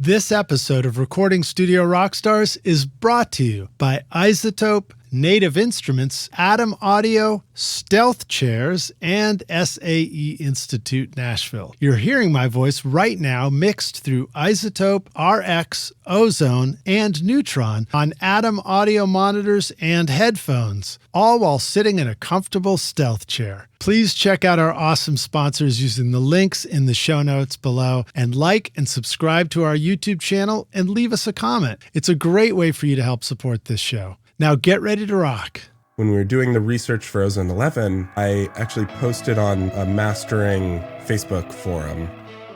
This episode of Recording Studio Rockstars is brought to you by iZotope, Native Instruments, Atom Audio, Stealth Chairs, and SAE Institute Nashville. You're hearing my voice right now mixed through iZotope, RX, Ozone, and Neutron on Atom Audio monitors and headphones, all while sitting in a comfortable Stealth chair. Please check out our awesome sponsors using the links in the show notes below, and like and subscribe to our YouTube channel and leave us a comment. It's a great way for you to help support this show. Now get ready to rock. When we were doing the research for Ozone 11, I actually posted on a mastering Facebook forum.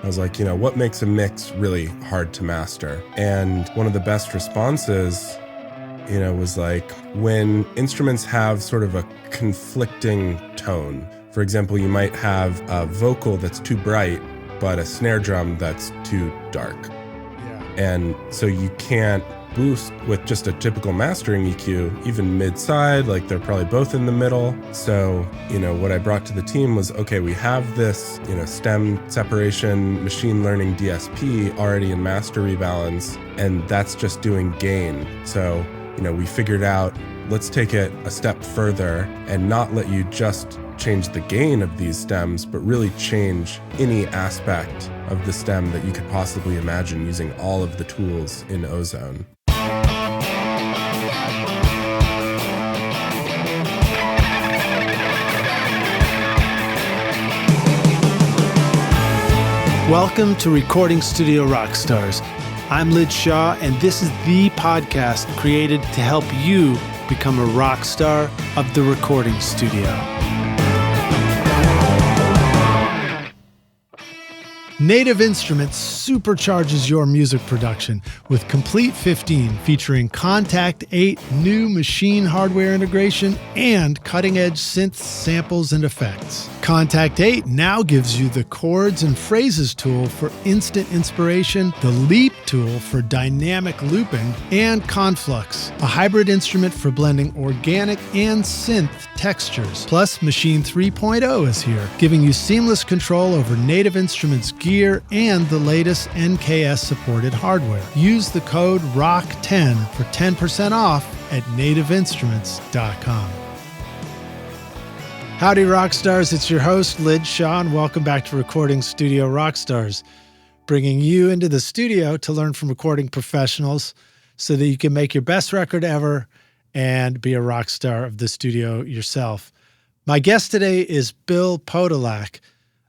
I was like, what makes a mix really hard to master? And one of the best responses, was like when instruments have sort of a conflicting tone. For example, you might have a vocal that's too bright, but a snare drum that's too dark. Yeah. And so you can't boost with just a typical mastering EQ, even mid-side, like they're probably both in the middle. So, what I brought to the team was, okay, we have this, stem separation, machine learning DSP already in master rebalance, and that's just doing gain. So, we figured out, let's take it a step further and not let you just change the gain of these stems, but really change any aspect of the stem that you could possibly imagine using all of the tools in Ozone. Welcome to Recording Studio Rockstars. I'm Lid Shaw, and this is the podcast created to help you become a rock star of the recording studio. Native Instruments supercharges your music production with Complete 15 featuring Contact 8 new machine hardware integration and cutting-edge synths, samples, and effects. Contact 8 now gives you the chords and phrases tool for instant inspiration, the Leap tool for dynamic looping, and Conflux, a hybrid instrument for blending organic and synth textures. Plus, Machine 3.0 is here, giving you seamless control over Native Instruments gear and the latest NKS-supported hardware. Use the code ROCK10 for 10% off at nativeinstruments.com. Howdy, Rockstars. It's your host, Lid Shaw, and welcome back to Recording Studio Rockstars, bringing you into the studio to learn from recording professionals so that you can make your best record ever and be a rock star of the studio yourself. My guest today is Bill Podolak,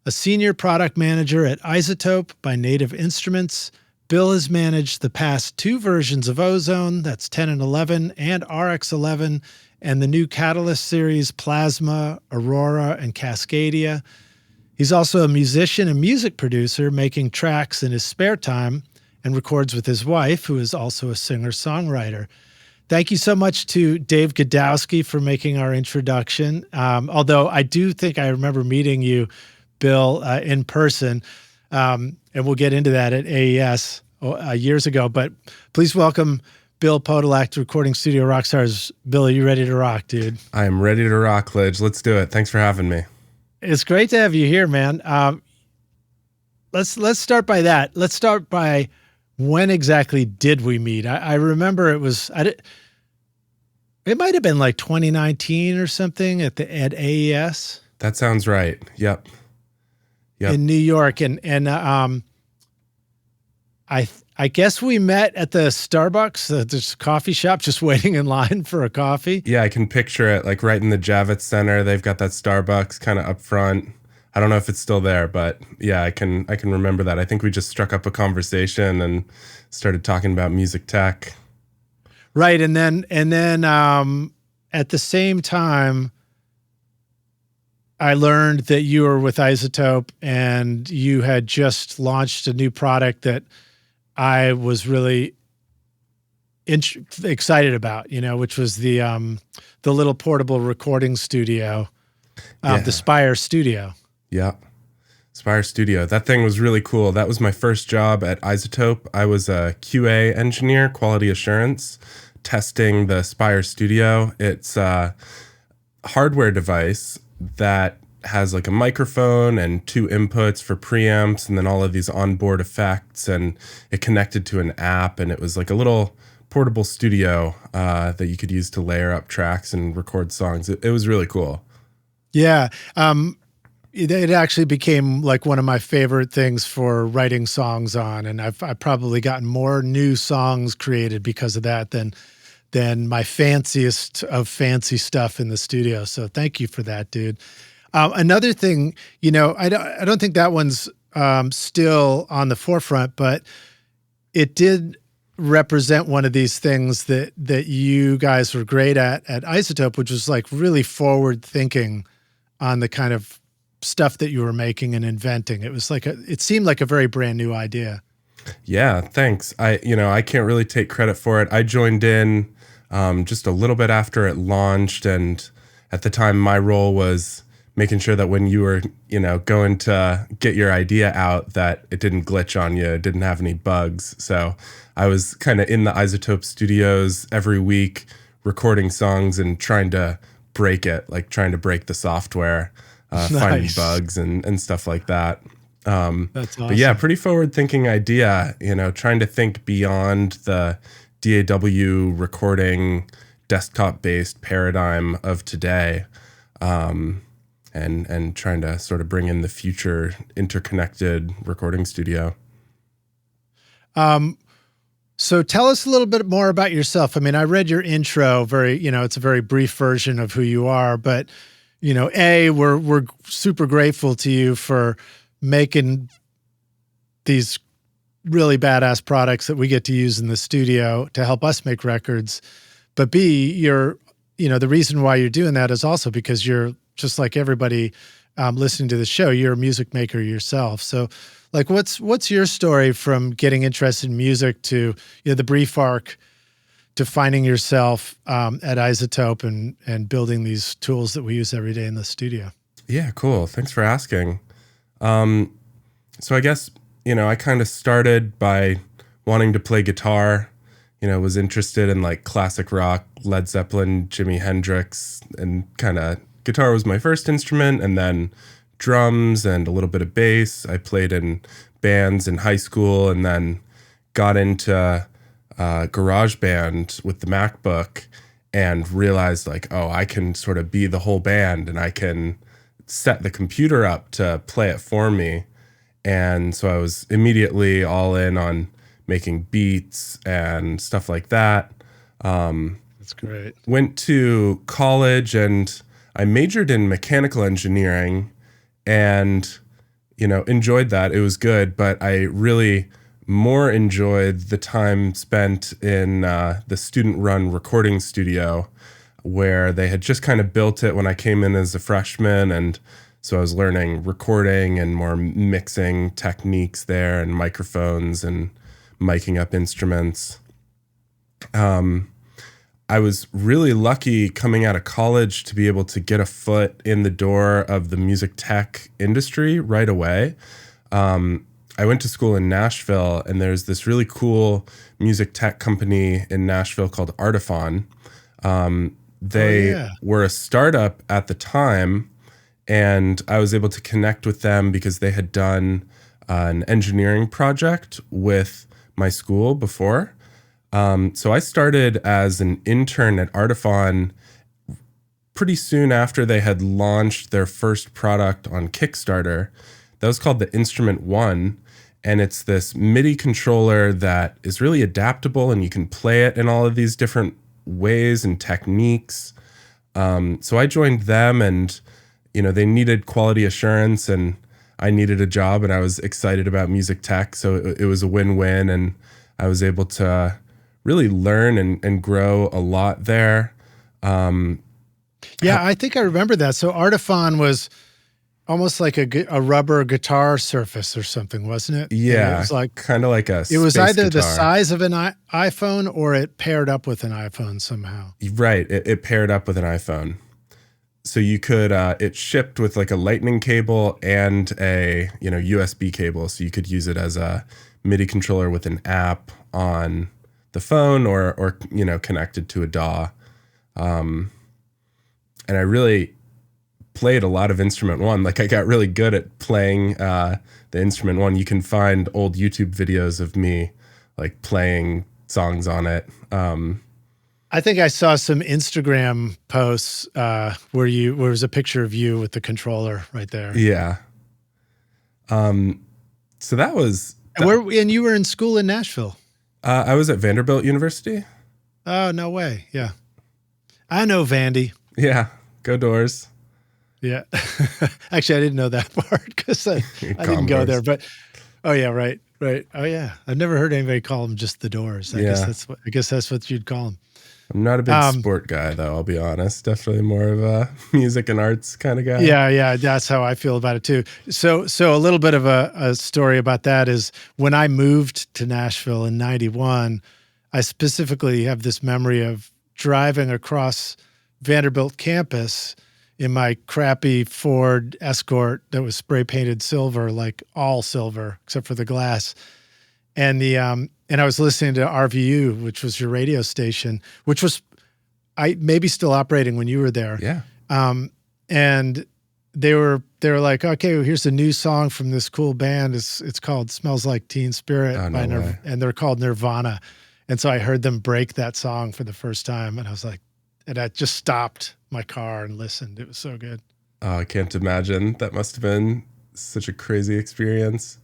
a senior product manager at iZotope by Native Instruments. Bill has managed the past two versions of Ozone, that's 10 and 11, and RX11, and the new Catalyst series, Plasma, Aurora, and Cascadia. He's also a musician and music producer, making tracks in his spare time, and records with his wife, who is also a singer-songwriter. Thank you so much to Dave Godowsky for making our introduction. Although I do think I remember meeting you, Bill, in person, and we'll get into that at AES years ago. But please welcome Bill Podolak to Recording Studio Rockstars. Bill, are you ready to rock, dude? I am ready to rock, Lidge. Let's do it. Thanks for having me. It's great to have you here, man. Let's start by that. Let's start by when exactly did we meet? I remember it might have been like 2019 or something at AES. That sounds right. Yep. In New York, and I guess we met at the Starbucks, this coffee shop, just waiting in line for a coffee. Yeah, I can picture it, like right in the Javits Center. They've got that Starbucks kind of up front. I don't know if it's still there, but yeah, I can remember that. I think we just struck up a conversation and started talking about music tech. Right, and then at the same time, I learned that you were with iZotope and you had just launched a new product that I was really excited about, which was the little portable recording studio, the Spire Studio. Yeah. Spire Studio. That thing was really cool. That was my first job at iZotope. I was a QA engineer, quality assurance, testing the Spire Studio. It's a hardware device that has like a microphone and 2 inputs for preamps, and then all of these onboard effects, and it connected to an app, and it was like a little portable studio that you could use to layer up tracks and record songs. It was really cool. Yeah. It actually became like one of my favorite things for writing songs on. And I've probably gotten more new songs created because of that than my fanciest of fancy stuff in the studio. So thank you for that, dude. Another thing, I don't think that one's still on the forefront, but it did represent one of these things that you guys were great at iZotope, which was like really forward thinking on the kind of stuff that you were making and inventing. It was like it seemed like a very brand new idea. Yeah, thanks. I can't really take credit for it. I joined in just a little bit after it launched, and at the time my role was making sure that when you were, going to get your idea out, that it didn't glitch on you, it didn't have any bugs. So I was kind of in the iZotope studios every week recording songs and trying to break it, like trying to break the software, finding bugs and stuff like that. That's awesome. But yeah, pretty forward-thinking idea, trying to think beyond the DAW recording desktop-based paradigm of today, and trying to sort of bring in the future interconnected recording studio. So tell us a little bit more about yourself. I mean, I read your intro, it's a very brief version of who you are, but we're super grateful to you for making these really badass products that we get to use in the studio to help us make records. But B, the reason why you're doing that is also because you're just like everybody listening to the show, you're a music maker yourself. So like, what's your story from getting interested in music to, the brief arc to finding yourself at iZotope and building these tools that we use every day in the studio? Yeah, cool. Thanks for asking. So I guess, I kind of started by wanting to play guitar, was interested in like classic rock, Led Zeppelin, Jimi Hendrix, and kind of guitar was my first instrument, and then drums and a little bit of bass. I played in bands in high school, and then got into GarageBand with the MacBook and realized like, oh, I can sort of be the whole band, and I can set the computer up to play it for me. And so I was immediately all in on making beats and stuff like that. That's great. Went to college and I majored in mechanical engineering and, enjoyed that. It was good, but I really more enjoyed the time spent in the student-run recording studio, where they had just kind of built it when I came in as a freshman. And so I was learning recording and more mixing techniques there, and microphones and miking up instruments. I was really lucky coming out of college to be able to get a foot in the door of the music tech industry right away. I went to school in Nashville, and there's this really cool music tech company in Nashville called Artifon. They were a startup at the time, and I was able to connect with them because they had done an engineering project with my school before. So I started as an intern at Artifon pretty soon after they had launched their first product on Kickstarter. That was called the Instrument One. And it's this MIDI controller that is really adaptable, and you can play it in all of these different ways and techniques. So I joined them, and, they needed quality assurance, and I needed a job, and I was excited about music tech. So it was a win-win, and I was able to really learn and grow a lot there. I think I remember that. So Artifon was almost like a rubber guitar surface or something, wasn't it? Yeah, it was like kind of like a it was either guitar. The size of an iPhone or it paired up with an iPhone somehow. Right, it paired up with an iPhone. So you could, it shipped with like a lightning cable and a, USB cable. So you could use it as a MIDI controller with an app on the phone or connected to a DAW. And I really played a lot of instrument one. Like I got really good at playing the instrument one. You can find old YouTube videos of me like playing songs on it. I think I saw some Instagram posts where there was a picture of you with the controller right there. Yeah. So that was... And you were in school in Nashville? I was at Vanderbilt University. Oh, no way. Yeah. I know Vandy. Yeah. Go Doors. Yeah. Actually, I didn't know that part because I didn't go there. But, oh, yeah, right. Oh, yeah. I've never heard anybody call them just the Doors. I guess that's what you'd call them. I'm not a big sport guy, though, I'll be honest. Definitely more of a music and arts kind of guy. Yeah, that's how I feel about it, too. So a little bit of a story about that is when I moved to Nashville in 91, I specifically have this memory of driving across Vanderbilt campus in my crappy Ford Escort that was spray painted silver, like all silver except for the glass. And I was listening to RVU, which was your radio station, which was maybe still operating when you were there. Yeah. And they were like, okay, well, here's a new song from this cool band. It's called "Smells Like Teen Spirit" and they're called Nirvana. And so I heard them break that song for the first time, and I was like, and I just stopped my car and listened. It was so good. Oh, I can't imagine. That must have been such a crazy experience.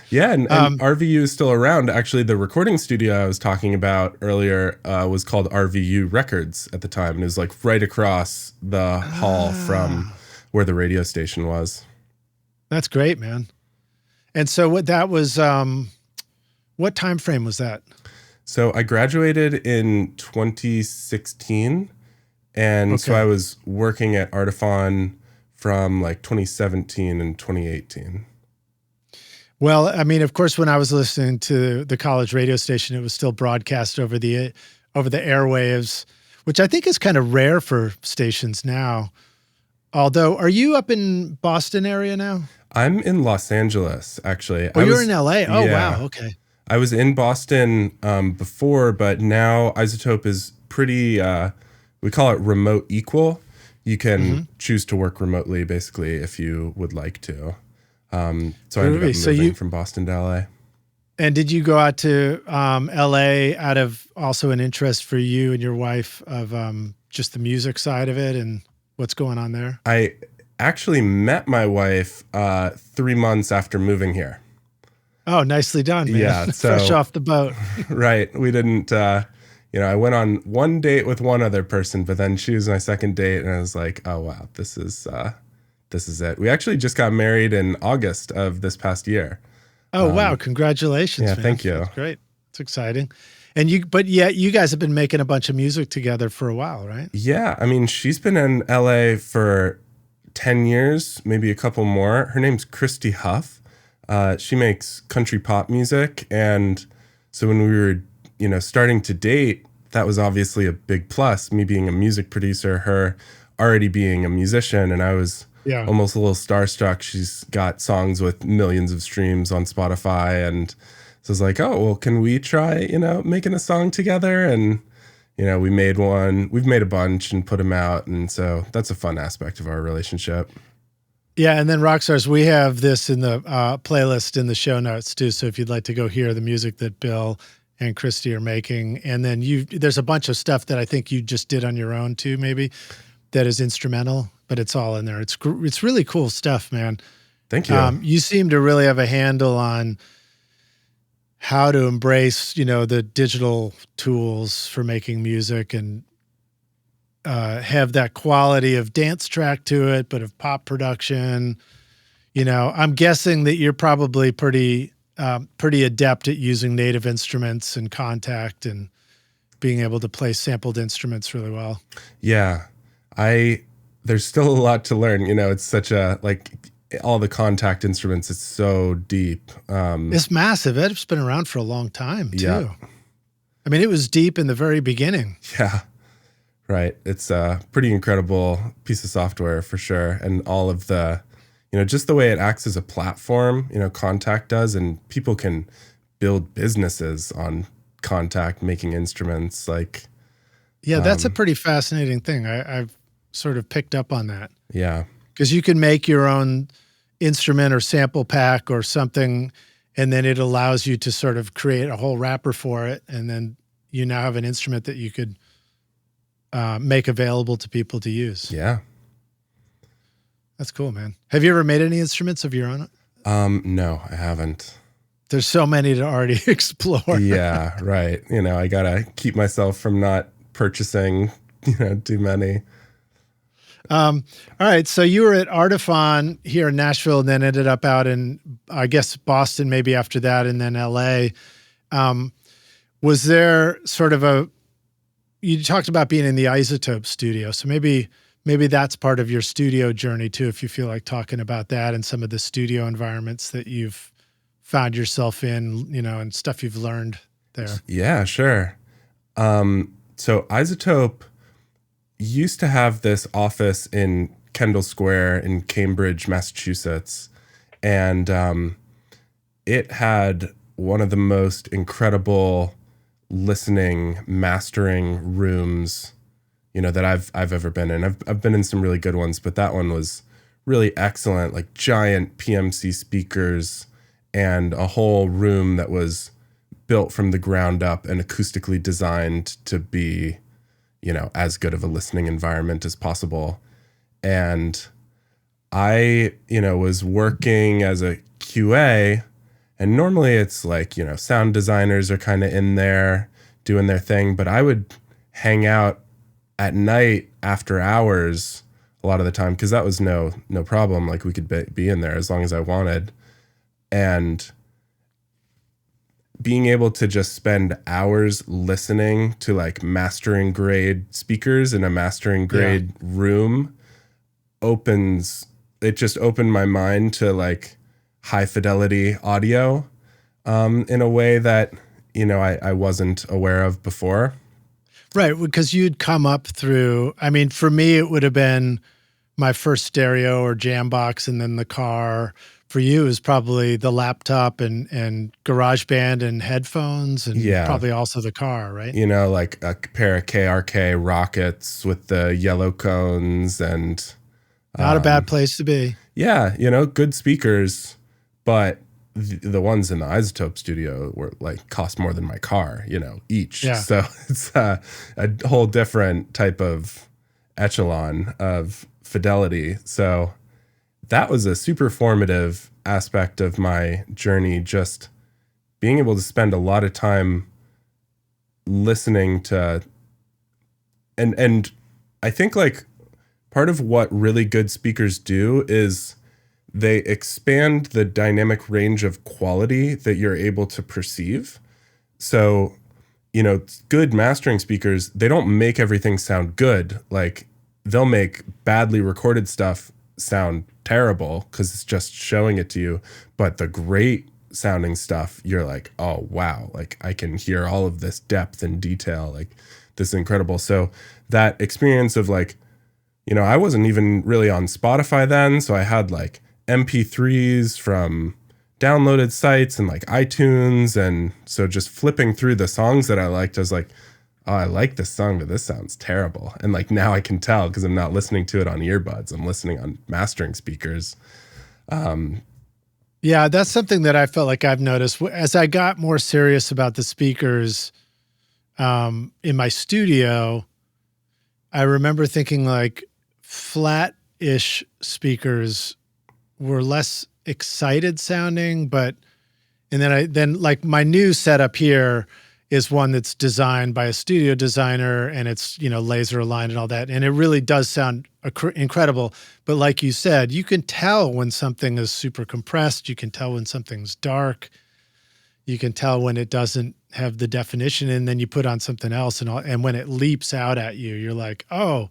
Yeah, and RVU is still around. Actually, the recording studio I was talking about earlier was called RVU Records at the time. And it was like right across the hall from where the radio station was. That's great, man. And so what time frame was that? So I graduated in 2016. And so I was working at Artiphon from like 2017 and 2018. Well, I mean, of course, when I was listening to the college radio station, it was still broadcast over the airwaves, which I think is kind of rare for stations now. Although, are you up in Boston area now? I'm in Los Angeles, actually. Oh, you're in LA? Oh, yeah. Wow. Okay. I was in Boston before, but now iZotope is pretty, we call it remote equal. You can choose to work remotely, basically, if you would like to. So I ended up moving from Boston to LA. And did you go out to LA out of also an interest for you and your wife of just the music side of it and what's going on there? I actually met my wife 3 months after moving here. Oh, nicely done, man. Yeah, so, fresh off the boat. Right. We didn't, I went on one date with one other person, but then she was my second date, and I was like, oh, wow, this is it. We actually just got married in August of this past year. Oh, wow. Congratulations. Yeah, man. Thank you. That's great. It's exciting. And you guys have been making a bunch of music together for a while, right? Yeah. I mean, she's been in LA for 10 years, maybe a couple more. Her name's Christy Huff. She makes country pop music. And so when we were, starting to date, that was obviously a big plus, me being a music producer, her already being a musician. And I was almost a little starstruck. She's got songs with millions of streams on Spotify. And so I was like, oh, well, can we try, making a song together? And, we made one. We've made a bunch and put them out. And so that's a fun aspect of our relationship. Yeah. And then Rockstars, we have this in the playlist in the show notes too. So if you'd like to go hear the music that Bill and Christy are making. And then there's a bunch of stuff that I think you just did on your own too, maybe, that is instrumental, but it's all in there. It's really cool stuff, man. Thank you. You seem to really have a handle on how to embrace, the digital tools for making music and have that quality of dance track to it, but of pop production. I'm guessing that you're probably pretty adept at using native instruments and Contact and being able to play sampled instruments really well. Yeah. There's still a lot to learn. It's such all the Contact instruments, it's so deep. It's massive. It's been around for a long time too. Yeah. I mean, it was deep in the very beginning. Yeah. Right. It's a pretty incredible piece of software for sure. And all of the, just the way it acts as a platform, Contact does, and people can build businesses on Contact making instruments Yeah, that's a pretty fascinating thing. I've sort of picked up on that. Yeah. Because you can make your own instrument or sample pack or something, and then it allows you to sort of create a whole wrapper for it. And then you now have an instrument that you could make available to people to use. Yeah. That's cool, man. Have you ever made any instruments of your own? No, I haven't. There's so many to already explore. Yeah, right. I got to keep myself from not purchasing, too many. All right. So you were at Artiphon here in Nashville and then ended up out in, I guess, Boston maybe after that, and then LA. Was there sort of you talked about being in the iZotope studio. So maybe that's part of your studio journey too, if you feel like talking about that and some of the studio environments that you've found yourself in, and stuff you've learned there. Yeah, sure. So iZotope used to have this office in Kendall Square in Cambridge, Massachusetts. And it had one of the most incredible listening, mastering rooms, that I've ever been in. I've been in some really good ones, but that one was really excellent, like giant PMC speakers and a whole room that was built from the ground up and acoustically designed to be, as good of a listening environment as possible. And I, was working as a QA, and normally it's like, sound designers are kind of in there doing their thing, but I would hang out at night after hours a lot of the time, because that was no problem. Like we could be in there as long as I wanted. And being able to just spend hours listening to like mastering grade speakers in a mastering grade room just opened my mind to like high fidelity audio in a way that, I wasn't aware of before. Right. Because you'd come up through, for me, it would have been my first stereo or jam box and then the car. For you is probably the laptop and GarageBand and headphones and probably also the car, right? Like a pair of KRK Rockets with the yellow cones and... Not a bad place to be. Yeah, good speakers, but the ones in the iZotope studio were like cost more than my car, each. Yeah. So it's a whole different type of echelon of fidelity. So... that was a super formative aspect of my journey, just being able to spend a lot of time listening to, and I think like part of what really good speakers do is they expand the dynamic range of quality that you're able to perceive. So, good mastering speakers, they don't make everything sound good. Like they'll make badly recorded stuff sound terrible because it's just showing it to you, but the great sounding stuff, you're like, oh wow, like I can hear all of this depth and detail, like this is incredible. So that experience of like, I wasn't even really on Spotify then, so I had like MP3s from downloaded sites and like iTunes, and so just flipping through the songs that I liked, I was like, oh, I like this song, but this sounds terrible. And like now I can tell because I'm not listening to it on earbuds. I'm listening on mastering speakers. Yeah, that's something that I felt like I've noticed as I got more serious about the speakers in my studio. I remember thinking like flat-ish speakers were less excited sounding, and then like my new setup here is one that's designed by a studio designer, and it's, laser aligned and all that. And it really does sound incredible. But like you said, you can tell when something is super compressed. You can tell when something's dark. You can tell when it doesn't have the definition, and then you put on something else and when it leaps out at you, you're like, oh,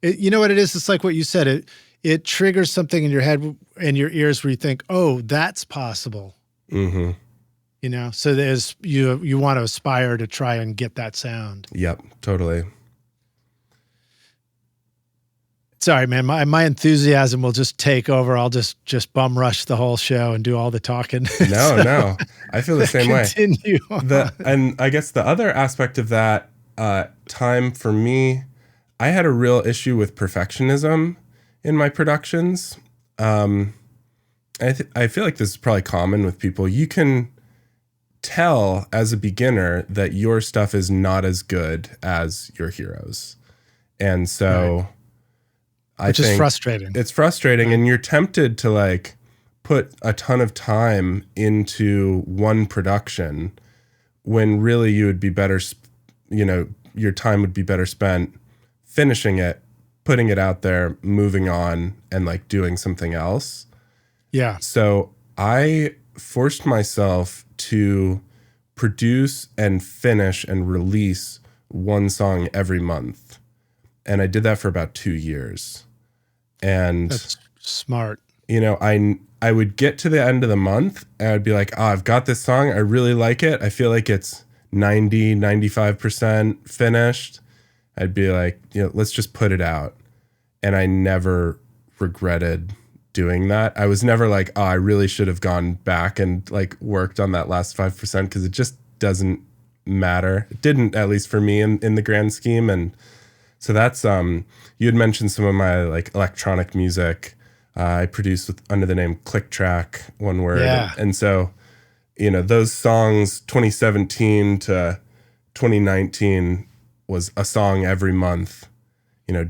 you know what it is? It's like what you said. It triggers something in your head and your ears where you think, oh, that's possible. Mm-hmm. So there's you want to aspire to try and get that sound. Yep, totally. Sorry, man. My enthusiasm will just take over. I'll just bum rush the whole show and do all the talking. No. I feel the same way. Continue. And I guess the other aspect of that time for me, I had a real issue with perfectionism in my productions. I feel like this is probably common with people. You can tell as a beginner that your stuff is not as good as your heroes. And so Which is frustrating. It's frustrating, and you're tempted to like put a ton of time into one production when really you would be better, your time would be better spent finishing it, putting it out there, moving on, and like doing something else. Yeah. So I forced myself to produce and finish and release one song every month. And I did that for about 2 years. And that's smart. I would get to the end of the month and I'd be like, oh, I've got this song. I really like it. I feel like it's 95% finished. I'd be like, let's just put it out. And I never regretted doing that. I was never like, oh, I really should have gone back and like worked on that last 5% because it just doesn't matter. It didn't, at least for me in the grand scheme. And so that's, you had mentioned some of my like electronic music. I produced under the name Click Track, one word. Yeah. And so, those songs 2017 to 2019 was a song every month.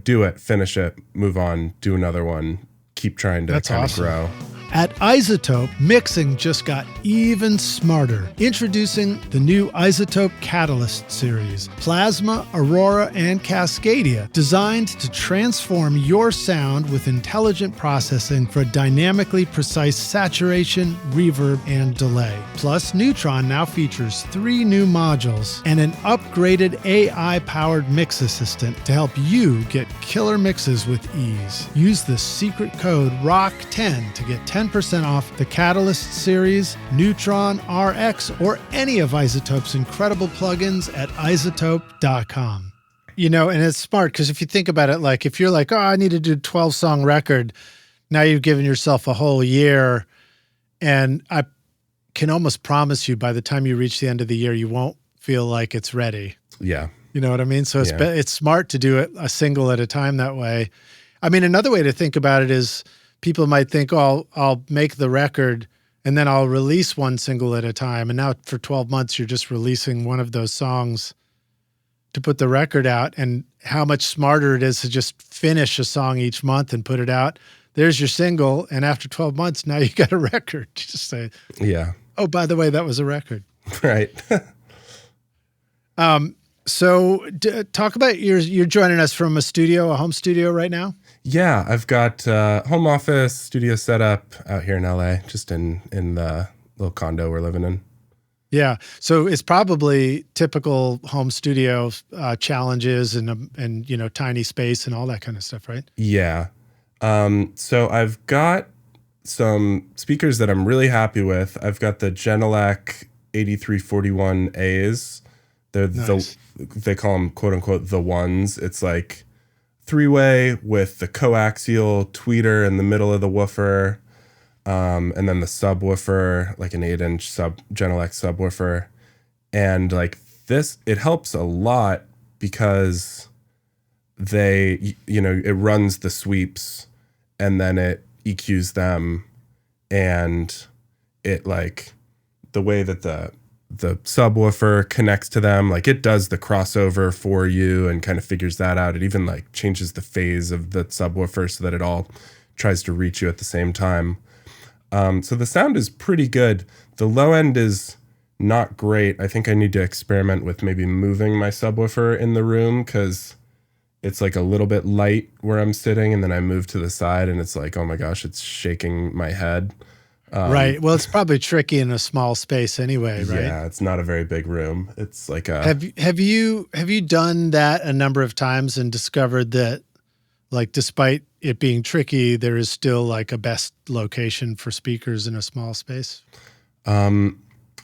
Do it, finish it, move on, do another one, keep trying to kind of grow. At iZotope, mixing just got even smarter. Introducing the new iZotope Catalyst series, Plasma, Aurora, and Cascadia, designed to transform your sound with intelligent processing for dynamically precise saturation, reverb, and delay. Plus, Neutron now features 3 new modules and an upgraded AI-powered mix assistant to help you get killer mixes with ease. Use the secret code ROCK10 to get 10% off the Catalyst series, Neutron, RX, or any of iZotope's incredible plugins at iZotope.com. And it's smart because if you think about it, like if you're like, oh, I need to do a 12-song record, now you've given yourself a whole year. And I can almost promise you by the time you reach the end of the year, you won't feel like it's ready. Yeah. You know what I mean? So it's smart to do it a single at a time that way. I mean, another way to think about it is people might think, oh, I'll make the record and then I'll release one single at a time. And now for 12 months, you're just releasing one of those songs to put the record out. And how much smarter it is to just finish a song each month and put it out. There's your single. And after 12 months, now you got a record. You just say, yeah. Oh, by the way, that was a record. Right. So talk about you're joining us from a home studio right now? Yeah, I've got home office studio set up out here in LA, just in the little condo we're living in. Yeah, so it's probably typical home studio challenges and tiny space and all that kind of stuff, right? Yeah. So I've got some speakers that I'm really happy with. I've got the Genelec 8341As. They're nice. They call them quote unquote the ones. It's like 3-way with the coaxial tweeter in the middle of the woofer, and then the subwoofer, like an 8-inch Genelec subwoofer. And like this, it helps a lot because it runs the sweeps and then it EQs them, and it like the way that the subwoofer connects to them, like it does the crossover for you and kind of figures that out. It even like changes the phase of the subwoofer so that it all tries to reach you at the same time. So the sound is pretty good. The low end is not great. I think I need to experiment with maybe moving my subwoofer in the room because it's like a little bit light where I'm sitting, and then I move to the side and it's like, oh my gosh, it's shaking my head. Right. Well, it's probably tricky in a small space anyway, right? Yeah, it's not a very big room. It's like a. Have you done that a number of times and discovered that, like, despite it being tricky, there is still like a best location for speakers in a small space? I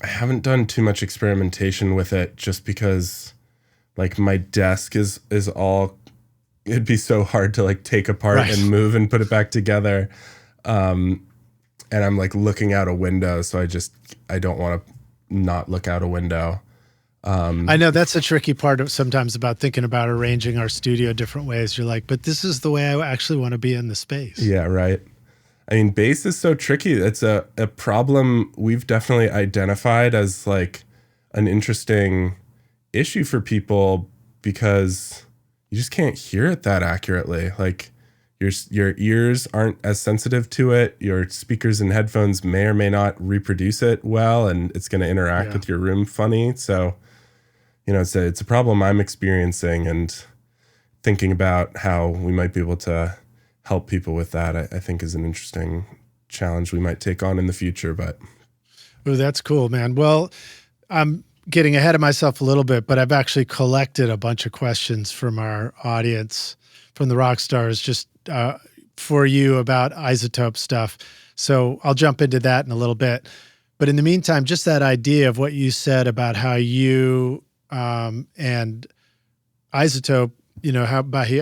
haven't done too much experimentation with it, just because, like, my desk is all. It'd be so hard to like take apart and move and put it back together. And I'm like looking out a window, so I don't want to not look out a window. I know that's a tricky part of sometimes about thinking about arranging our studio different ways. You're like, but this is the way I actually want to be in the space. Yeah, right. I mean, bass is so tricky. It's a problem we've definitely identified as like an interesting issue for people because you just can't hear it that accurately. Like your ears aren't as sensitive to it. Your speakers and headphones may or may not reproduce it well, and it's going to interact with your room funny. So, it's a problem I'm experiencing, and thinking about how we might be able to help people with that, I think is an interesting challenge we might take on in the future. But oh, that's cool, man. Well, I'm getting ahead of myself a little bit, but I've actually collected a bunch of questions from our audience, from the rock stars, just for you about iZotope stuff. So I'll jump into that in a little bit. But in the meantime, just that idea of what you said about how you and iZotope,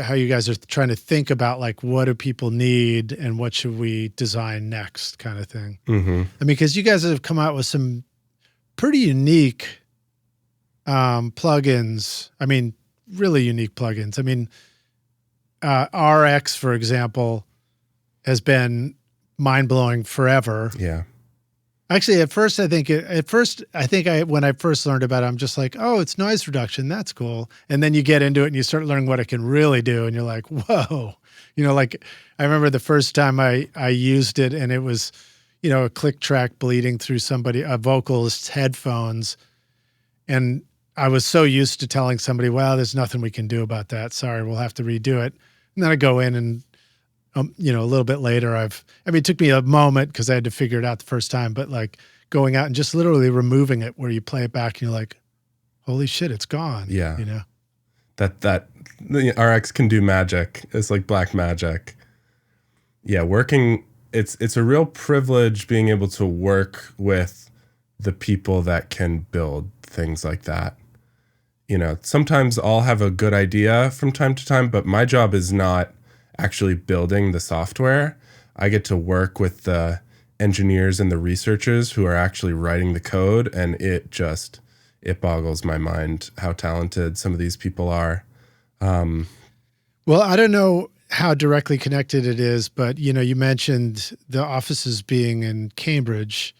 how you guys are trying to think about like, what do people need and what should we design next kind of thing. Mm-hmm. I mean, because you guys have come out with some pretty unique plugins. I mean, really unique plugins. I mean, RX, for example, has been mind-blowing forever. Yeah. Actually, when I first learned about it, I'm just like, oh, it's noise reduction. That's cool. And then you get into it and you start learning what it can really do. And you're like, whoa, like I remember the first time I used it and it was, a click track bleeding through a vocalist's headphones. And I was so used to telling somebody, well, there's nothing we can do about that. Sorry, we'll have to redo it. And then I go in and, a little bit later, it took me a moment because I had to figure it out the first time, but like going out and just literally removing it where you play it back and you're like, holy shit, it's gone. Yeah. That the RX can do magic. It's like black magic. Yeah. It's a real privilege being able to work with the people that can build things like that. Sometimes I'll have a good idea from time to time, but my job is not actually building the software. I get to work with the engineers and the researchers who are actually writing the code, and it boggles my mind how talented some of these people are. Well, I don't know how directly connected it is, but you mentioned the offices being in Cambridge,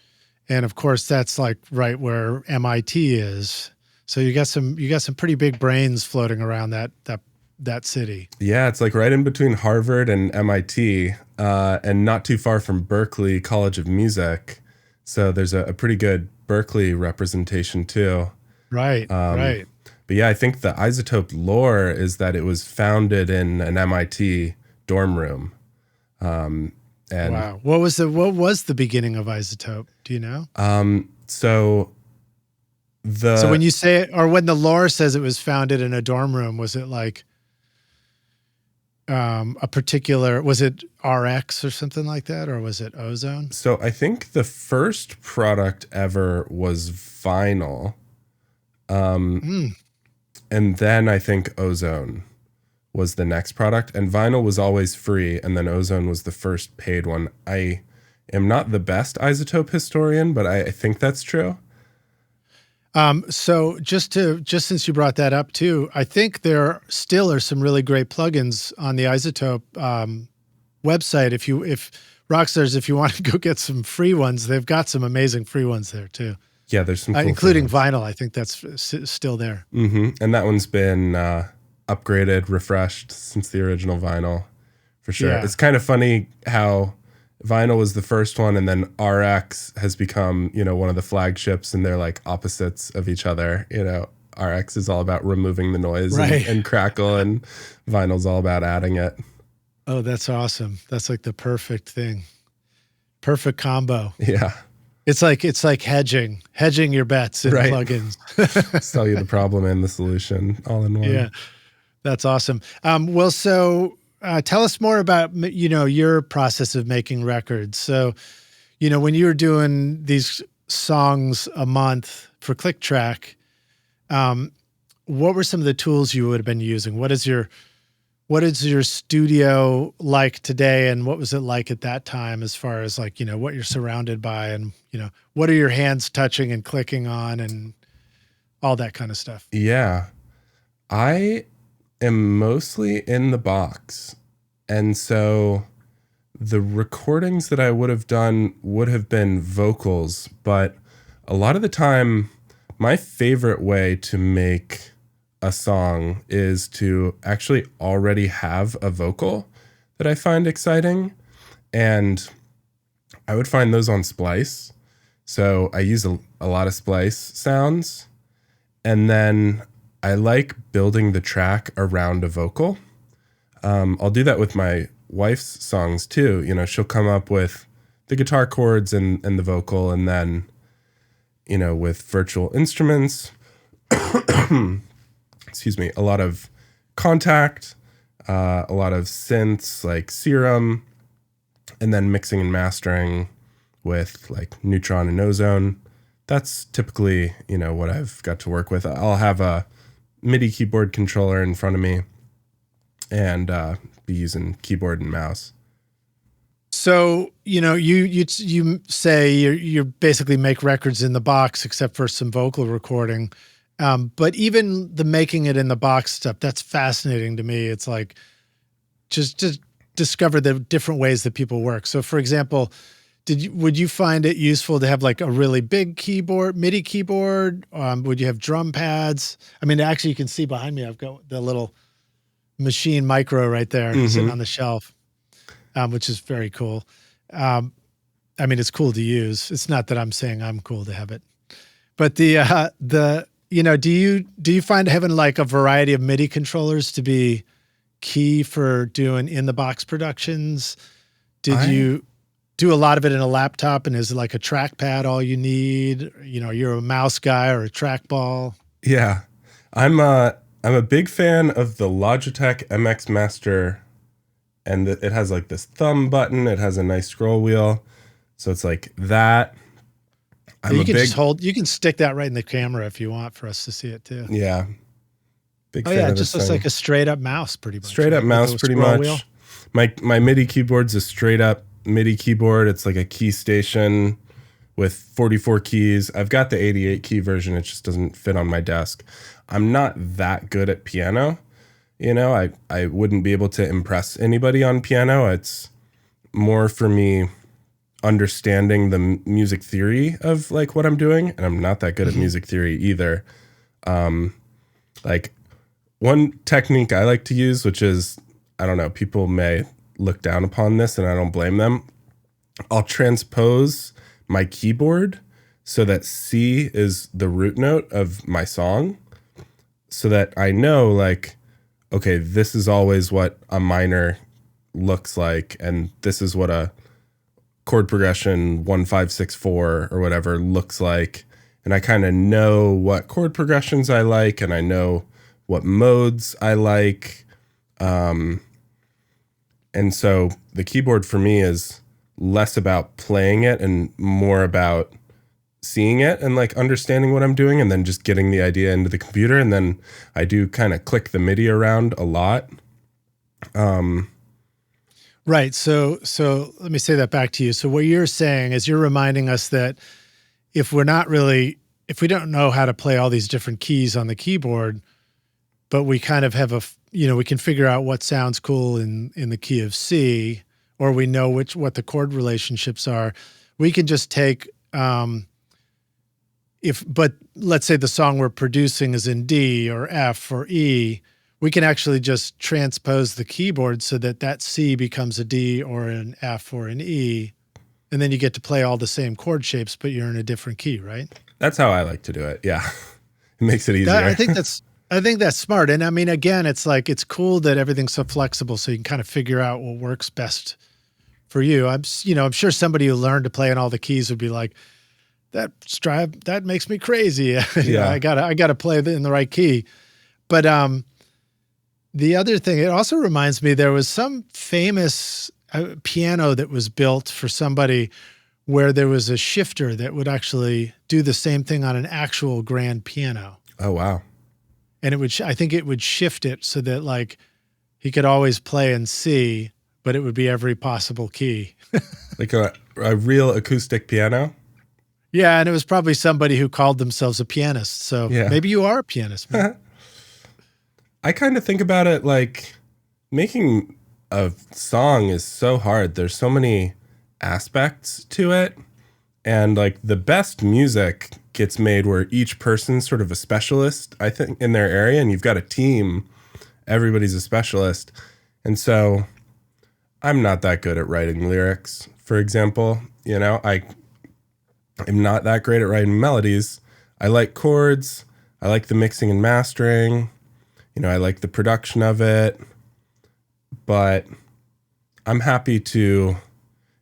and of course that's like right where MIT is. So you got some pretty big brains floating around that city. Yeah, it's like right in between Harvard and MIT, and not too far from Berklee College of Music. So there's a pretty good Berklee representation too. Right, right. But yeah, I think the iZotope lore is that it was founded in an MIT dorm room. And wow, what was the beginning of iZotope? Do you know? So when you say it, or when the lore says it was founded in a dorm room, was it like was it RX or something like that, or was it Ozone? So I think the first product ever was vinyl. And then I think Ozone was the next product, and vinyl was always free, and then Ozone was the first paid one. I am not the best iZotope historian, but I think that's true. So just since you brought that up too, I think there still are some really great plugins on the iZotope website. If Rockstars, if you want to go get some free ones, they've got some amazing free ones there too. Yeah, there's some cool including vinyl. I think that's still there. Mm-hmm. And that one's been upgraded, refreshed since the original vinyl, for sure. Yeah. It's kind of funny how vinyl was the first one, and then RX has become, one of the flagships, and they're like opposites of each other. RX is all about removing the noise and crackle, and vinyl's all about adding it. Oh, that's awesome. That's like the perfect thing. Perfect combo. Yeah. It's like hedging your bets in plugins. Sell you the problem and the solution all in one. Yeah, that's awesome. Well, so tell us more about, your process of making records. So, when you were doing these songs a month for Click Track, what were some of the tools you would have been using? What is your studio like today, and what was it like at that time as far as like, what you're surrounded by, and, what are your hands touching and clicking on and all that kind of stuff? Yeah. I am mostly in the box. And so the recordings that I would have done would have been vocals, but a lot of the time, my favorite way to make a song is to actually already have a vocal that I find exciting. And I would find those on Splice. So I use a lot of Splice sounds. And then I like building the track around a vocal. I'll do that with my wife's songs too. You know, she'll come up with the guitar chords and the vocal, and then, you know, with virtual instruments, excuse me, a lot of Contact, a lot of synths like Serum, and then mixing and mastering with like Neutron and Ozone. That's typically, you know, what I've got to work with. I'll have a MIDI keyboard controller in front of me and be using keyboard and mouse. So, you know, you say you basically make records in the box except for some vocal recording. But even the making it in the box stuff, that's fascinating to me. It's like just discover the different ways that people work. So for example, would you find it useful to have like a really big keyboard, MIDI keyboard? Would you have drum pads? I mean, actually you can see behind me, I've got the little Machine Micro right there sitting on the shelf, which is very cool. I mean, it's cool to use. It's not that I'm saying I'm cool to have it, but you know, do you find having like a variety of MIDI controllers to be key for doing in the box productions? Did you do a lot of it in a laptop, and is it like a trackpad all you need? You know, you're a mouse guy or a trackball? Yeah, I'm a big fan of the Logitech MX Master, and it has like this thumb button. It has a nice scroll wheel, so it's like that. You can stick that right in the camera if you want for us to see it too. Yeah. Big fan of it just looks like a straight up mouse pretty much. Straight up mouse pretty much. Wheel. My MIDI keyboard's a straight up MIDI keyboard. It's like a key station with 44 keys. I've got the 88 key version. It just doesn't fit on my desk. I'm not that good at piano. You know, I wouldn't be able to impress anybody on piano. It's more for me understanding the music theory of like what I'm doing, and I'm not that good at music theory either. Like one technique I like to use, which is, I don't know, people may look down upon this and I don't blame them. I'll transpose my keyboard so that C is the root note of my song, so that I know like, okay, this is always what a minor looks like, and this is what a chord progression 1 5 6 4 or whatever looks like. And I kind of know what chord progressions I like, and I know what modes I like. And so the keyboard for me is less about playing it and more about seeing it and like understanding what I'm doing, and then just getting the idea into the computer. And then I do kind of click the MIDI around a lot. Right. So let me say that back to you. So what you're saying is you're reminding us that if we don't know how to play all these different keys on the keyboard, but we kind of have we can figure out what sounds cool in the key of C, or we know what the chord relationships are, we can just take, but let's say the song we're producing is in D or F or E, we can actually just transpose the keyboard so that C becomes a D or an F or an E. And then you get to play all the same chord shapes, but you're in a different key, right? That's how I like to do it. Yeah. It makes it easier. I think that's smart. And I mean, again, it's like, it's cool that everything's so flexible, so you can kind of figure out what works best for you. I'm sure somebody who learned to play in all the keys would be like, that makes me crazy. Yeah. I gotta play in the right key. But, the other thing, it also reminds me, there was some famous piano that was built for somebody where there was a shifter that would actually do the same thing on an actual grand piano. Oh, wow. And I think it would shift it so that like he could always play in C, but it would be every possible key. Like a real acoustic piano? Yeah, and it was probably somebody who called themselves a pianist. So Yeah. maybe you are a pianist, man. I kind of think about it like making a song is so hard. There's so many aspects to it. And like the best music gets made where each person's sort of a specialist, I think, in their area. And you've got a team, everybody's a specialist. And so I'm not that good at writing lyrics, for example. You know, I'm not that great at writing melodies. I like chords. I like the mixing and mastering. You know, I like the production of it. But I'm happy to,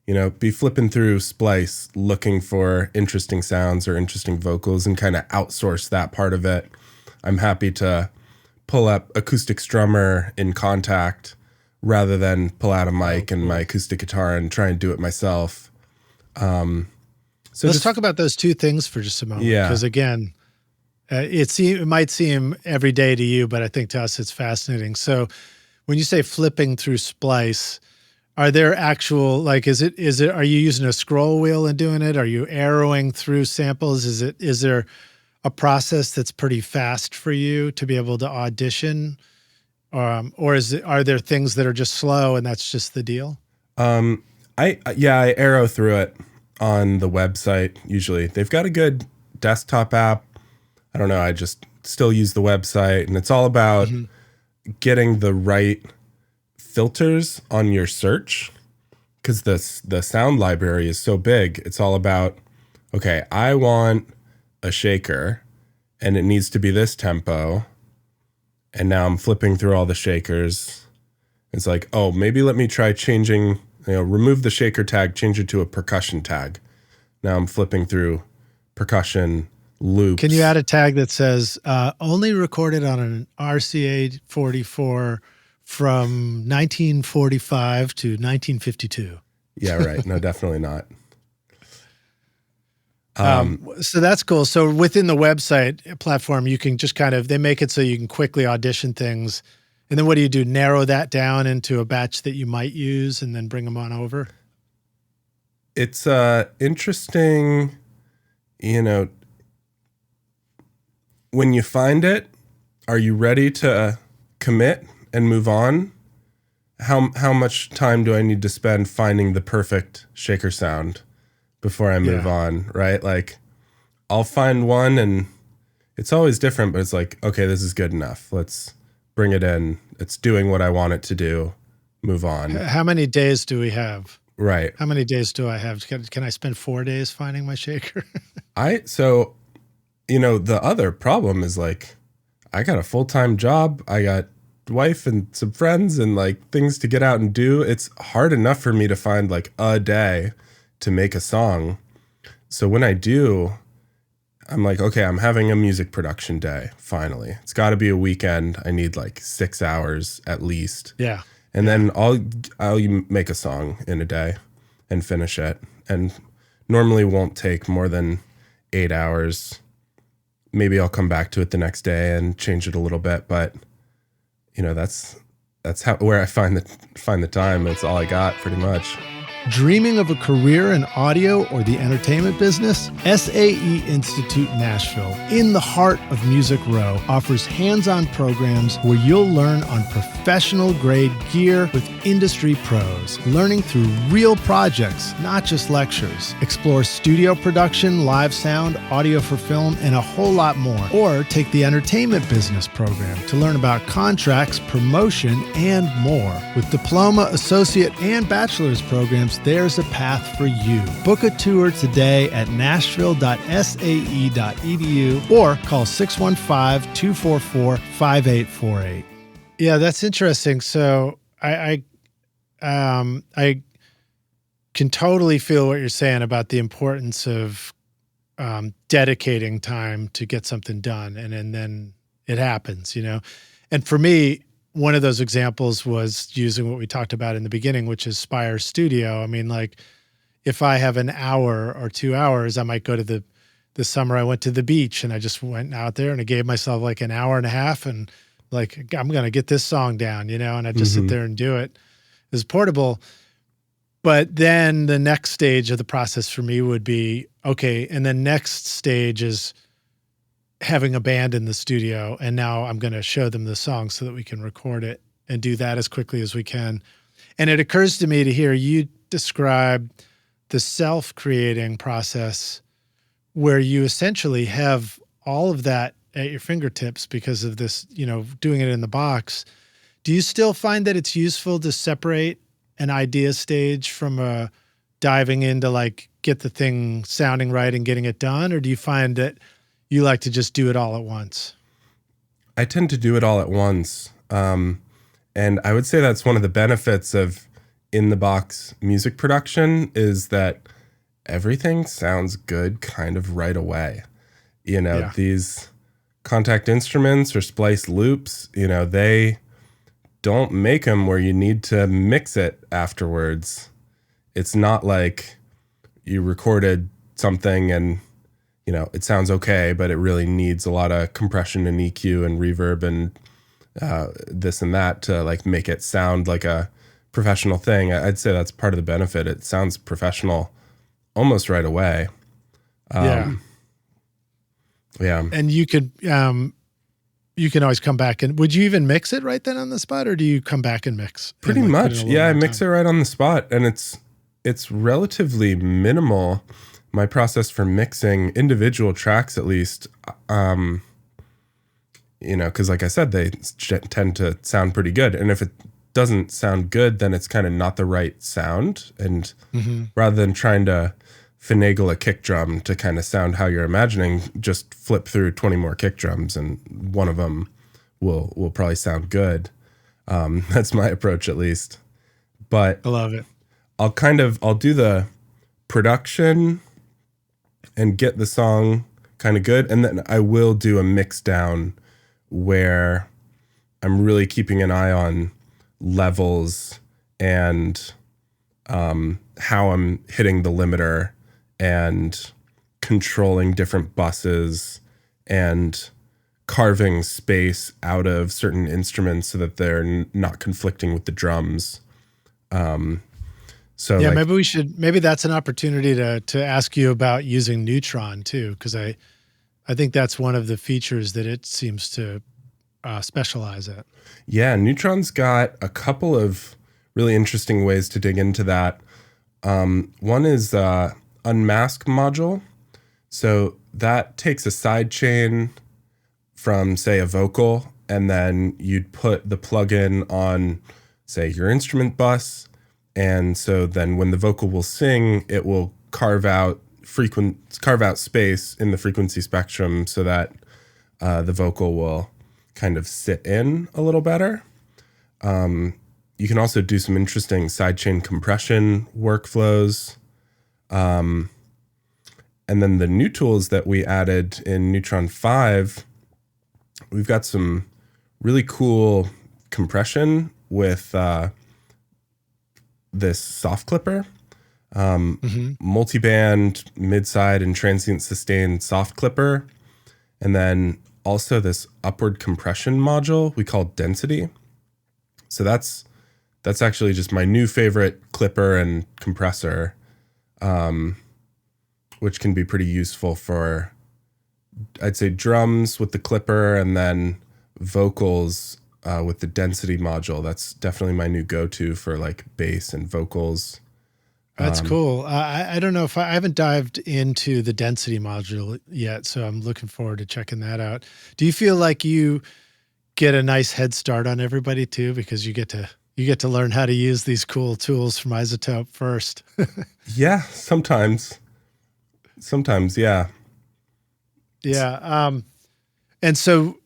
you know, be flipping through Splice looking for interesting sounds or interesting vocals and kind of outsource that part of it. I'm happy to pull up acoustic strummer in Contact rather than pull out a mic and my acoustic guitar and try and do it myself. So let's talk about those two things for just a moment. Yeah. Because again, it might seem every day to you, but I think to us it's fascinating. So when you say flipping through Splice, are there actual, like, are you using a scroll wheel and doing it? Are you arrowing through samples? Is there a process that's pretty fast for you to be able to audition? Or are there things that are just slow and that's just the deal? I arrow through it on the website. Usually they've got a good desktop app. I don't know. I just still use the website, and it's all about getting the right filters on your search, because the sound library is so big. It's all about, okay, I want a shaker and it needs to be this tempo. And now I'm flipping through all the shakers. It's like, oh, maybe let me try changing, remove the shaker tag, change it to a percussion tag. Now I'm flipping through percussion loops. Can you add a tag that says only recorded on an RCA44 from 1945 to 1952? Yeah, right. No, definitely not. So that's cool. So within the website platform, you can just they make it so you can quickly audition things. And then what do you do? Narrow that down into a batch that you might use and then bring them on over? It's interesting, when you find it, are you ready to commit and move on? How much time do I need to spend finding the perfect shaker sound before I move on, right? Like, I'll find one and it's always different, but it's like, okay, this is good enough. Let's bring it in. It's doing what I want it to do. Move on. How many days do we have? Right. How many days do I have? Can I spend 4 days finding my shaker? The other problem is like, I got a full-time job. I got wife and some friends and like things to get out and do. It's hard enough for me to find like a day to make a song. So when I do, I'm like, okay, I'm having a music production day. Finally, it's got to be a weekend. I need like 6 hours at least. Yeah. And then I'll make a song in a day and finish it. And normally won't take more than 8 hours. Maybe I'll come back to it the next day and change it a little bit, but that's where I find the time. It's all I got pretty much. Dreaming of a career in audio or the entertainment business? SAE Institute Nashville, in the heart of Music Row, offers hands-on programs where you'll learn on professional-grade gear with industry pros, learning through real projects, not just lectures. Explore studio production, live sound, audio for film, and a whole lot more. Or take the entertainment business program to learn about contracts, promotion, and more. With diploma, associate, and bachelor's programs, there's a path for you. Book a tour today at nashville.sae.edu or call 615-244-5848. Yeah, that's interesting. So I can totally feel what you're saying about the importance of dedicating time to get something done, and then it happens, And for me, one of those examples was using what we talked about in the beginning, which is Spire Studio. I mean, like, if I have an hour or 2 hours, I might go to this summer I went to the beach and I just went out there and I gave myself like an hour and a half and like, I'm going to get this song down, and I just sit there and do it. It's portable. But then the next stage of the process for me would be, okay, and the next stage is having a band in the studio. And now I'm going to show them the song so that we can record it and do that as quickly as we can. And it occurs to me to hear you describe the self-creating process where you essentially have all of that at your fingertips because of this, doing it in the box. Do you still find that it's useful to separate an idea stage from diving into like get the thing sounding right and getting it done? Or do you find that you like to just do it all at once? I tend to do it all at once. And I would say that's one of the benefits of in the box music production is that everything sounds good kind of right away. These contact instruments or splice loops, they don't make them where you need to mix it afterwards. It's not like you recorded something and, it sounds okay, but it really needs a lot of compression and EQ and reverb and this and that to like make it sound like a professional thing. I'd say that's part of the benefit. It sounds professional almost right away. Yeah. And you can always come back and would you even mix it right then on the spot or do you come back and mix? Pretty much. Yeah. I mix it right on the spot and it's relatively minimal. My process for mixing individual tracks, at least, cause like I said, they tend to sound pretty good. And if it doesn't sound good, then it's kind of not the right sound. And rather than trying to finagle a kick drum to kind of sound how you're imagining, just flip through 20 more kick drums and one of them will probably sound good. That's my approach at least. But I love it. I'll do the production and get the song kind of good. And then I will do a mix down where I'm really keeping an eye on levels and how I'm hitting the limiter and controlling different buses and carving space out of certain instruments so that they're not conflicting with the drums. Maybe that's an opportunity to ask you about using Neutron too, because I think that's one of the features that it seems to specialize at. Yeah, Neutron's got a couple of really interesting ways to dig into that. One is unmask module. So that takes a side chain from, say, a vocal, and then you'd put the plugin on, say, your instrument bus. And so then when the vocal will sing, it will carve out space in the frequency spectrum so that the vocal will kind of sit in a little better. You can also do some interesting sidechain compression workflows. And then the new tools that we added in Neutron 5, we've got some really cool compression with this soft clipper, multi-band, mid-side, and transient sustained soft clipper. And then also this upward compression module we call density. So that's actually just my new favorite clipper and compressor, which can be pretty useful for, I'd say, drums with the clipper and then vocals with the density module. That's definitely my new go-to for like bass and vocals. That's cool. I don't know if I haven't dived into the density module yet, so I'm looking forward to checking that out. Do you feel like you get a nice head start on everybody too, because you get to learn how to use these cool tools from iZotope first? Yeah, sometimes, yeah. Yeah. And so,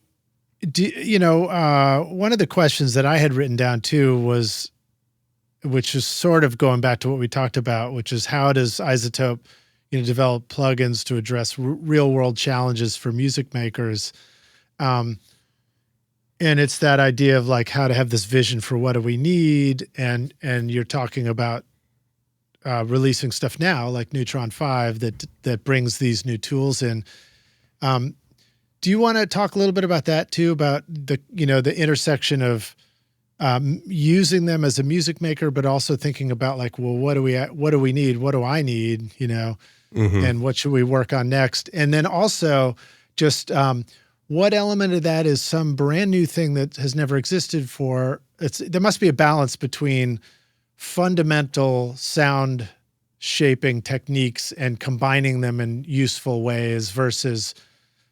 one of the questions that I had written down too was, which is sort of going back to what we talked about, which is how does iZotope, develop plugins to address real world challenges for music makers? And it's that idea of like how to have this vision for what do we need. And you're talking about releasing stuff now like Neutron 5 that brings these new tools in. Do you want to talk a little bit about that too, about the intersection of using them as a music maker, but also thinking about like, well, what do we need? What do I need? And what should we work on next? And then also just what element of that is some brand new thing that has never existed for? There must be a balance between fundamental sound shaping techniques and combining them in useful ways versus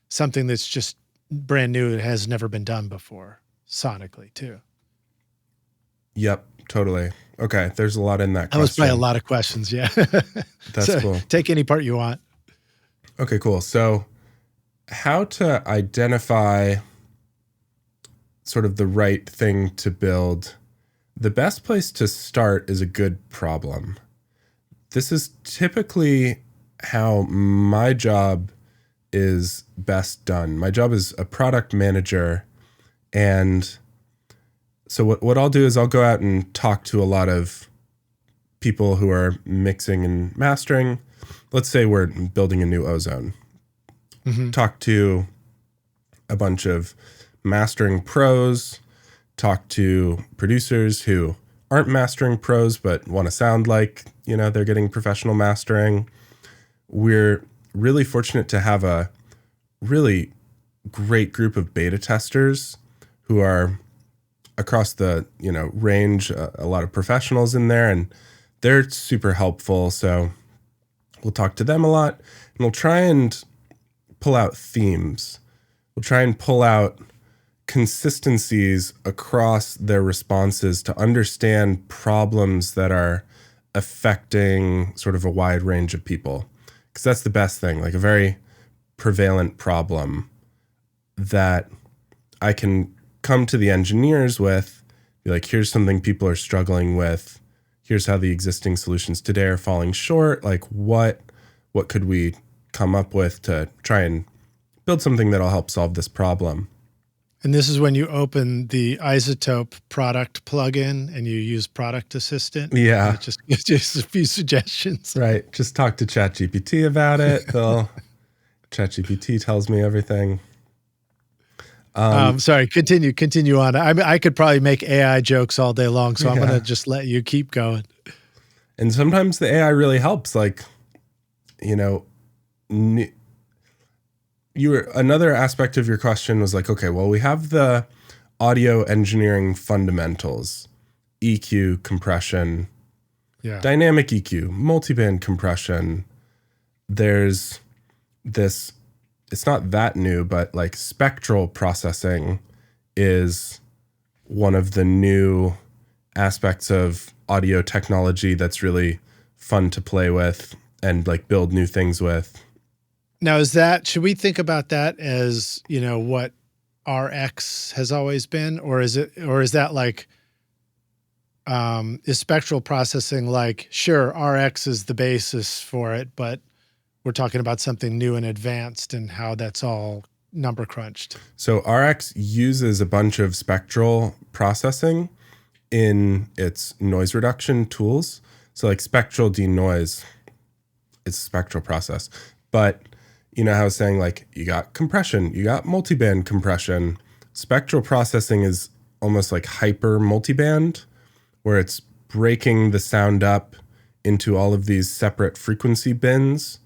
something that's just brand new that has never been done before sonically too. Yep, totally. Okay, there's a lot in that question. That was probably a lot of questions, yeah. That's cool. Take any part you want. Okay, cool. So how to identify sort of the right thing to build. The best place to start is a good problem. This is typically how my job is best done. My job is a product manager. And so what I'll do is I'll go out and talk to a lot of people who are mixing and mastering. Let's say we're building a new Ozone. Talk to a bunch of mastering pros, talk to producers who aren't mastering pros but want to sound like, they're getting professional mastering. We're really fortunate to have a really great group of beta testers who are across the, range, a lot of professionals in there, and they're super helpful. So we'll talk to them a lot, and we'll try and pull out themes. We'll try and pull out consistencies across their responses to understand problems that are affecting sort of a wide range of people. Because that's the best thing, like a very prevalent problem that I can come to the engineers with, be like, here's something people are struggling with. Here's how the existing solutions today are falling short. Like what could we come up with to try and build something that'll help solve this problem? And this is when you open the iZotope product plugin and you use Product Assistant. Yeah. It just gives you a few suggestions. Right. Just talk to ChatGPT about it. ChatGPT tells me everything. Sorry, continue on. I could probably make AI jokes all day long, so I'm going to just let you keep going. And sometimes the AI really helps. Like, another aspect of your question was like, okay, well, we have the audio engineering fundamentals, EQ, compression, dynamic EQ, multiband compression. There's this, it's not that new, but like spectral processing is one of the new aspects of audio technology that's really fun to play with and like build new things with. Now, should we think about that as, what RX has always been, or is that like, is spectral processing like, sure, RX is the basis for it, but we're talking about something new and advanced and how that's all number crunched? So RX uses a bunch of spectral processing in its noise reduction tools. So like spectral denoise, it's a spectral process, but how I was saying, like, you got compression, you got multiband compression. Spectral processing is almost like hyper multiband, where it's breaking the sound up into all of these separate frequency bins.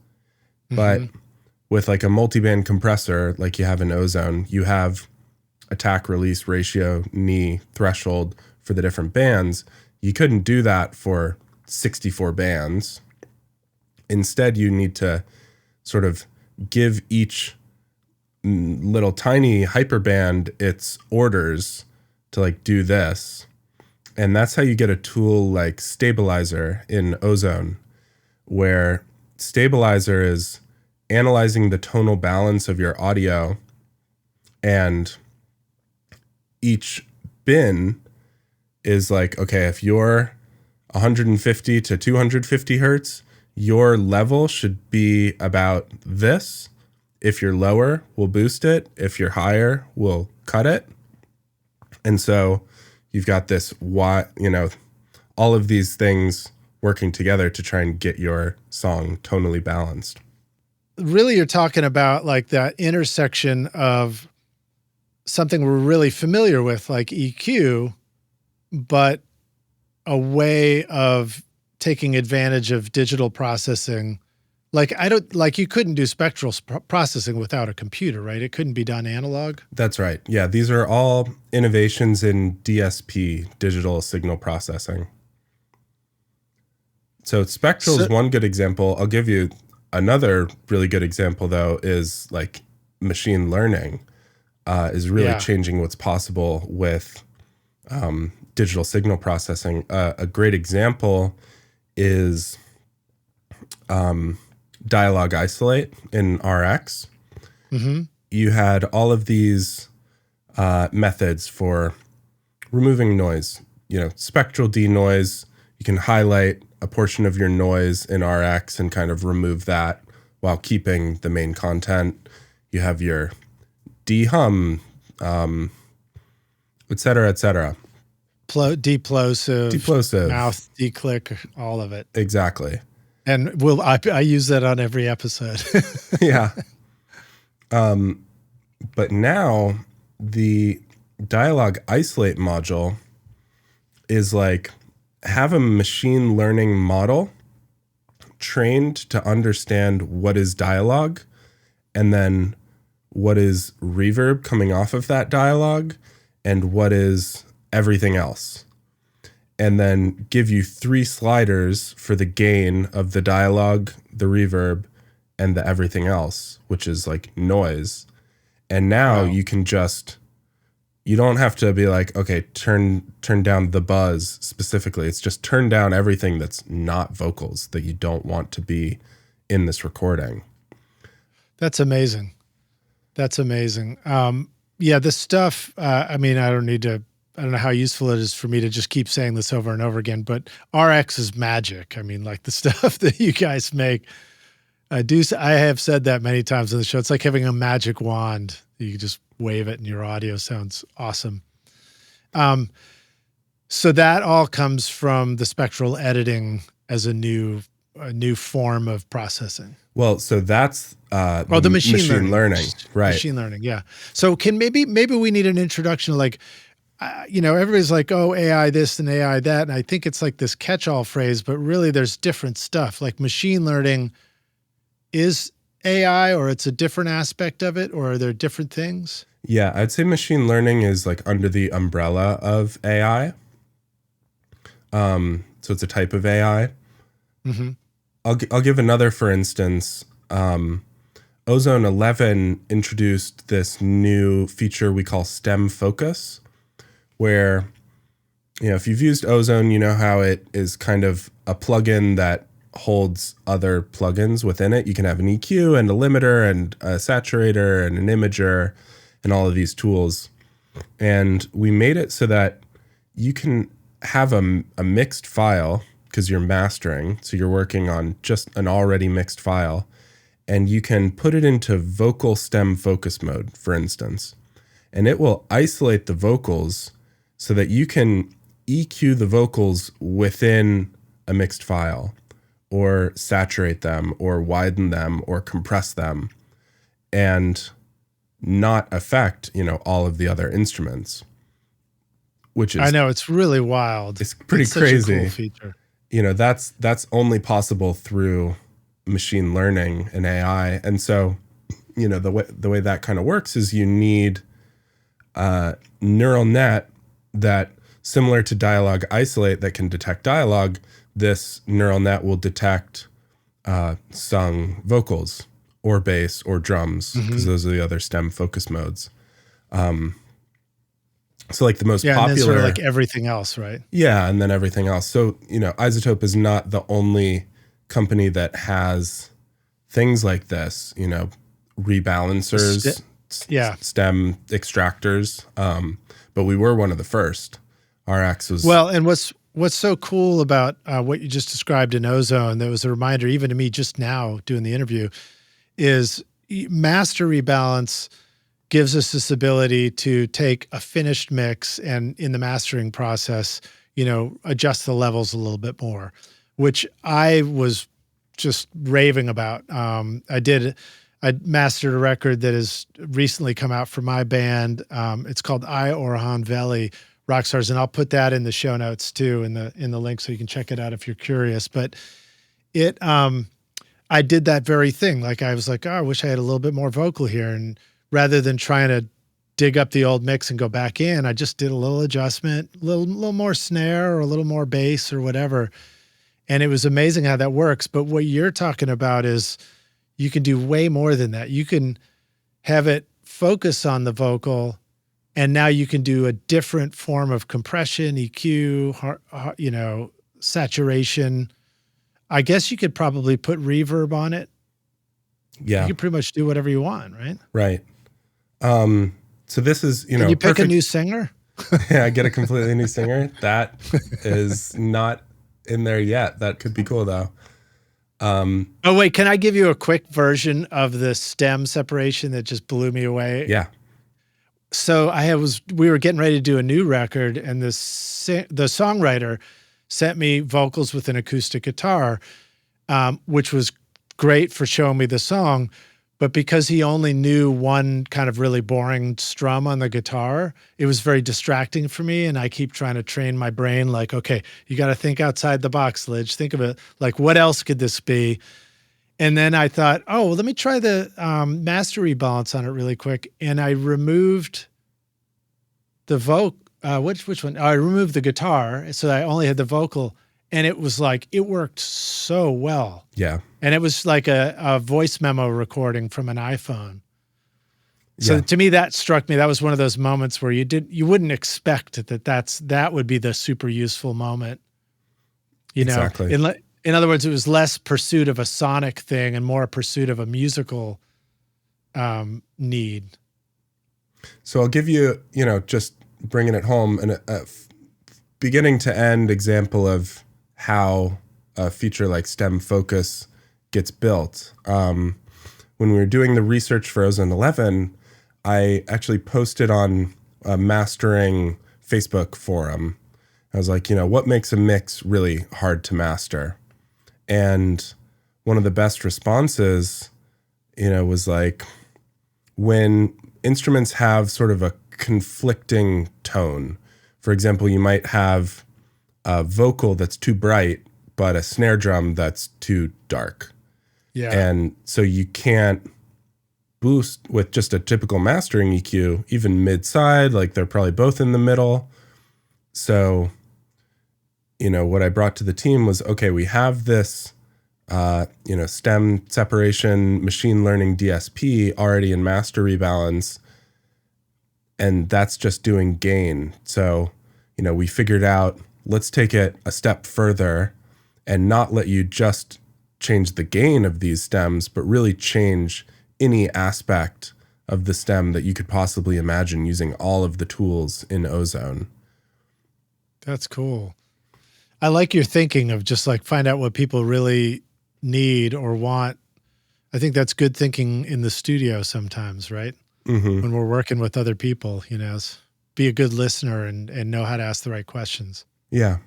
But with like a multiband compressor, like you have in Ozone, you have attack release ratio, knee, threshold for the different bands. You couldn't do that for 64 bands. Instead, you need to sort of give each little tiny hyperband its orders to like do this. And that's how you get a tool like Stabilizer in Ozone, where Stabilizer is analyzing the tonal balance of your audio, and each bin is like, okay, if you're 150 to 250 hertz, your level should be about this. If you're lower, we'll boost it. If you're higher, we'll cut it. And so you've got this, all of these things working together to try and get your song tonally balanced. Really, you're talking about like that intersection of something we're really familiar with, like EQ, but a way of taking advantage of digital processing. Like you couldn't do spectral processing without a computer, right? It couldn't be done analog. That's right. Yeah, these are all innovations in DSP, digital signal processing. So spectral is one good example. I'll give you another really good example, though, is like machine learning is really changing what's possible with digital signal processing. A great example is dialogue isolate in RX. Mm-hmm. You had all of these methods for removing noise, spectral denoise. You can highlight a portion of your noise in RX and kind of remove that while keeping the main content. You have your dehum, et cetera, et cetera. Deplosive, mouth declick, all of it. Exactly. And I use that on every episode. Yeah. But now the dialogue isolate module is like, have a machine learning model trained to understand what is dialogue and then what is reverb coming off of that dialogue and what is everything else. And then give you 3 sliders for the gain of the dialogue, the reverb, and the everything else, which is like noise. And now you can you don't have to be like, okay, turn down the buzz specifically. It's just turn down everything that's not vocals that you don't want to be in this recording. That's amazing. That's amazing. This stuff, I don't know how useful it is for me to just keep saying this over and over again, but RX is magic. I mean, like the stuff that you guys make, I have said that many times on the show. It's like having a magic wand. You can just wave it and your audio sounds awesome. So that all comes from the spectral editing as a new form of processing. Well, so that's the machine learning. Right? Machine learning, yeah. So maybe we need an introduction to like, everybody's like, oh, AI this and AI that, and I think it's like this catch-all phrase, but really there's different stuff. Like machine learning is AI, or it's a different aspect of it, or are there different things? Yeah, I'd say machine learning is like under the umbrella of AI. So it's a type of AI. Mm-hmm. I'll give another, for instance. Ozone 11 introduced this new feature we call stem focus, where, if you've used Ozone, you know how it is kind of a plugin that holds other plugins within it. You can have an EQ and a limiter and a saturator and an imager and all of these tools. And we made it so that you can have a mixed file because you're mastering. So you're working on just an already mixed file, and you can put it into vocal stem focus mode, for instance, and it will isolate the vocals so that you can EQ the vocals within a mixed file, or saturate them, or widen them, or compress them, and not affect, all of the other instruments. Which is, I know, it's really wild. It's pretty crazy. Such a cool feature. That's only possible through machine learning and AI. And so, the way that kind of works is you need a neural net that, similar to dialogue isolate, that can detect dialogue. This neural net will detect sung vocals or bass or drums, because those are the other stem focus modes. So like the most popular, and then sort of like everything else, right? Yeah, and then everything else. So, iZotope is not the only company that has things like this, rebalancers, stem extractors. But we were one of the first. RX was... Well, and what's so cool about what you just described in Ozone, that was a reminder even to me just now doing the interview, is master rebalance gives us this ability to take a finished mix and in the mastering process, adjust the levels a little bit more, which I was just raving about. I mastered a record that has recently come out for my band. It's called Aurora, Rockstars, and I'll put that in the show notes too, in the link, so you can check it out if you're curious. But it, I did that very thing. Like I was like, oh, I wish I had a little bit more vocal here, and rather than trying to dig up the old mix and go back in, I just did a little adjustment, a little more snare or a little more bass or whatever. And it was amazing how that works. But what you're talking about is you can do way more than that. You can have it focus on the vocal, and now you can do a different form of compression, EQ, saturation. I guess you could probably put reverb on it. Yeah. You can pretty much do whatever you want, right? Right. So this is, Can you pick a new singer? Yeah, I get a completely new singer. That is not in there yet. That could be cool though. Oh wait, can I give you a quick version of the stem separation that just blew me away? Yeah. So we were getting ready to do a new record, and the songwriter sent me vocals with an acoustic guitar, which was great for showing me the song. But because he only knew one kind of really boring strum on the guitar, it was very distracting for me. And I keep trying to train my brain like, okay, you got to think outside the box, Lidge. Think of it like, what else could this be? And then I thought, oh, well, let me try the master rebalance on it really quick. And I removed the which one? I removed the guitar, so I only had the vocal. And it was like, it worked so well. Yeah. And it was like a voice memo recording from an iPhone. So to me, that struck me. That was one of those moments where you wouldn't expect that would be the super useful moment. Exactly. In other words, it was less pursuit of a sonic thing and more a pursuit of a musical need. So I'll give you, just bringing it home, a beginning to end example of how a feature like stem focus gets built. When we were doing the research for Ozone 11, I actually posted on a mastering Facebook forum. I was like, what makes a mix really hard to master? And one of the best responses, was like, when instruments have sort of a conflicting tone. For example, you might have a vocal that's too bright, but a snare drum that's too dark. Yeah. And so you can't boost with just a typical mastering EQ, even mid-side, like they're probably both in the middle. So, what I brought to the team was, okay, we have this, stem separation, machine learning DSP already in master rebalance, and that's just doing gain. So, we figured out, let's take it a step further and not let you just change the gain of these stems, but really change any aspect of the stem that you could possibly imagine using all of the tools in Ozone. That's cool. I like your thinking of just like find out what people really need or want. I think that's good thinking in the studio sometimes, right? Mm-hmm. When we're working with other people, be a good listener and know how to ask the right questions. Yeah,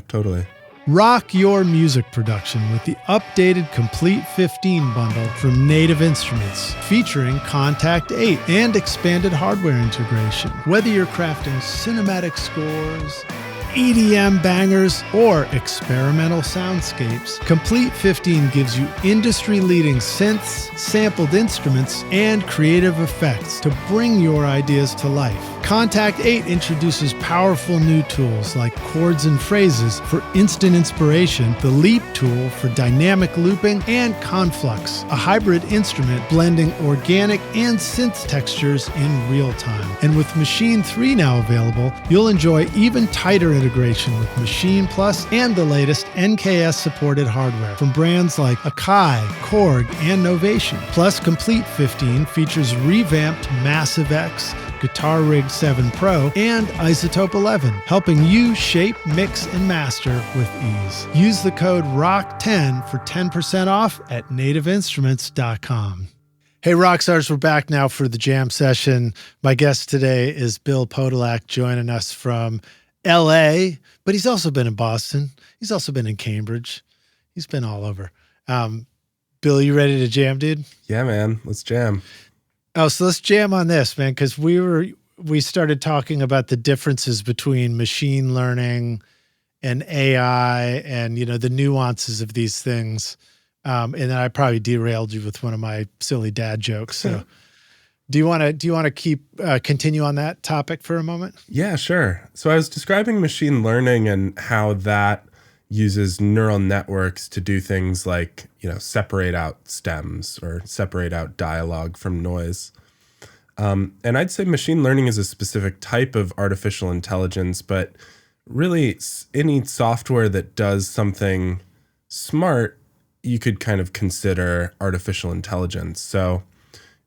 totally. Rock your music production with the updated Complete 15 bundle from Native Instruments, featuring Contact 8 and expanded hardware integration. Whether you're crafting cinematic scores, EDM bangers, or experimental soundscapes, Complete 15 gives you industry-leading synths, sampled instruments, and creative effects to bring your ideas to life. Contact 8 introduces powerful new tools like chords and phrases for instant inspiration, the Leap tool for dynamic looping, and Conflux, a hybrid instrument blending organic and synth textures in real time. And with Machine 3 now available, you'll enjoy even tighter integration with Machine Plus and the latest NKS-supported hardware from brands like Akai, Korg, and Novation. Plus, Complete 15 features revamped Massive X, Guitar Rig 7 Pro, and iZotope 11, helping you shape, mix, and master with ease. Use the code ROCK10 for 10% off at nativeinstruments.com. Hey, Rockstars, we're back now for the jam session. My guest today is Bill Podolak, joining us from LA, but he's also been in Boston. He's also been in Cambridge. He's been all over. Bill, you ready to jam, dude? Yeah, man. Let's jam. Oh, so let's jam on this, man, because we were we started talking about the differences between machine learning and AI and, the nuances of these things. And then I probably derailed you with one of my silly dad jokes. So do you want to continue on that topic for a moment? Yeah, sure. So I was describing machine learning and how that uses neural networks to do things like, separate out stems or separate out dialogue from noise. And I'd say machine learning is a specific type of artificial intelligence, but really any software that does something smart, you could kind of consider artificial intelligence. So,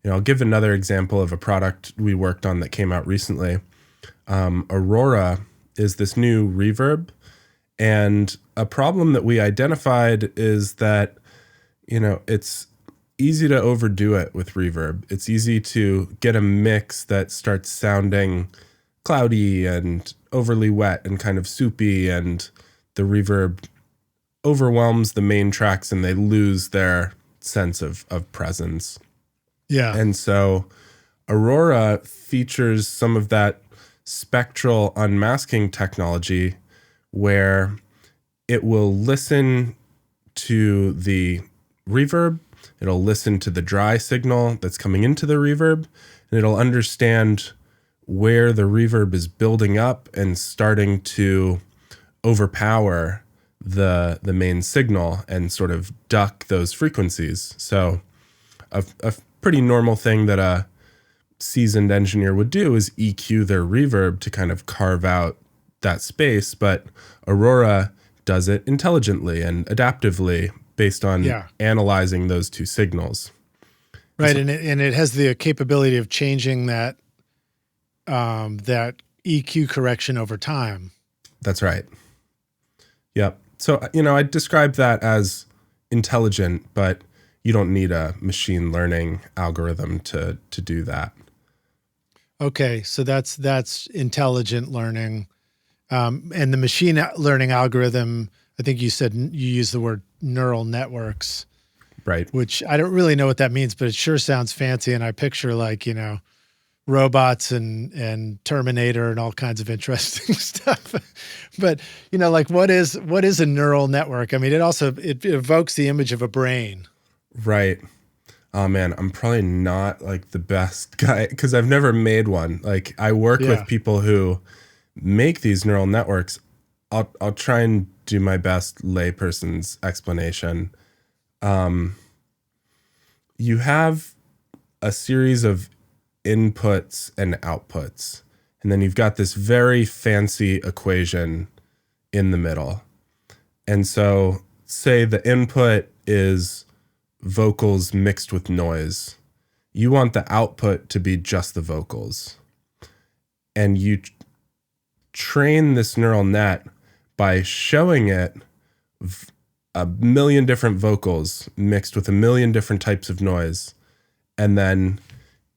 I'll give another example of a product we worked on that came out recently. Aurora is this new reverb. And a problem that we identified is that, it's easy to overdo it with reverb. It's easy to get a mix that starts sounding cloudy and overly wet and kind of soupy, and the reverb overwhelms the main tracks and they lose their sense of presence. Yeah. And so Aurora features some of that spectral unmasking technology where it will listen to the reverb, it'll listen to the dry signal that's coming into the reverb, and it'll understand where the reverb is building up and starting to overpower the main signal and sort of duck those frequencies. So a pretty normal thing that a seasoned engineer would do is EQ their reverb to kind of carve out that space, but Aurora does it intelligently and adaptively based on analyzing those two signals. Right, and it has the capability of changing that that EQ correction over time. That's right. Yep. So, I describe that as intelligent, but you don't need a machine learning algorithm to do that. Okay, so that's intelligent learning. And the machine learning algorithm, I think you said you use the word neural networks. Right. Which I don't really know what that means, but it sure sounds fancy. And I picture robots and Terminator and all kinds of interesting stuff. But, what is a neural network? I mean, it evokes the image of a brain. Right. Oh man, I'm probably not like the best guy because I've never made one. Like I work with people who make these neural networks. I'll try and do my best layperson's explanation. You have a series of inputs and outputs, and then you've got this very fancy equation in the middle. And so say the input is vocals mixed with noise. You want the output to be just the vocals. And you train this neural net by showing it a million different vocals mixed with a million different types of noise. And then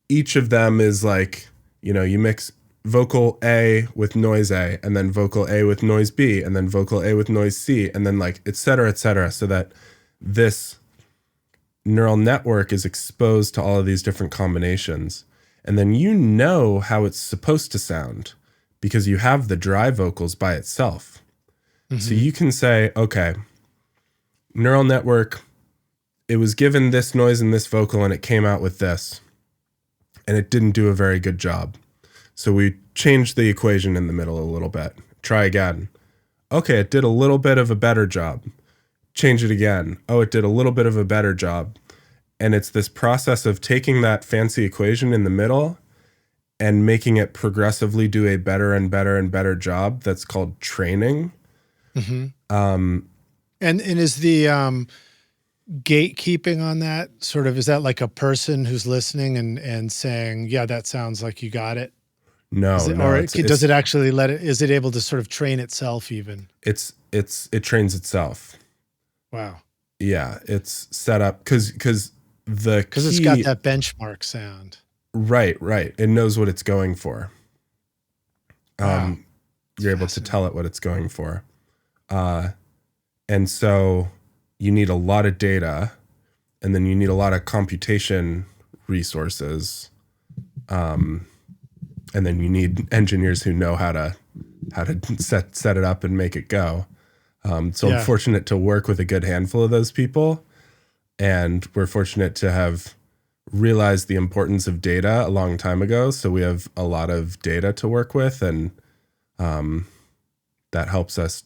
each of them is like, you mix vocal A with noise A, and then vocal A with noise B, and then vocal A with noise C, and then like, et cetera, so that this neural network is exposed to all of these different combinations. And then how it's supposed to sound because you have the dry vocals by itself. Mm-hmm. So you can say, okay, neural network, it was given this noise and this vocal and it came out with this. And it didn't do a very good job. So we changed the equation in the middle a little bit. Try again. Okay, it did a little bit of a better job. Change it again. Oh, it did a little bit of a better job. And it's this process of taking that fancy equation in the middle and making it progressively do a better and better and better job. That's called training. Mm-hmm. And is the gatekeeping on that sort of, is that like a person who's listening and saying, yeah, that sounds like you got it? No. Does it actually is it able to sort of train itself even? It trains itself. Wow. Yeah, it's set up because it's got that benchmark sound. Right. It knows what it's going for. Wow. You're able to tell it what it's going for. And so you need a lot of data, and then you need a lot of computation resources. And then you need engineers who know how to set it up and make it go. So I'm fortunate to work with a good handful of those people, and we're fortunate to have realized the importance of data a long time ago. So we have a lot of data to work with, and that helps us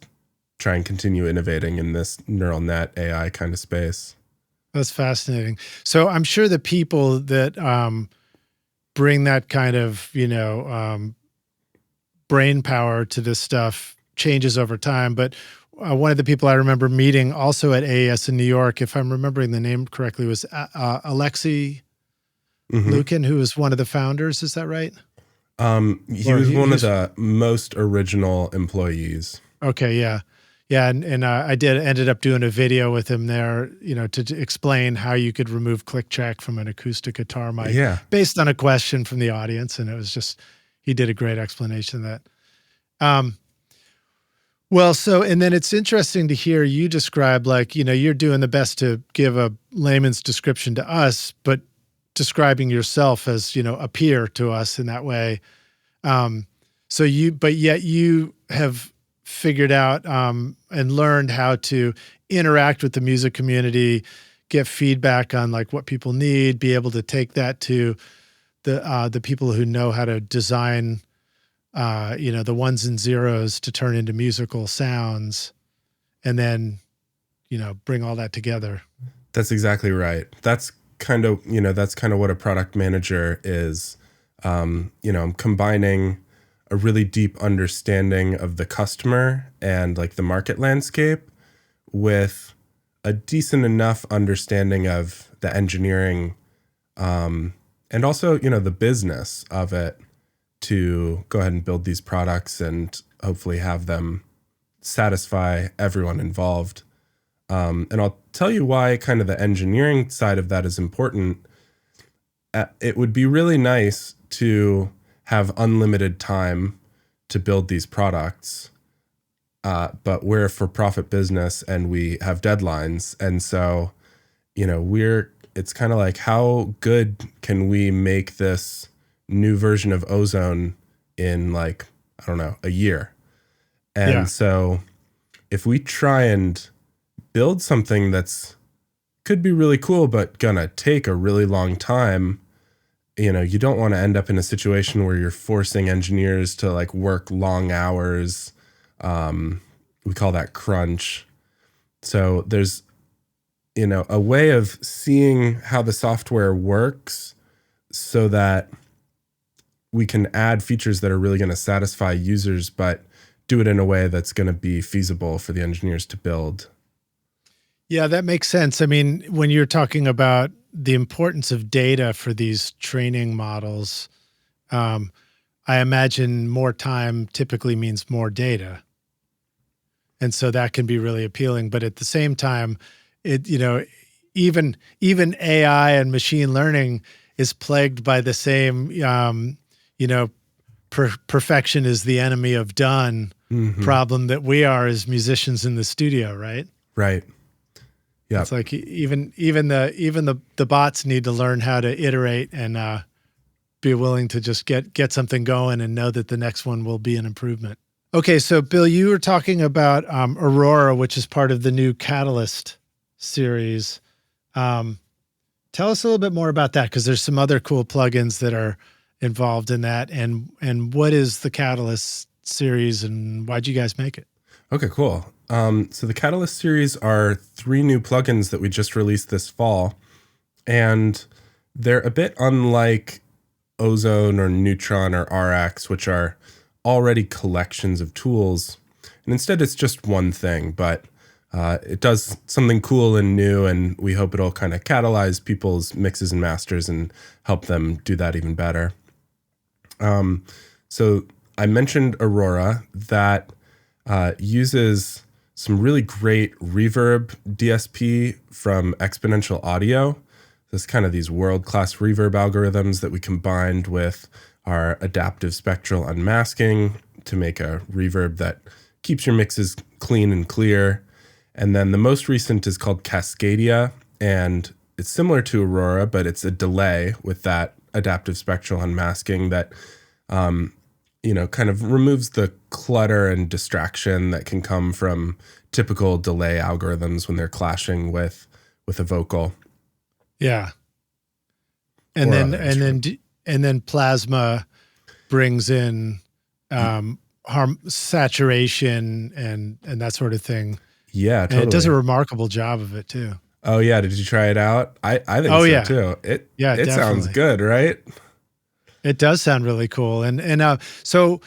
try and continue innovating in this neural net AI kind of space. That's fascinating. So I'm sure the people that bring that kind of, brain power to this stuff changes over time. But one of the people I remember meeting also at AES in New York, if I'm remembering the name correctly, was Alexei Lukin, who was one of the founders. Is that right? He was one of the most original employees. Okay. Yeah. Yeah. And I ended up doing a video with him there, to explain how you could remove click track from an acoustic guitar mic based on a question from the audience. And it was just, he did a great explanation of that. And then it's interesting to hear you describe, like, you're doing the best to give a layman's description to us, but describing yourself as, a peer to us in that way. But yet you have figured out and learned how to interact with the music community, get feedback on like what people need, be able to take that to the people who know how to design, the ones and zeros to turn into musical sounds, and then, bring all that together. That's exactly right. That's kind of what a product manager is. I'm combining a really deep understanding of the customer and like the market landscape with a decent enough understanding of the engineering, and also, the business of it, to go ahead and build these products and hopefully have them satisfy everyone involved. And I'll tell you why kind of the engineering side of that is important. It would be really nice to have unlimited time to build these products. But we're a for-profit business and we have deadlines. And so, it's kind of like, how good can we make this new version of Ozone in like, I don't know, a year? And so if we try and build something that's could be really cool, but gonna take a really long time, you don't want to end up in a situation where you're forcing engineers to like work long hours. We call that crunch. So there's, a way of seeing how the software works so that we can add features that are really going to satisfy users, but do it in a way that's going to be feasible for the engineers to build. Yeah, that makes sense. I mean, when you're talking about the importance of data for these training models, I imagine more time typically means more data. And so that can be really appealing. But at the same time, even AI and machine learning is plagued by the same, perfection is the enemy of done problem that we are as musicians in the studio, right? Right. Yeah. It's like even the bots need to learn how to iterate and be willing to just get something going and know that the next one will be an improvement. Okay, so Bill, you were talking about Aurora, which is part of the new Catalyst series. Tell us a little bit more about that, because there's some other cool plugins that are involved in that. And what is the Catalyst series and why'd you guys make it? Okay, cool. So the Catalyst series are 3 new plugins that we just released this fall, and they're a bit unlike Ozone or Neutron or RX, which are already collections of tools. And instead it's just one thing, but it does something cool and new, and we hope it'll kind of catalyze people's mixes and masters and help them do that even better. So I mentioned Aurora, that uses some really great reverb DSP from Exponential Audio. There's kind of these world-class reverb algorithms that we combined with our adaptive spectral unmasking to make a reverb that keeps your mixes clean and clear. And then the most recent is called Cascadia, and it's similar to Aurora, but it's a delay with that adaptive spectral unmasking that kind of removes the clutter and distraction that can come from typical delay algorithms when they're clashing with a vocal. Yeah. And then Plasma brings in saturation and that sort of thing. Yeah, totally. And it does a remarkable job of it too. Oh yeah, did you try it out? I think so too. It sounds good, right? It does sound really cool. And so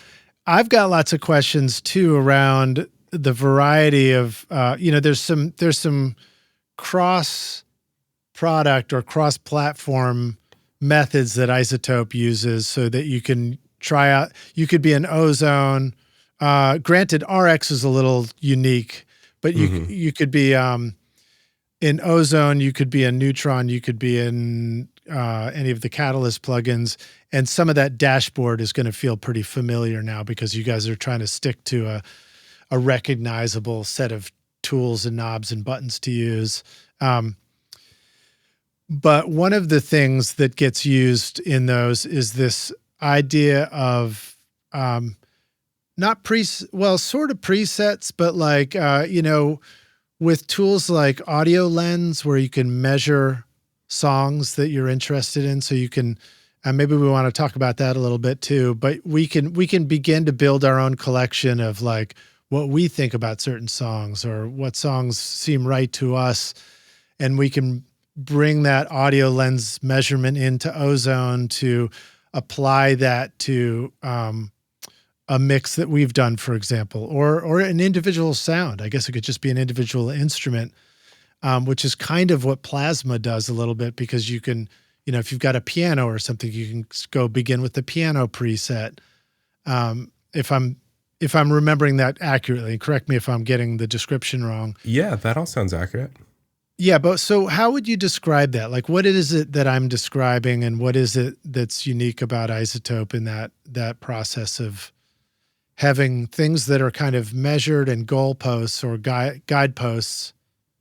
I've got lots of questions too around the variety of there's some cross product or cross platform methods that iZotope uses so that you can try out. You could be an Ozone. Granted, RX is a little unique, but you could be in Ozone. You could be in Neutron. You could be in any of the Catalyst plugins, and some of that dashboard is going to feel pretty familiar now because you guys are trying to stick to a recognizable set of tools and knobs and buttons to use. But one of the things that gets used in those is this idea of sort of presets, but like, with tools like Audio Lens, where you can measure songs that you're interested in. So you can, maybe we want to talk about that a little bit too, but we can begin to build our own collection of like what we think about certain songs or what songs seem right to us. And we can bring that Audio Lens measurement into Ozone to apply that to a mix that we've done, for example, or an individual sound. I guess it could just be an individual instrument, which is kind of what Plasma does a little bit, because you can, if you've got a piano or something, you can go begin with the piano preset. If I'm remembering that accurately, correct me if I'm getting the description wrong. Yeah, that all sounds accurate. Yeah, but so how would you describe that? Like, what is it that I'm describing, and what is it that's unique about iZotope in that process of having things that are kind of measured and goalposts or guideposts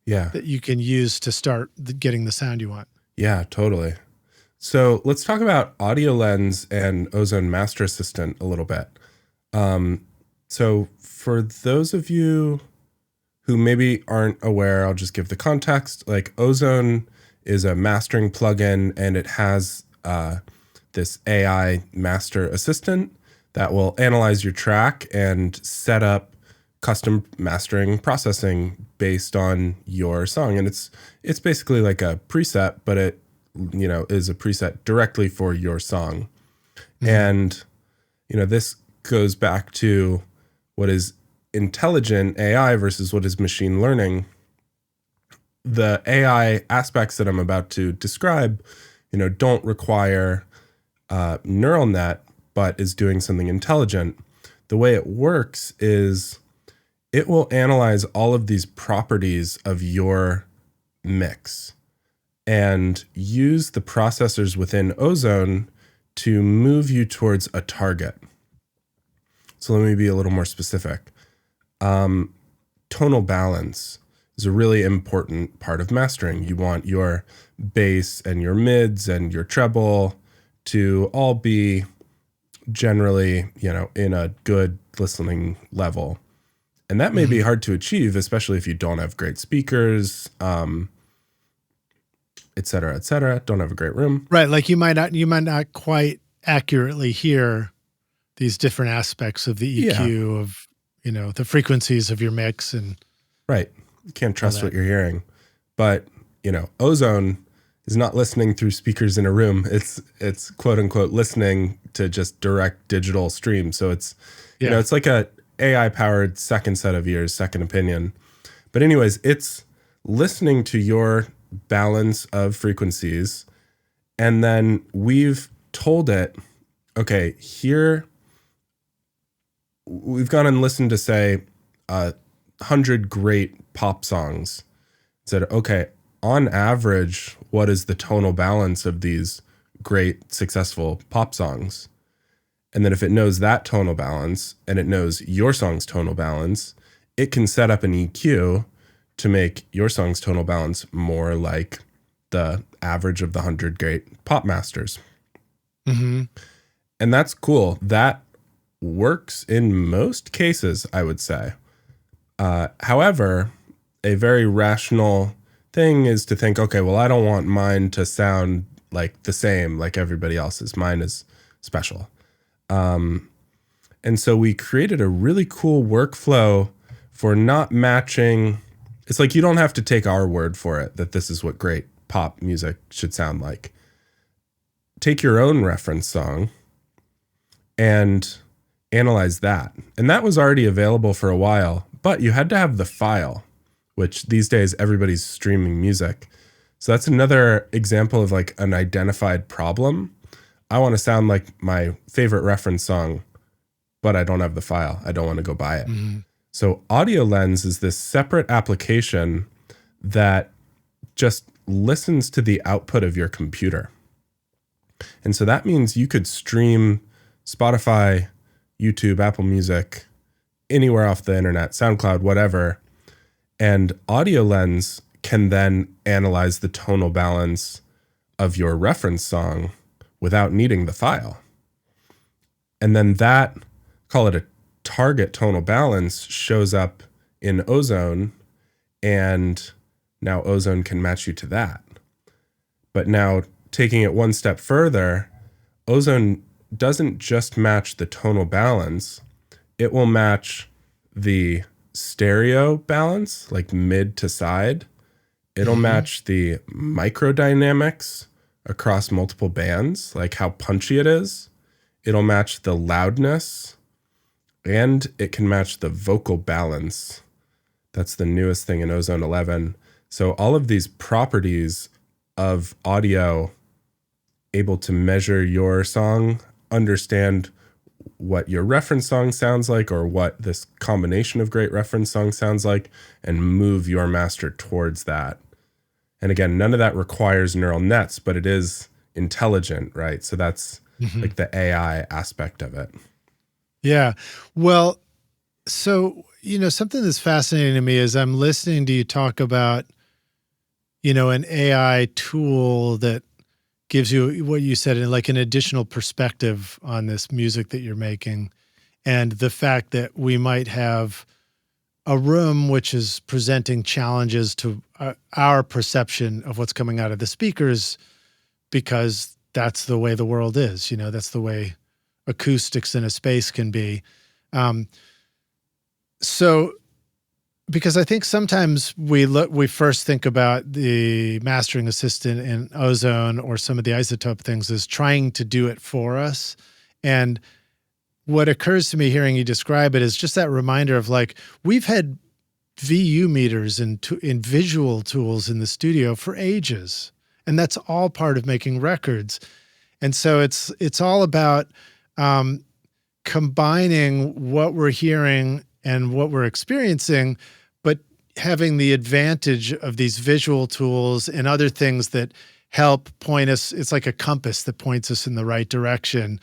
that you can use to start getting the sound you want? Yeah, totally. So let's talk about Audio Lens and Ozone Master Assistant a little bit. So for those of you who maybe aren't aware, I'll just give the context. Like, Ozone is a mastering plugin, and it has this AI master assistant that will analyze your track and set up custom mastering processing based on your song. And it's basically like a preset, but it is a preset directly for your song. Mm-hmm. And this goes back to what is intelligent AI versus what is machine learning. The AI aspects that I'm about to describe, don't require neural net, but is doing something intelligent. The way it works is it will analyze all of these properties of your mix and use the processors within Ozone to move you towards a target. So let me be a little more specific. Tonal balance is a really important part of mastering. You want your bass and your mids and your treble to all be generally, in a good listening level. And that may be hard to achieve, especially if you don't have great speakers, et cetera, don't have a great room. Right. Like you might not quite accurately hear these different aspects of the EQ of, the frequencies of your mix and. Right. You can't trust what you're hearing, but Ozone is not listening through speakers in a room. It's quote unquote listening to just direct digital stream. So it's, it's like a AI powered second set of ears, second opinion. But anyways, it's listening to your balance of frequencies. And then we've told it, okay, here we've gone and listened to, say, 100 great pop songs. Said, okay, on average, what is the tonal balance of these great, successful pop songs? And then if it knows that tonal balance and it knows your song's tonal balance, it can set up an EQ to make your song's tonal balance more like the average of the 100 great pop masters. Mm-hmm. And that's cool. That works in most cases, I would say. However, a very rational thing is to think, okay, well, I don't want mine to sound like the same, like everybody else's. Mine is special. And so we created a really cool workflow for not matching. It's like you don't have to take our word for it that this is what great pop music should sound like. Take your own reference song and analyze that. And that was already available for a while, but you had to have the file, which these days everybody's streaming music. So that's another example of like an identified problem. I want to sound like my favorite reference song, but I don't have the file. I don't want to go buy it. Mm-hmm. So Audio Lens is this separate application that just listens to the output of your computer. And so that means you could stream Spotify, YouTube, Apple Music, anywhere off the internet, SoundCloud, whatever. And Audio Lens can then analyze the tonal balance of your reference song without needing the file. And then that, call it a target tonal balance, shows up in Ozone, and now Ozone can match you to that. But now taking it one step further, Ozone doesn't just match the tonal balance, it will match the stereo balance, like mid to side. It'll match the microdynamics across multiple bands, like how punchy it is. It'll match the loudness, and it can match the vocal balance. That's the newest thing in Ozone 11. So all of these properties of audio, able to measure your song, understand what your reference song sounds like, or what this combination of great reference songs sounds like, and move your master towards that. And again, none of that requires neural nets, but it is intelligent, right? So that's like the AI aspect of it. Yeah. Well, so, something that's fascinating to me is I'm listening to you talk about, an AI tool that gives you what you said, like an additional perspective on this music that you're making, and the fact that we might have a room which is presenting challenges to our perception of what's coming out of the speakers, because that's the way the world is. That's the way acoustics in a space can be. So, because I think sometimes we first think about the mastering assistant in Ozone or some of the iZotope things as trying to do it for us. And what occurs to me hearing you describe it is just that reminder of like, we've had VU meters and visual tools in the studio for ages. And that's all part of making records. And so it's all about combining what we're hearing and what we're experiencing, but having the advantage of these visual tools and other things that help point us. It's like a compass that points us in the right direction,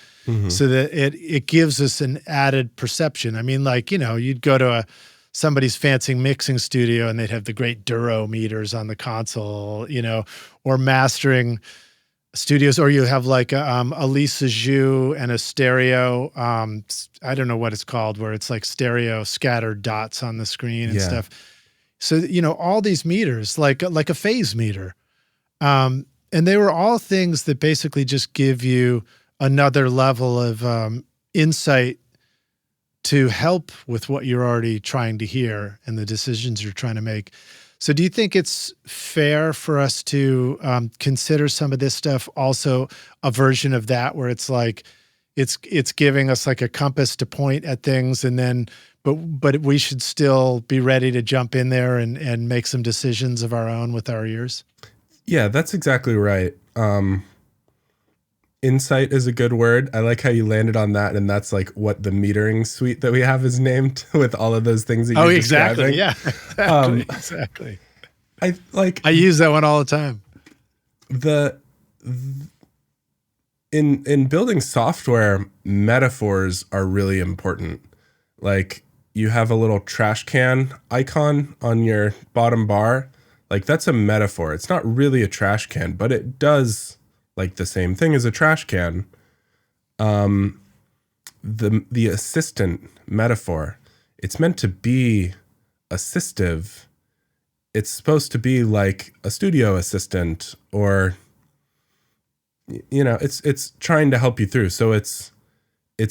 so that it gives us an added perception. I mean, like, you'd go to somebody's fancy mixing studio and they'd have the great Duro meters on the console, or mastering studios, or you have like a Lisa Zhu and a stereo, I don't know what it's called, where it's like stereo scattered dots on the screen and stuff. So, all these meters, like a phase meter. And they were all things that basically just give you another level of insight to help with what you're already trying to hear and the decisions you're trying to make. So do you think it's fair for us to consider some of this stuff also a version of that, where it's like it's giving us like a compass to point at things, and then but we should still be ready to jump in there and make some decisions of our own with our ears? Yeah, that's exactly right. Insight is a good word. I like how you landed on that, and that's like what the metering suite that we have is named, with all of those things that you're describing. Yeah, exactly. I use that one all the time. In building software, metaphors are really important. Like, you have a little trash can icon on your bottom bar. Like, that's a metaphor. It's not really a trash can, but it does like the same thing as a trash can. the assistant metaphor, it's meant to be assistive. It's supposed to be like a studio assistant, or it's trying to help you through. So it's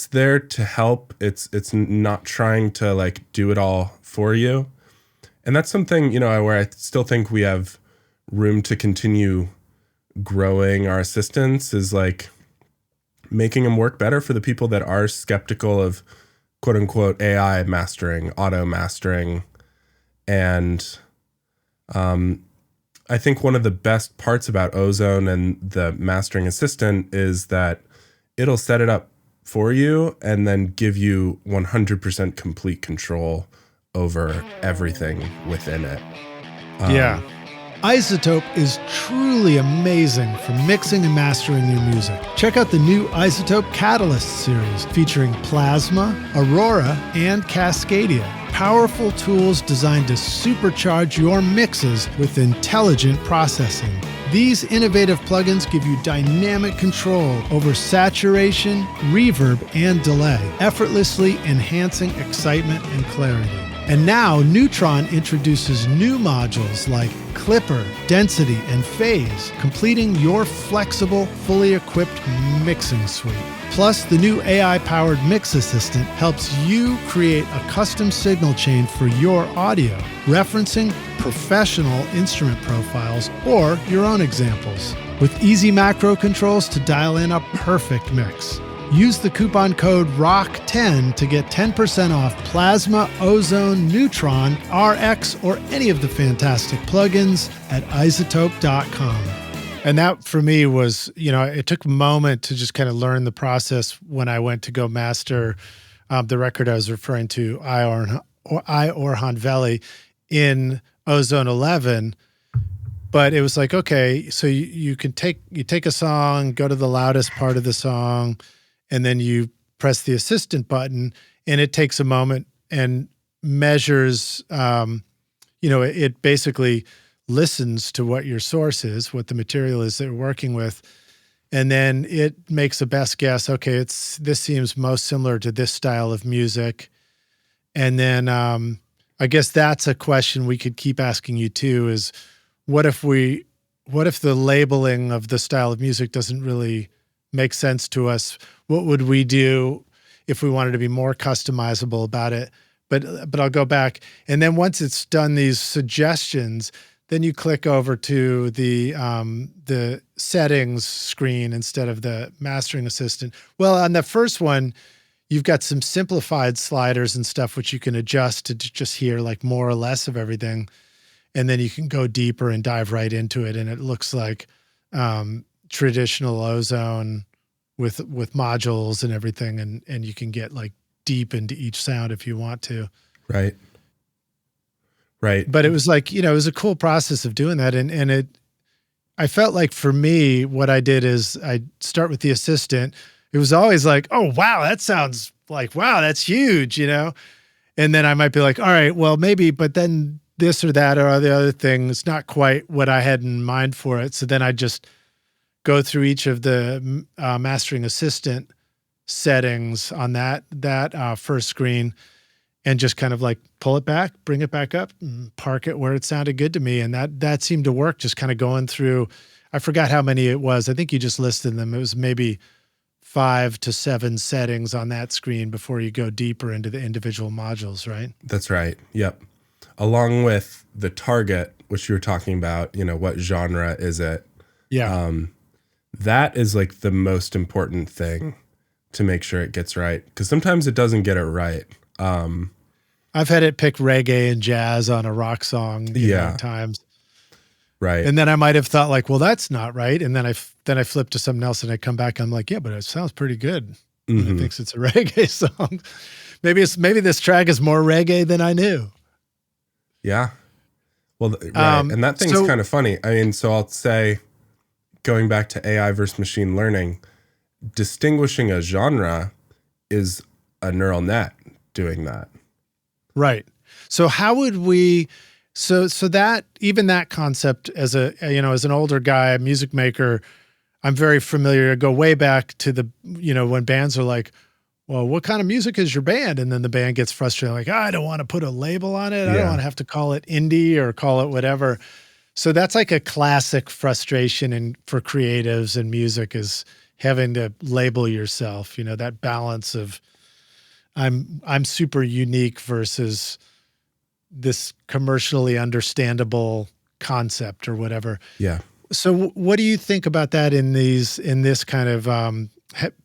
there to help. It's not trying to like do it all for you. And that's something, where I still think we have room to continue growing our assistants, is like making them work better for the people that are skeptical of quote unquote AI mastering, auto mastering. And I think one of the best parts about Ozone and the mastering assistant is that it'll set it up for you and then give you 100% complete control over everything within it. Yeah. iZotope is truly amazing for mixing and mastering your music. Check out the new iZotope Catalyst series featuring Plasma, Aurora, and Cascadia. Powerful tools designed to supercharge your mixes with intelligent processing. These innovative plugins give you dynamic control over saturation, reverb, and delay, effortlessly enhancing excitement and clarity. And now Neutron introduces new modules like Clipper, Density, and Phase, completing your flexible, fully equipped mixing suite. Plus, the new AI-powered Mix Assistant helps you create a custom signal chain for your audio, referencing professional instrument profiles or your own examples, with easy macro controls to dial in a perfect mix. Use the coupon code ROCK10 to get 10% off Plasma, Ozone, Neutron, RX, or any of the fantastic plugins at iZotope.com. And that for me was, it took a moment to just kind of learn the process when I went to go master the record I was referring to, I Orhan Veli, in Ozone 11. But it was like, okay, so you take a song, go to the loudest part of the song, and then you press the assistant button, and it takes a moment and measures, it basically listens to what your source is, what the material is that you're working with. And then it makes a best guess. Okay, this seems most similar to this style of music. And then I guess that's a question we could keep asking you too, is what if the labeling of the style of music doesn't really make sense to us? What would we do if we wanted to be more customizable about it? But I'll go back. And then once it's done these suggestions, then you click over to the settings screen instead of the mastering assistant. Well, on the first one, you've got some simplified sliders and stuff, which you can adjust to just hear like more or less of everything. And then you can go deeper and dive right into it. And it looks like traditional Ozone with modules and everything. And you can get like deep into each sound if you want to. Right. But it was like, it was a cool process of doing that. And I felt like for me, what I did is I start with the assistant. It was always like, oh, wow, that sounds like, wow, that's huge, And then I might be like, all right, well, maybe, but then this or that or the other thing is not quite what I had in mind for it. So then I just go through each of the mastering assistant settings on that first screen and just kind of like pull it back, bring it back up, and park it where it sounded good to me. And that seemed to work, just kind of going through, I forgot how many it was. I think you just listed them. It was maybe 5 to 7 settings on that screen before you go deeper into the individual modules, right? That's right. Yep. Along with the target, which you were talking about, what genre is it? Yeah. That is like the most important thing to make sure it gets right. Because sometimes it doesn't get it right. I've had it pick reggae and jazz on a rock song times. Right. And then I might have thought like, well, that's not right. And then I flip to something else and I come back and I'm like, yeah, but it sounds pretty good. Mm-hmm. And it thinks it's a reggae song. Maybe this track is more reggae than I knew. Yeah. Well, right. And that thing's kind of funny. I mean, so I'll say, going back to AI versus machine learning, distinguishing a genre is a neural net doing that. Right. So how would we, so that, even that concept as an older guy, a music maker, I'm very familiar. I go way back to the, when bands are like, well, what kind of music is your band? And then the band gets frustrated, like, I don't want to put a label on it. I don't want to have to call it indie or call it whatever. So that's like a classic frustration for creatives and music, is having to label yourself, that balance of I'm super unique versus this commercially understandable concept or whatever. Yeah. So what do you think about that in this kind of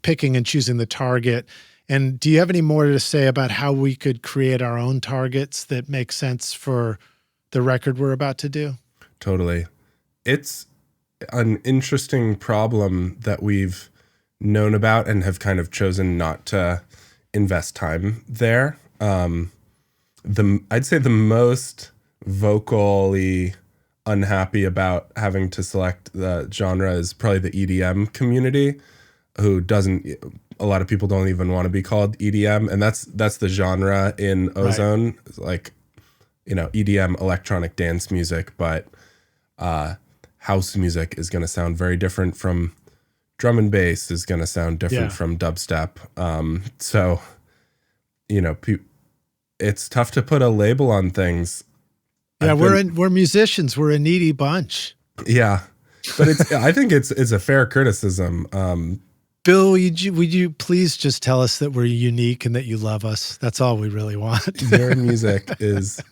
picking and choosing the target? And do you have any more to say about how we could create our own targets that make sense for the record we're about to do? Totally. It's an interesting problem that we've known about and have kind of chosen not to invest time there. I'd say the most vocally unhappy about having to select the genre is probably the EDM community, who a lot of people don't even want to be called EDM. And that's the genre in Ozone, right. Like, EDM, electronic dance music, but house music is going to sound very different from drum and bass, is going to sound different from dubstep. So, it's tough to put a label on things. Yeah, we're musicians. We're a needy bunch. Yeah, but I think it's a fair criticism. Bill, would you please just tell us that we're unique and that you love us? That's all we really want. Your music is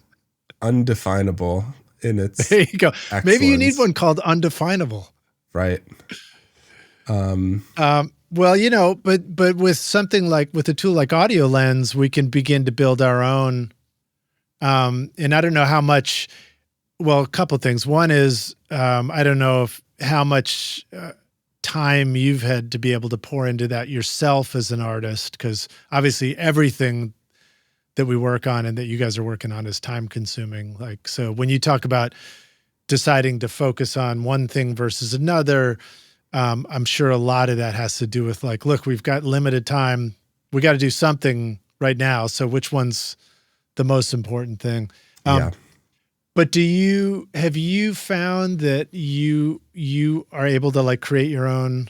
undefinable in its There you go. excellence. Maybe you need one called Undefinable. Right. Well, but with something like, with a tool like Audio Lens, we can begin to build our own. And I don't know how much, well, a couple of things. One is, I don't know how much time you've had to be able to pour into that yourself as an artist, because obviously everything that we work on and that you guys are working on is time consuming. Like, so when you talk about deciding to focus on one thing versus another, I'm sure a lot of that has to do with like, look, we've got limited time. We got to do something right now. So which one's the most important thing? Yeah. But have you found that you are able to like create your own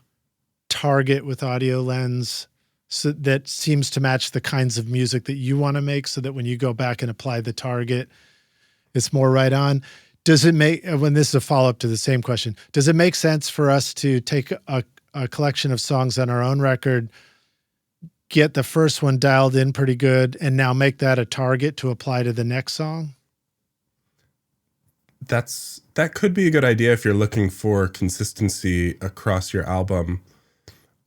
target with Audio Lens, so that seems to match the kinds of music that you want to make, so that when you go back and apply the target, it's more right on? Does it make, when this is a follow-up to the same question, does it make sense for us to take a collection of songs on our own record, get the first one dialed in pretty good, and now make that a target to apply to the next song? That could be a good idea if you're looking for consistency across your album.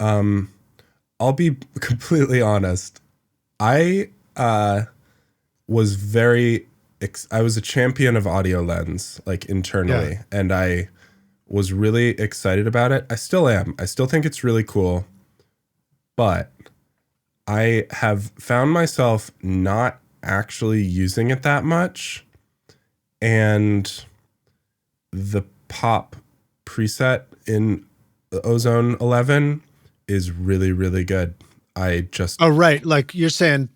I'll be completely honest. I was a champion of Audio Lens, like internally, and I was really excited about it. I still am. I still think it's really cool, but I have found myself not actually using it that much. And the pop preset in the Ozone 11 is really, really good. Oh, right. Like you're saying,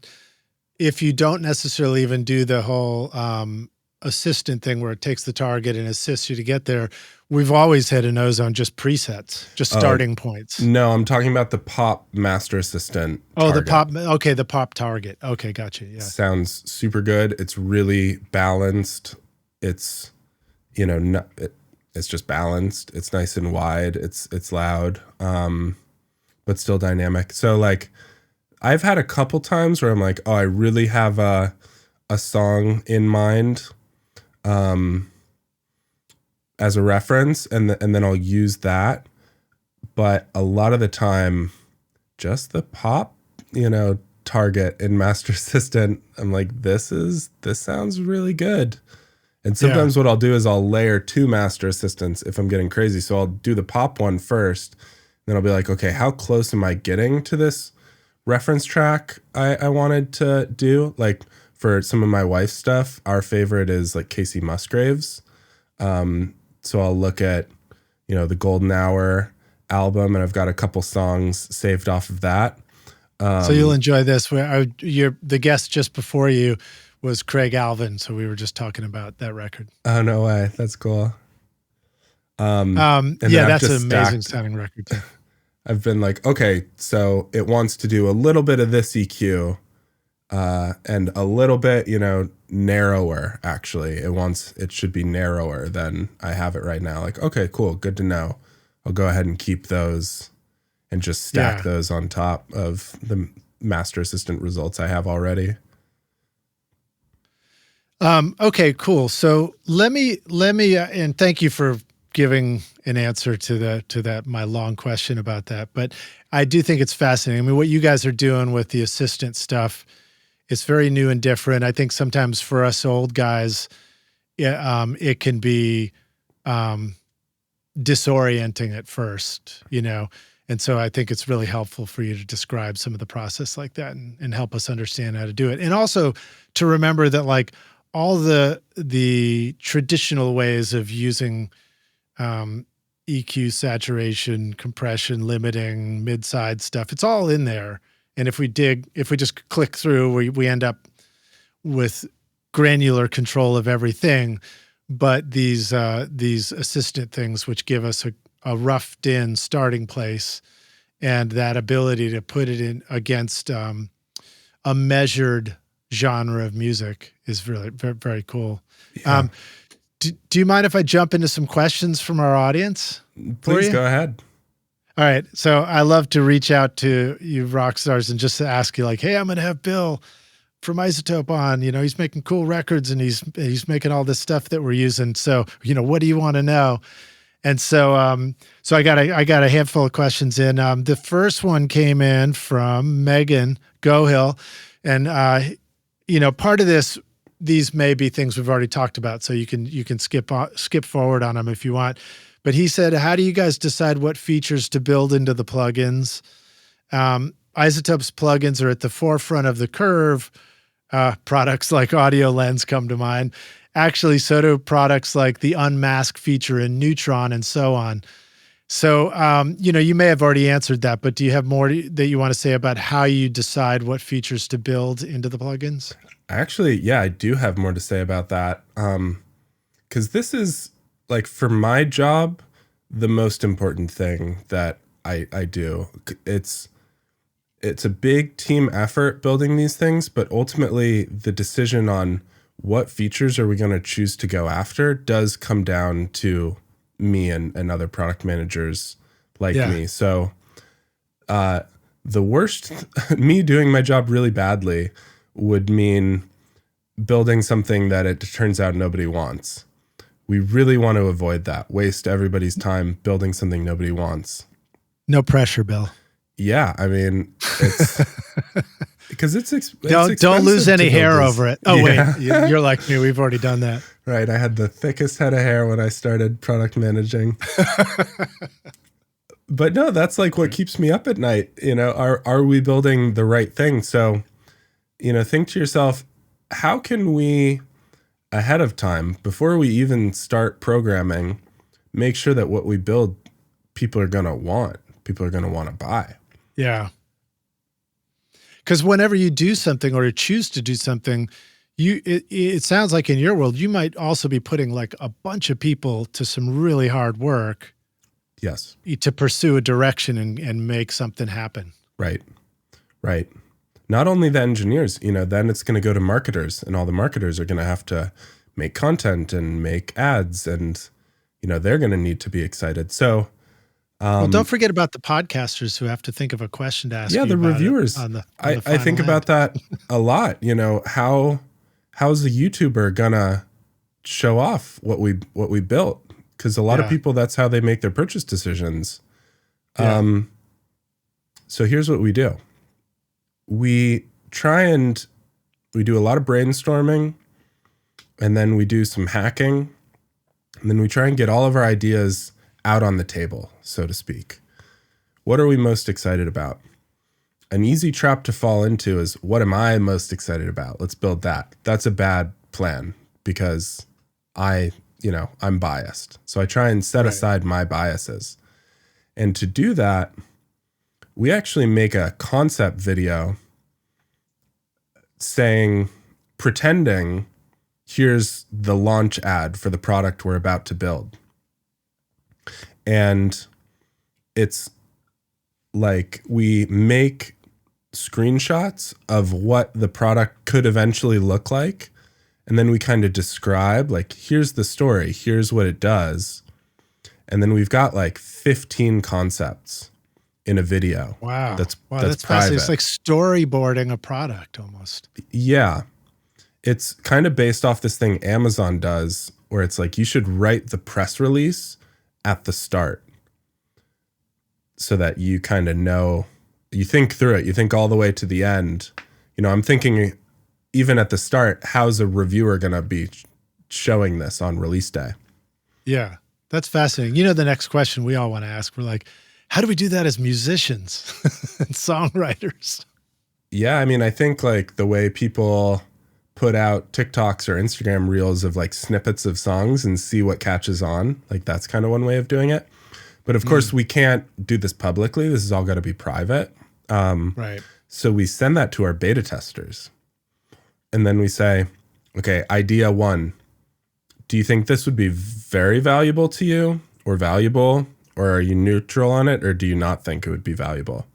if you don't necessarily even do the whole assistant thing where it takes the target and assists you to get there, we've always had in Ozone just presets, just starting points. No, I'm talking about the pop master assistant. Oh, target. The pop target. Okay, gotcha. Yeah. Sounds super good. It's really balanced. It's, it's just balanced. It's nice and wide. It's loud, but still dynamic. So like, I've had a couple times where I'm like, oh, I really have a song in mind as a reference, and then I'll use that. But a lot of the time, just the pop, target in Master Assistant, I'm like, this sounds really good. And sometimes what I'll do is I'll layer two Master Assistants if I'm getting crazy. So I'll do the pop one first, then I'll be like, okay, how close am I getting to this reference track I wanted to do? Like for some of my wife's stuff, our favorite is like Casey Musgraves. So I'll look at, the Golden Hour album, and I've got a couple songs saved off of that. So you'll enjoy this. The guest just before you was Craig Alvin, so we were just talking about that record. Oh, no way. That's cool. And then Yeah, I've that's an just amazing stacked. sounding record too. I've been like, okay, so it wants to do a little bit of this EQ, and a little bit, narrower. Actually, it should be narrower than I have it right now. Like, okay, cool, good to know. I'll go ahead and keep those and just stack those on top of the Master Assistant results I have already. Okay, cool. So let me, and thank you for giving an answer to that, my long question about that. But I do think it's fascinating. I mean, what you guys are doing with the assistant stuff is very new and different. I think sometimes for us old guys, it can be disorienting at first, And so I think it's really helpful for you to describe some of the process like that and help us understand how to do it. And also to remember that like all the traditional ways of using EQ, saturation, compression, limiting, mid-side stuff, it's all in there. And if we just click through, we end up with granular control of everything. But these assistant things, which give us a roughed in starting place, and that ability to put it in against a measured genre of music is really very, very cool. Yeah. Do you mind if I jump into some questions from our audience? Please go ahead. All right. So I love to reach out to you rock stars and just to ask you like, hey, I'm going to have Bill from iZotope on, he's making cool records and he's making all this stuff that we're using. So, what do you want to know? And so, so I got a handful of questions in. The first one came in from Megan Gohill, and part of these may be things we've already talked about, so you can skip forward on them if you want. But he said, how do you guys decide what features to build into the plugins? iZotope's plugins are at the forefront of the curve. Products like Audio Lens come to mind. Actually, so do products like the Unmask feature in Neutron and so on. So, you may have already answered that, but do you have more that you want to say about how you decide what features to build into the plugins? Actually, yeah, I do have more to say about that. Because this is, like, for my job, the most important thing that I do. It's a big team effort building these things, but ultimately the decision on what features are we going to choose to go after does come down to me and other product managers like me. So the worst, me doing my job really badly would mean building something that it turns out nobody wants. We really want to avoid that. Waste everybody's time building something nobody wants. No pressure, Bill. Yeah, I mean, it's because don't lose any hair over it. Oh, yeah. Wait, you're like me. We've already done that. Right. I had the thickest head of hair when I started product managing. But no, that's like what keeps me up at night. Are we building the right thing? So, think to yourself, how can we ahead of time, before we even start programming, make sure that what we build, people are going to want to buy. Yeah. Because whenever you do something or you choose to do something, it sounds like in your world, you might also be putting like a bunch of people to some really hard work. Yes. To pursue a direction and make something happen. Right. Not only the engineers, then it's going to go to marketers, and all the marketers are going to have to make content and make ads, and, they're going to need to be excited. So, well, don't forget about the podcasters who have to think of a question to ask. Yeah, the reviewers. I think about that a lot. How's a YouTuber gonna show off what we built? Because a lot of people, that's how they make their purchase decisions. Yeah. So here's what we do. We do a lot of brainstorming, and then we do some hacking, and then we try and get all of our ideas out on the table, so to speak. What are we most excited about? An easy trap to fall into is, what am I most excited about? Let's build that. That's a bad plan because I'm biased. So I try and set aside my biases. And to do that, we actually make a concept video pretending here's the launch ad for the product we're about to build. And it's like we make screenshots of what the product could eventually look like. And then we kind of describe, like, here's the story, here's what it does. And then we've got like 15 concepts in a video. Wow. That's fascinating. private. It's like storyboarding a product almost. Yeah. It's kind of based off this thing Amazon does, where it's like you should write the press release at the start so that you kind of know, you think through it, you think all the way to the end. You know, I'm thinking even at the start, how's a reviewer going to be showing this on release day? Yeah, that's fascinating. You know, the next question we all want to ask, we're like, how do we do that as musicians and songwriters? Yeah, I mean, I think like the way people put out TikToks or Instagram reels of like snippets of songs and see what catches on, like that's kind of one way of doing it. But of course, we can't do this publicly. This is all got to be private. Right. So we send that to our beta testers. And then we say, okay, idea 1, do you think this would be very valuable to you or valuable, or are you neutral on it, or do you not think it would be valuable?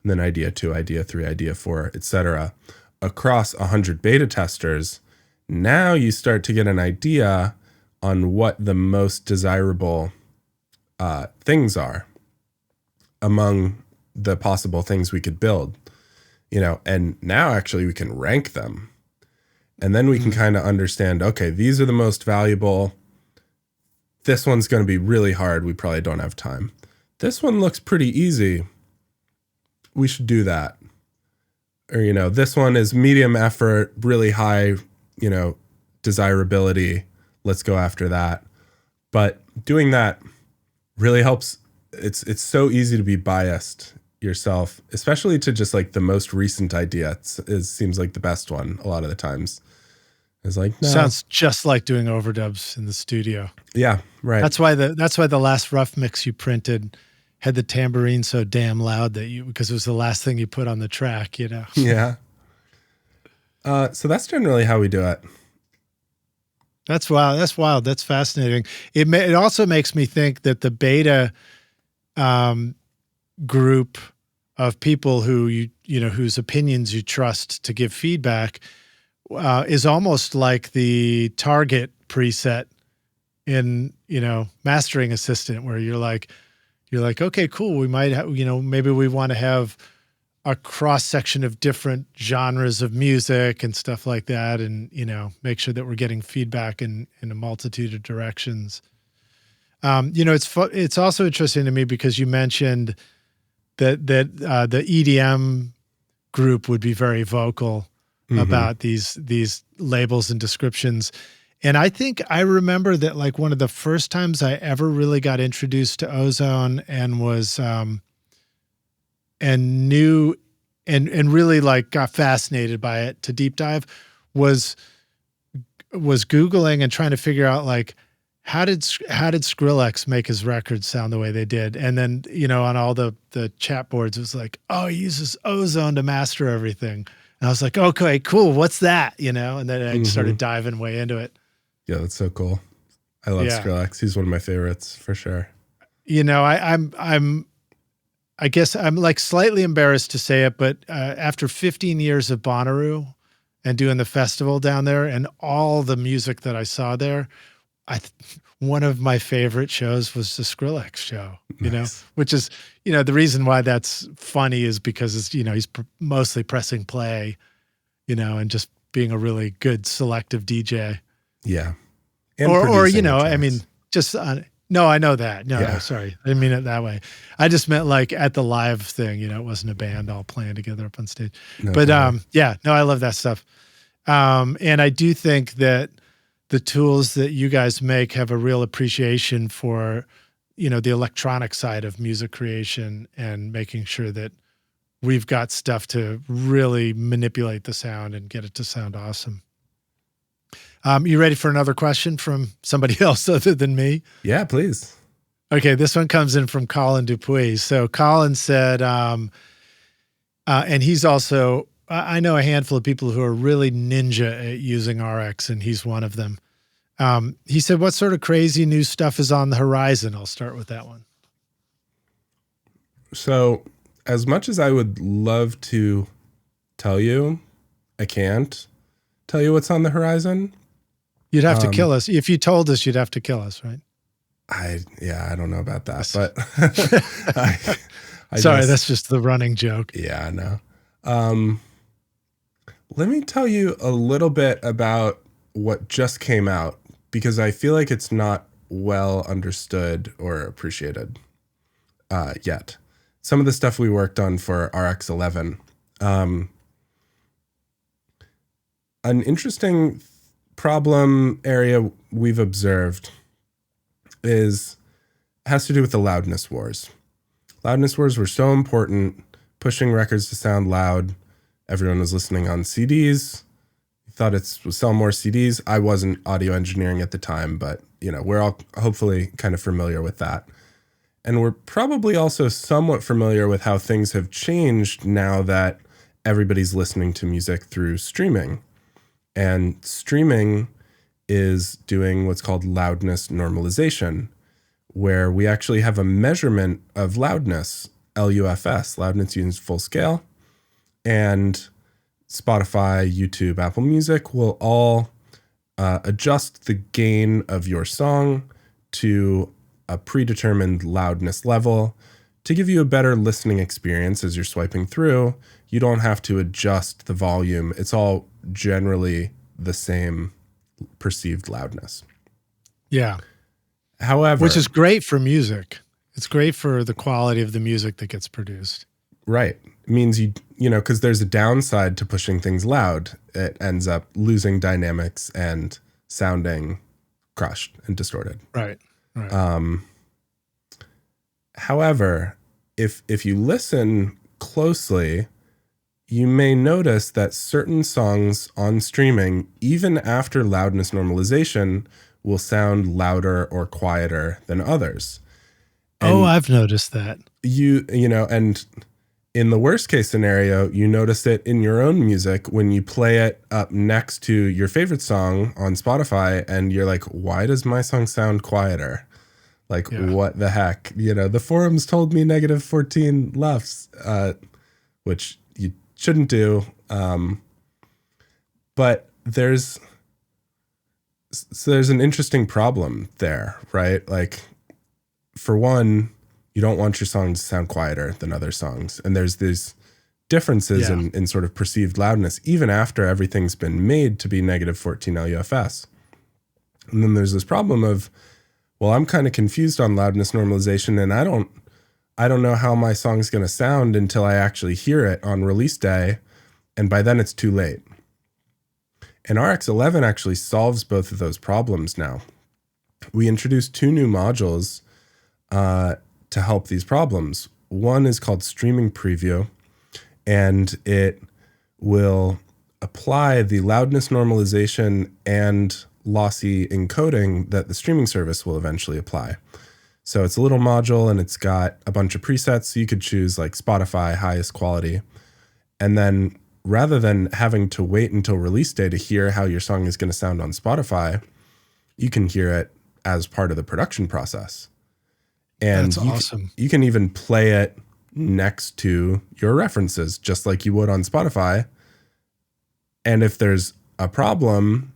And then idea 2, idea 3, idea 4, etc. Across 100 beta testers, now you start to get an idea on what the most desirable things are among the possible things we could build. You know, and now actually we can rank them. And then we can kind of understand, okay, these are the most valuable. This one's going to be really hard. We probably don't have time. This one looks pretty easy. We should do that. Or, you know, this one is medium effort, really high, you know, desirability. Let's go after that. But doing that really helps. It's so easy to be biased yourself, especially to just like the most recent idea. Seems like the best one a lot of the times. It's like, no. Sounds just like doing overdubs in the studio. Yeah, right. That's why the last rough mix you printed had the tambourine so damn loud because it was the last thing you put on the track, you know? Yeah. So that's generally how we do it. That's wild. That's wild. That's fascinating. It also makes me think that the beta group of people who you know whose opinions you trust to give feedback is almost like the target preset in, you know, Mastering Assistant, where you're like, okay, cool. We might have, you know, maybe we want to have a cross section of different genres of music and stuff like that. And, you know, make sure that we're getting feedback in a multitude of directions. You know, it's also interesting to me because you mentioned that the EDM group would be very vocal about these labels and descriptions. And I think I remember that like one of the first times I ever really got introduced to Ozone and was and knew and really like got fascinated by it to deep dive was Googling and trying to figure out like how did Skrillex make his records sound the way they did? And then, you know, on all the chat boards, it was like, oh, he uses Ozone to master everything. And I was like, okay, cool. What's that? You know? And then I started diving way into it. Yeah, that's so cool. I love Skrillex. He's one of my favorites for sure. You know, I guess I'm like slightly embarrassed to say it, but after 15 years of Bonnaroo and doing the festival down there and all the music that I saw there, one of my favorite shows was the Skrillex show, you know, which is, you know, the reason why that's funny is because it's, you know, he's mostly pressing play, you know, and just being a really good selective DJ. Yeah. And or you know, I mean, just no, I know that. No, sorry. I didn't mean it that way. I just meant like at the live thing, you know, it wasn't a band all playing together up on stage. No, but yeah, no, I love that stuff. And I do think that the tools that you guys make have a real appreciation for, you know, the electronic side of music creation and making sure that we've got stuff to really manipulate the sound and get it to sound awesome. You ready for another question from somebody else other than me? Yeah, please. Okay, this one comes in from Colin Dupuis. So Colin said, and he's also, I know a handful of people who are really ninja at using RX, and he's one of them. He said, what sort of crazy new stuff is on the horizon? I'll start with that one. So as much as I would love to tell you, I can't tell you what's on the horizon. You'd have to kill us. If you told us, you'd have to kill us, right? I don't know about that, but sorry, that's just the running joke. Yeah, I know. Let me tell you a little bit about what just came out, because I feel like it's not well understood or appreciated yet. Some of the stuff we worked on for RX11. An interesting problem area we've observed has to do with the loudness wars. Loudness wars were so important, pushing records to sound loud. Everyone was listening on CDs. Thought it would sell more CDs. I wasn't audio engineering at the time, but we're all hopefully kind of familiar with that. And we're probably also somewhat familiar with how things have changed now that everybody's listening to music through streaming. And streaming is doing what's called loudness normalization, where we actually have a measurement of loudness, LUFS, loudness units full scale, and Spotify, YouTube, Apple Music will all adjust the gain of your song to a predetermined loudness level to give you a better listening experience as you're swiping through. You don't have to adjust the volume. It's all generally the same perceived loudness. Yeah. However, which is great for music. It's great for the quality of the music that gets produced. Right. It means because there's a downside to pushing things loud. It ends up losing dynamics and sounding crushed and distorted. Right. However, if you listen closely, you may notice that certain songs on streaming, even after loudness normalization, will sound louder or quieter than others. And I've noticed that. And in the worst case scenario, you notice it in your own music when you play it up next to your favorite song on Spotify and you're like, why does my song sound quieter? Like, What the heck? The forums told me negative 14 LUFS, which you shouldn't do. But there's an interesting problem there, right? Like, for one, you don't want your songs to sound quieter than other songs. And there's these differences in sort of perceived loudness, even after everything's been made to be negative 14 LUFS. And then there's this problem of, well, I'm kind of confused on loudness normalization, and I don't know how my song's going to sound until I actually hear it on release day. And by then it's too late. And RX11 actually solves both of those problems now. We introduced 2 new modules to help these problems. One is called Streaming Preview, and it will apply the loudness normalization and lossy encoding that the streaming service will eventually apply. So it's a little module and it's got a bunch of presets. So you could choose like Spotify, highest quality. And then rather than having to wait until release day to hear how your song is going to sound on Spotify, you can hear it as part of the production process. And that's awesome. You can even play it next to your references, just like you would on Spotify. And if there's a problem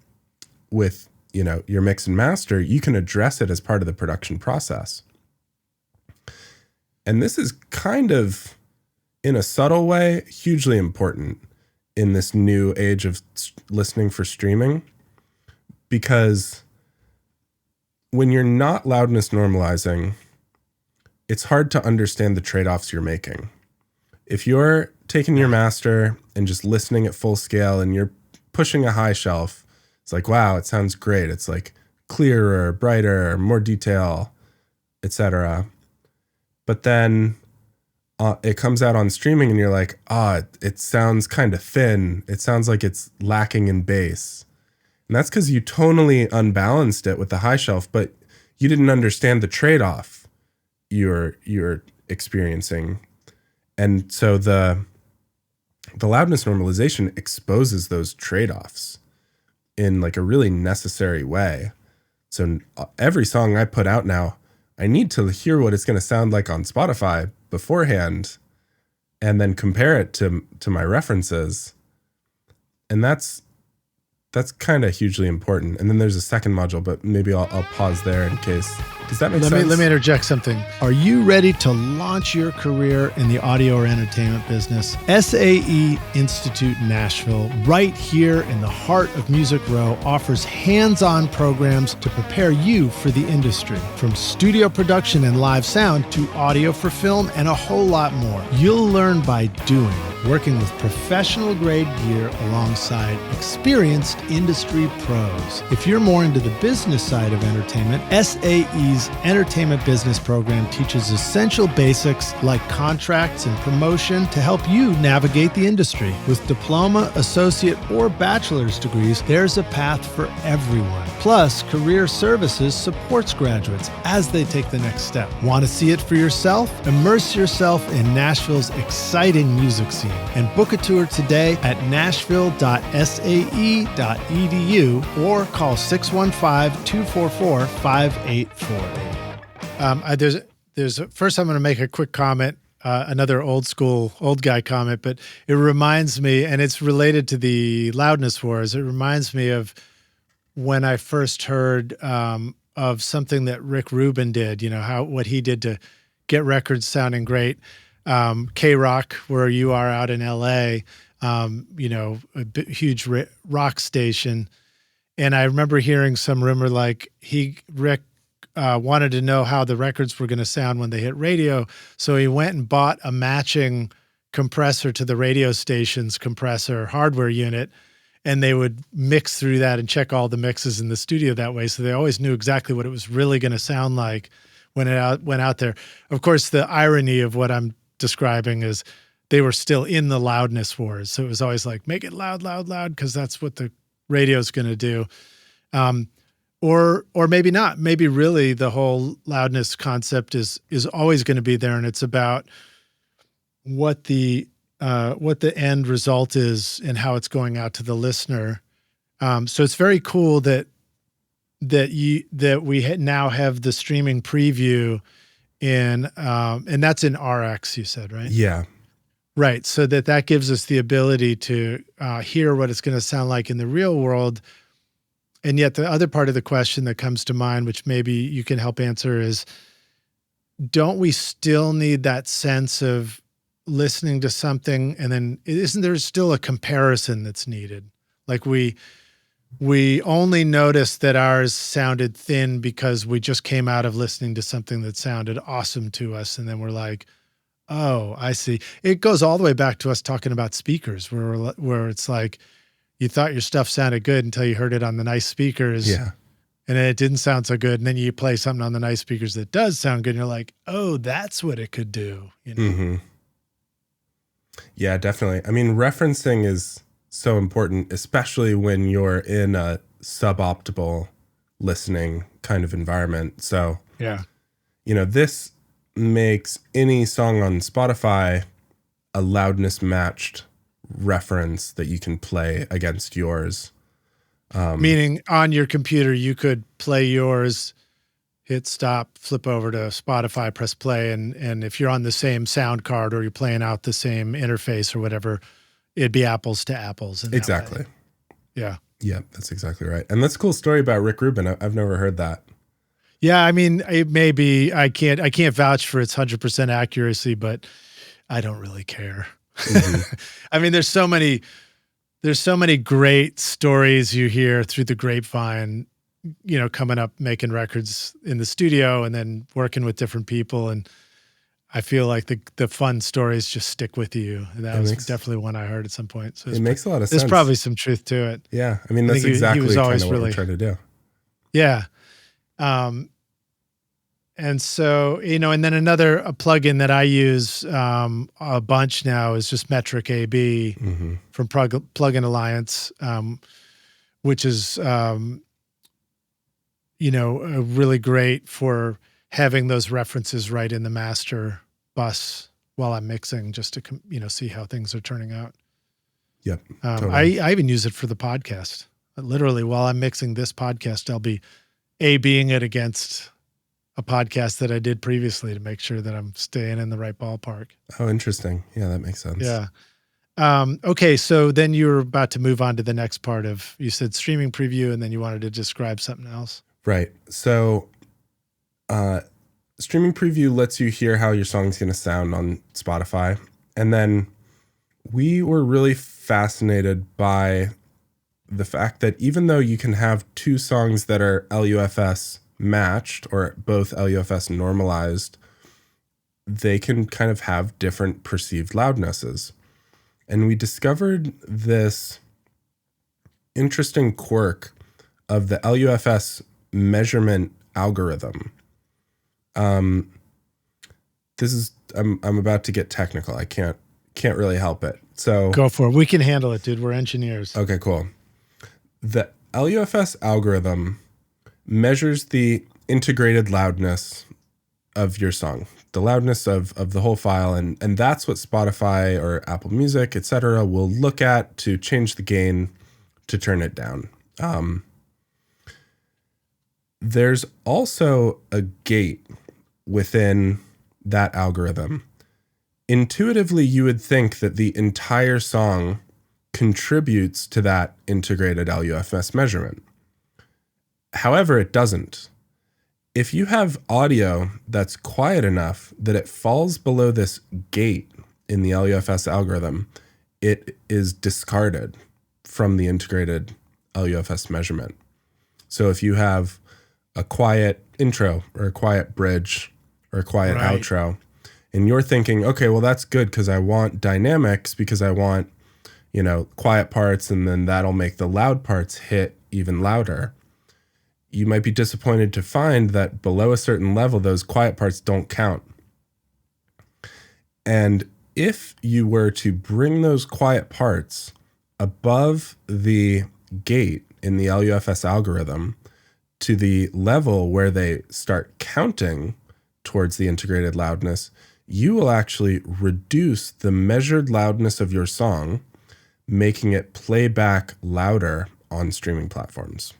with, your mix and master, you can address it as part of the production process. And this is kind of, in a subtle way, hugely important in this new age of listening for streaming, because when you're not loudness normalizing, it's hard to understand the trade-offs you're making. If you're taking your master and just listening at full scale and you're pushing a high shelf, it's like, wow, it sounds great. It's like clearer, brighter, more detail, etc. But then it comes out on streaming and you're like, it sounds kind of thin. It sounds like it's lacking in bass. And that's because you tonally unbalanced it with the high shelf, but you didn't understand the trade-off you're experiencing. And so the loudness normalization exposes those trade-offs in like a really necessary way. So every song I put out now, I need to hear what it's going to sound like on Spotify beforehand and then compare it to my references. And that's kind of hugely important. And then there's a second module, but maybe I'll pause there in case. Does that make sense? Let me interject something. Are you ready to launch your career in the audio or entertainment business? SAE Institute Nashville, right here in the heart of Music Row, offers hands-on programs to prepare you for the industry. From studio production and live sound to audio for film and a whole lot more. You'll learn by doing, working with professional grade gear alongside experienced industry pros. If you're more into the business side of entertainment, SAE's Entertainment Business Program teaches essential basics like contracts and promotion to help you navigate the industry. With diploma, associate, or bachelor's degrees, there's a path for everyone. Plus, Career Services supports graduates as they take the next step. Want to see it for yourself? Immerse yourself in Nashville's exciting music scene and book a tour today at nashville.sae.edu or call 615-244-5848. First I'm going to make a quick comment, another old guy comment, but it reminds me, and it's related to the loudness wars. It reminds me of when I first heard of something that Rick Rubin did, what he did to get records sounding great. K-Rock, where you are out in LA, a huge rock station. And I remember hearing some rumor like Rick wanted to know how the records were going to sound when they hit radio. So he went and bought a matching compressor to the radio station's compressor hardware unit. And they would mix through that and check all the mixes in the studio that way. So they always knew exactly what it was really going to sound like when it went out there. Of course, the irony of what I'm describing is they were still in the loudness wars. So it was always like, make it loud, loud, loud, because that's what the radio's going to do. Or maybe not. Maybe really the whole loudness concept is always going to be there, and it's about what the end result is and how it's going out to the listener. So it's very cool that we now have the streaming preview and that's in RX, you said, right? Yeah. Right. So that gives us the ability to hear what it's going to sound like in the real world. And yet the other part of the question that comes to mind, which maybe you can help answer, is don't we still need that sense of listening to something and then isn't there still a comparison that's needed? Like we only noticed that ours sounded thin because we just came out of listening to something that sounded awesome to us. And then we're like, oh, I see. It goes all the way back to us talking about speakers where it's like, you thought your stuff sounded good until you heard it on the nice speakers. Yeah. And then it didn't sound so good. And then you play something on the nice speakers that does sound good. And you're like, oh, that's what it could do. Mm-hmm. Yeah, definitely. I mean, referencing is so important, especially when you're in a suboptimal listening kind of environment. So, yeah, this makes any song on Spotify a loudness matched reference that you can play against yours. Meaning on your computer, you could play yours, hit stop, flip over to Spotify, press play. And if you're on the same sound card or you're playing out the same interface or whatever, it'd be apples to apples. Exactly. Yeah. Yeah, that's exactly right. And that's a cool story about Rick Rubin. I've never heard that. Yeah. I mean, it may be, I can't vouch for its 100% accuracy, but I don't really care. Mm-hmm. I mean, there's so many great stories you hear through the grapevine, coming up, making records in the studio and then working with different people. And I feel like the fun stories just stick with you. And that was definitely one I heard at some point. So it makes a lot of sense. There's probably some truth to it. Yeah. I mean, that's exactly kind of what we're trying to do. Yeah. And so, and then a plugin that I use a bunch now is just Metric AB mm-hmm. from Plugin Alliance, which is, really great for having those references right in the master bus while I'm mixing, just to, see how things are turning out. Yep. Totally. I even use it for the podcast. Literally, while I'm mixing this podcast, I'll be A-Bing it against a podcast that I did previously to make sure that I'm staying in the right ballpark. Oh, interesting. Yeah, that makes sense. Yeah. Okay. So then you were about to move on to the next part of, you said streaming preview, and then you wanted to describe something else. Right. So, streaming preview lets you hear how your song's going to sound on Spotify. And then we were really fascinated by the fact that even though you can have two songs that are LUFS matched or both LUFS normalized, they can kind of have different perceived loudnesses. And we discovered this interesting quirk of the LUFS measurement algorithm. This is I'm about to get technical. I can't really help it. So go for it. We can handle it, dude. We're engineers. Okay, cool. The LUFS algorithm measures the integrated loudness of your song, the loudness of the whole file, and that's what Spotify or Apple Music, etc., will look at to change the gain to turn it down. There's also a gate within that algorithm. Intuitively, you would think that the entire song contributes to that integrated LUFS measurement. However, it doesn't. If you have audio that's quiet enough that it falls below this gate in the LUFS algorithm, it is discarded from the integrated LUFS measurement. So if you have a quiet intro or a quiet bridge or a quiet outro, and you're thinking, okay, well, that's good because I want dynamics, because I want, quiet parts, and then that'll make the loud parts hit even louder. You might be disappointed to find that below a certain level, those quiet parts don't count. And if you were to bring those quiet parts above the gate in the LUFS algorithm to the level where they start counting towards the integrated loudness, you will actually reduce the measured loudness of your song, making it play back louder on streaming platforms.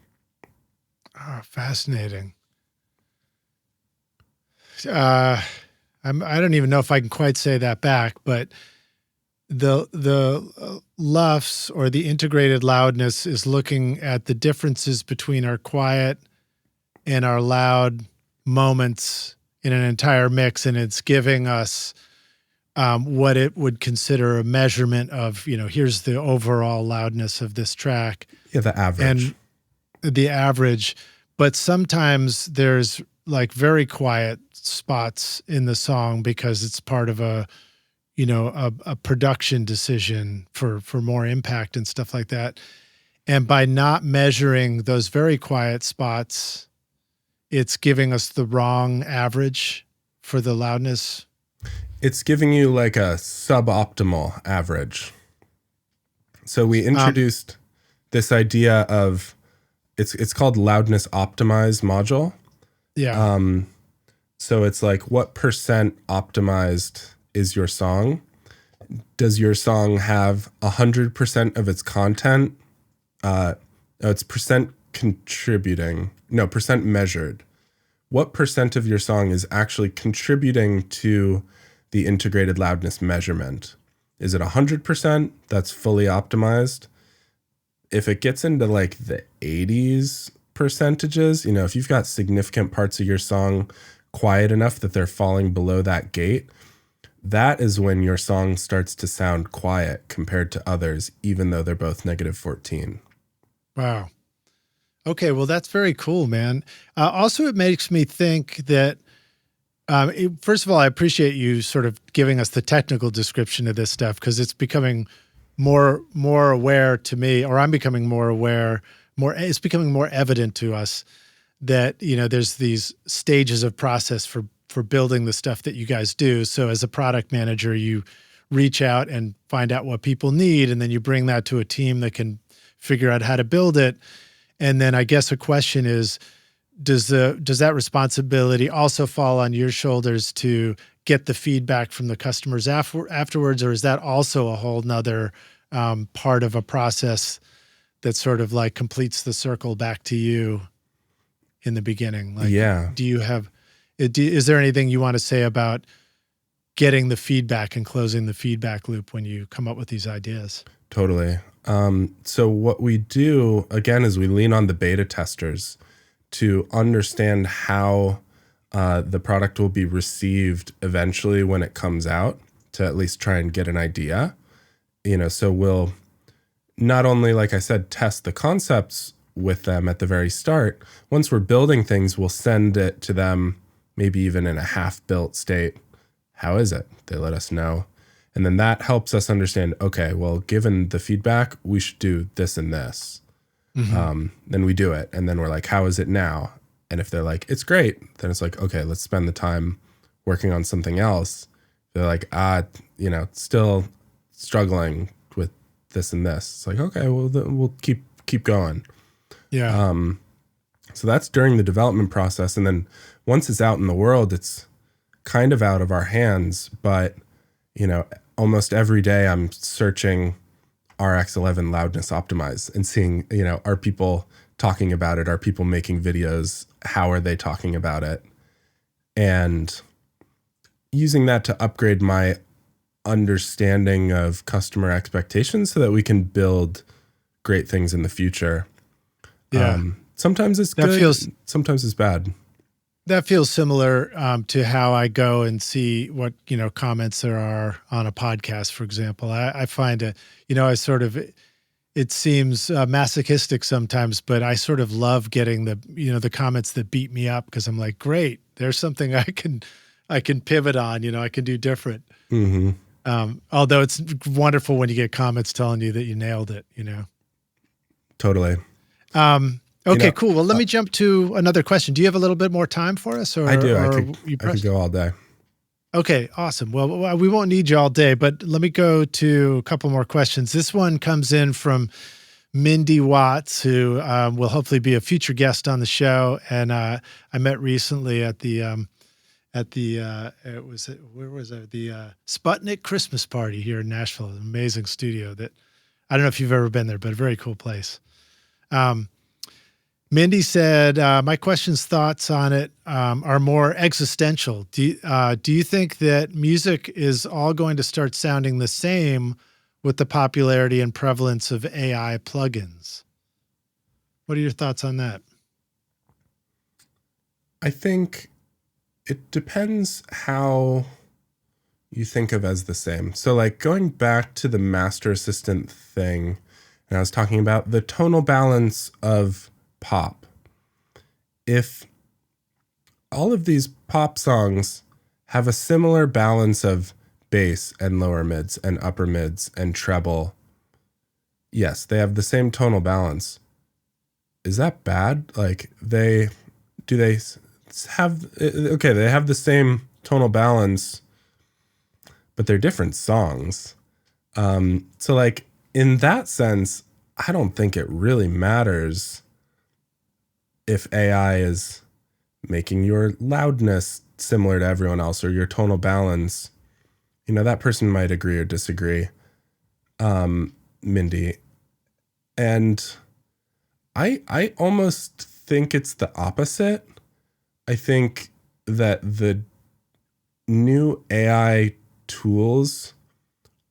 Oh, fascinating. I don't even know if I can quite say that back, but the LUFS, or the integrated loudness, is looking at the differences between our quiet and our loud moments in an entire mix, and it's giving us what it would consider a measurement of, here's the overall loudness of this track. Yeah, the average. And the average. But sometimes there's like very quiet spots in the song because it's part of a production decision for more impact and stuff like that. And by not measuring those very quiet spots, it's giving us the wrong average for the loudness. It's giving you like a suboptimal average. So we introduced this idea of, it's called loudness optimized module. Yeah. So it's like, what percent optimized is your song? Does your song have 100% of its content? It's percent contributing. No, percent measured. What percent of your song is actually contributing to the integrated loudness measurement? Is it 100% that's fully optimized? If it gets into like the 80s percentages, if you've got significant parts of your song quiet enough that they're falling below that gate, that is when your song starts to sound quiet compared to others, even though they're both -14. Wow. Okay, well, that's very cool, man. Also, it makes me think that, first of all, I appreciate you sort of giving us the technical description of this stuff, because it's becoming more aware to me, or I'm becoming more aware, it's becoming more evident to us that, there's these stages of process for building the stuff that you guys do. So as a product manager, you reach out and find out what people need, and then you bring that to a team that can figure out how to build it. And then I guess a question is, does that responsibility also fall on your shoulders to get the feedback from the customers afterwards, or is that also a whole nother part of a process that sort of like completes the circle back to you? in the beginning. Like, Yeah, is there anything you want to say about getting the feedback and closing the feedback loop when you come up with these ideas? totally. So what we do, again, is we lean on the beta testers to understand how the product will be received eventually when it comes out, to at least try and get an idea. So we'll not only, like I said, test the concepts with them at the very start. Once we're building things, we'll send it to them, maybe even in a half-built state. How is it? They let us know. And then that helps us understand, okay, well, given the feedback, we should do this and this. Then we do it. And then we're like, how is it now? And if they're like, it's great, then it's like, okay, let's spend the time working on something else. They're like, still struggling with this and this. It's like, okay, well, we'll keep going. Yeah. So that's during the development process. And then once it's out in the world, it's kind of out of our hands. But, almost every day I'm searching RX11 loudness optimize and seeing, are people talking about it? Are people making videos? How are they talking about it? And using that to upgrade my understanding of customer expectations so that we can build great things in the future. Yeah. Sometimes it's good, sometimes it's bad. That feels similar to how I go and see what, comments there are on a podcast, for example. I find it seems masochistic sometimes, but I sort of love getting the comments that beat me up, because I'm like, great, there's something I can pivot on, I can do different. Mm-hmm. Although it's wonderful when you get comments telling you that you nailed it, Totally. Okay, cool. Well, let me jump to another question. Do you have a little bit more time for us? Or, I do. Or I could go all day. Okay, awesome. Well, we won't need you all day, but let me go to a couple more questions. This one comes in from Mindy Watts, who will hopefully be a future guest on the show. And I met recently at the Sputnik Christmas party here in Nashville. An amazing studio that I don't know if you've ever been there, but a very cool place. Mindy said, my questions, thoughts on it are more existential. Do you think that music is all going to start sounding the same with the popularity and prevalence of AI plugins? What are your thoughts on that? I think it depends how you think of as the same. So like going back to the Master Assistant thing, and I was talking about the tonal balance of pop. If all of these pop songs have a similar balance of bass and lower mids and upper mids and treble, yes, they have the same tonal balance. Is that bad? Like they have the same tonal balance, but they're different songs. So like in that sense, I don't think it really matters if AI is making your loudness similar to everyone else or your tonal balance. That person might agree or disagree, Mindy. And I almost think it's the opposite. I think that the new AI tools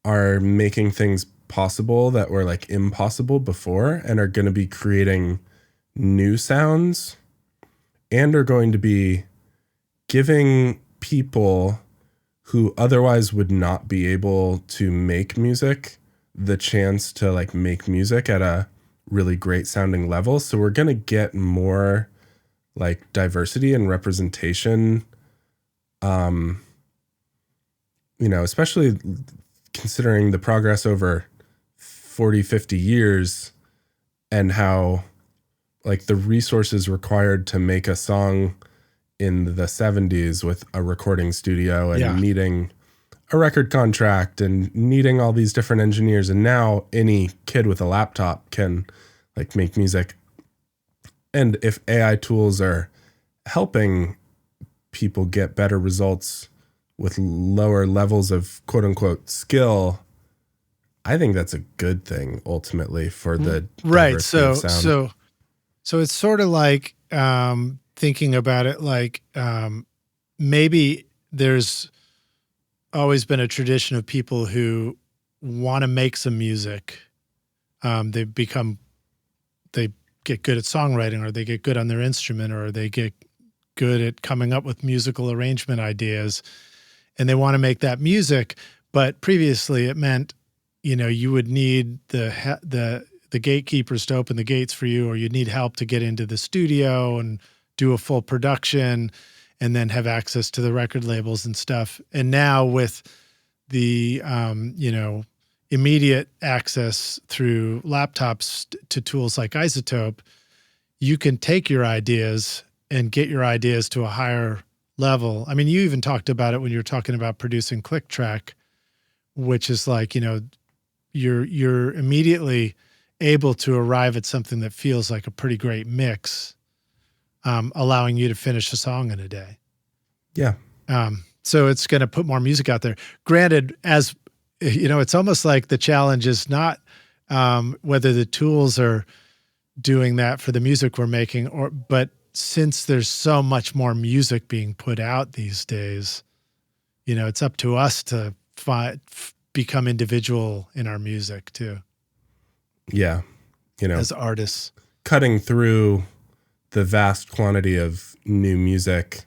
are making things possible that were like impossible before, and are going to be creating new sounds, and are going to be giving people who otherwise would not be able to make music the chance to like make music at a really great sounding level. So we're going to get more like diversity and representation, especially considering the progress over 40, 50 years and how like the resources required to make a song in the 70s with a recording studio and needing a record contract and needing all these different engineers. And now any kid with a laptop can like make music. And if AI tools are helping people get better results with lower levels of quote unquote skill, I think that's a good thing ultimately for the right. sound. So it's sort of like thinking about it like maybe there's always been a tradition of people who want to make some music. They get good at songwriting, or they get good on their instrument, or they get good at coming up with musical arrangement ideas, and they want to make that music. But previously it meant, you would need the gatekeepers to open the gates for you, or you'd need help to get into the studio and do a full production and then have access to the record labels and stuff. And now with the, immediate access through laptops to tools like iZotope, you can take your ideas and get your ideas to a higher level. I mean, you even talked about it when you were talking about producing Click Track, which is like, you're immediately able to arrive at something that feels like a pretty great mix, allowing you to finish a song in a day. Yeah. So it's going to put more music out there. Granted, as it's almost like the challenge is not whether the tools are doing that for the music we're making, but since there's so much more music being put out these days, it's up to us to become individual in our music too. Yeah. As artists. Cutting through the vast quantity of new music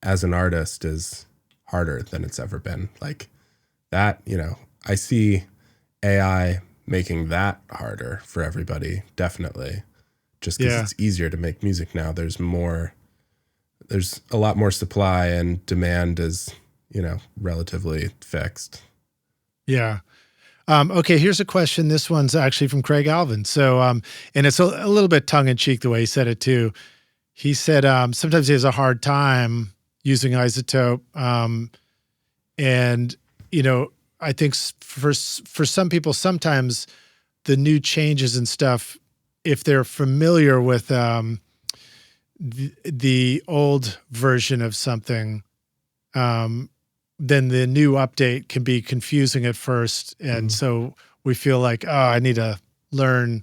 as an artist is harder than it's ever been. Like that, I see AI making that harder for everybody, definitely. Just because it's easier to make music now. There's a lot more supply, and demand is, relatively fixed. Yeah. Okay, here's a question. This one's actually from Craig Alvin. So, and it's a little bit tongue in cheek the way he said it too. He said sometimes he has a hard time using iZotope, and I think for some people, sometimes the new changes and stuff, if they're familiar with the old version of something, then the new update can be confusing at first. And so we feel like, oh, I need to learn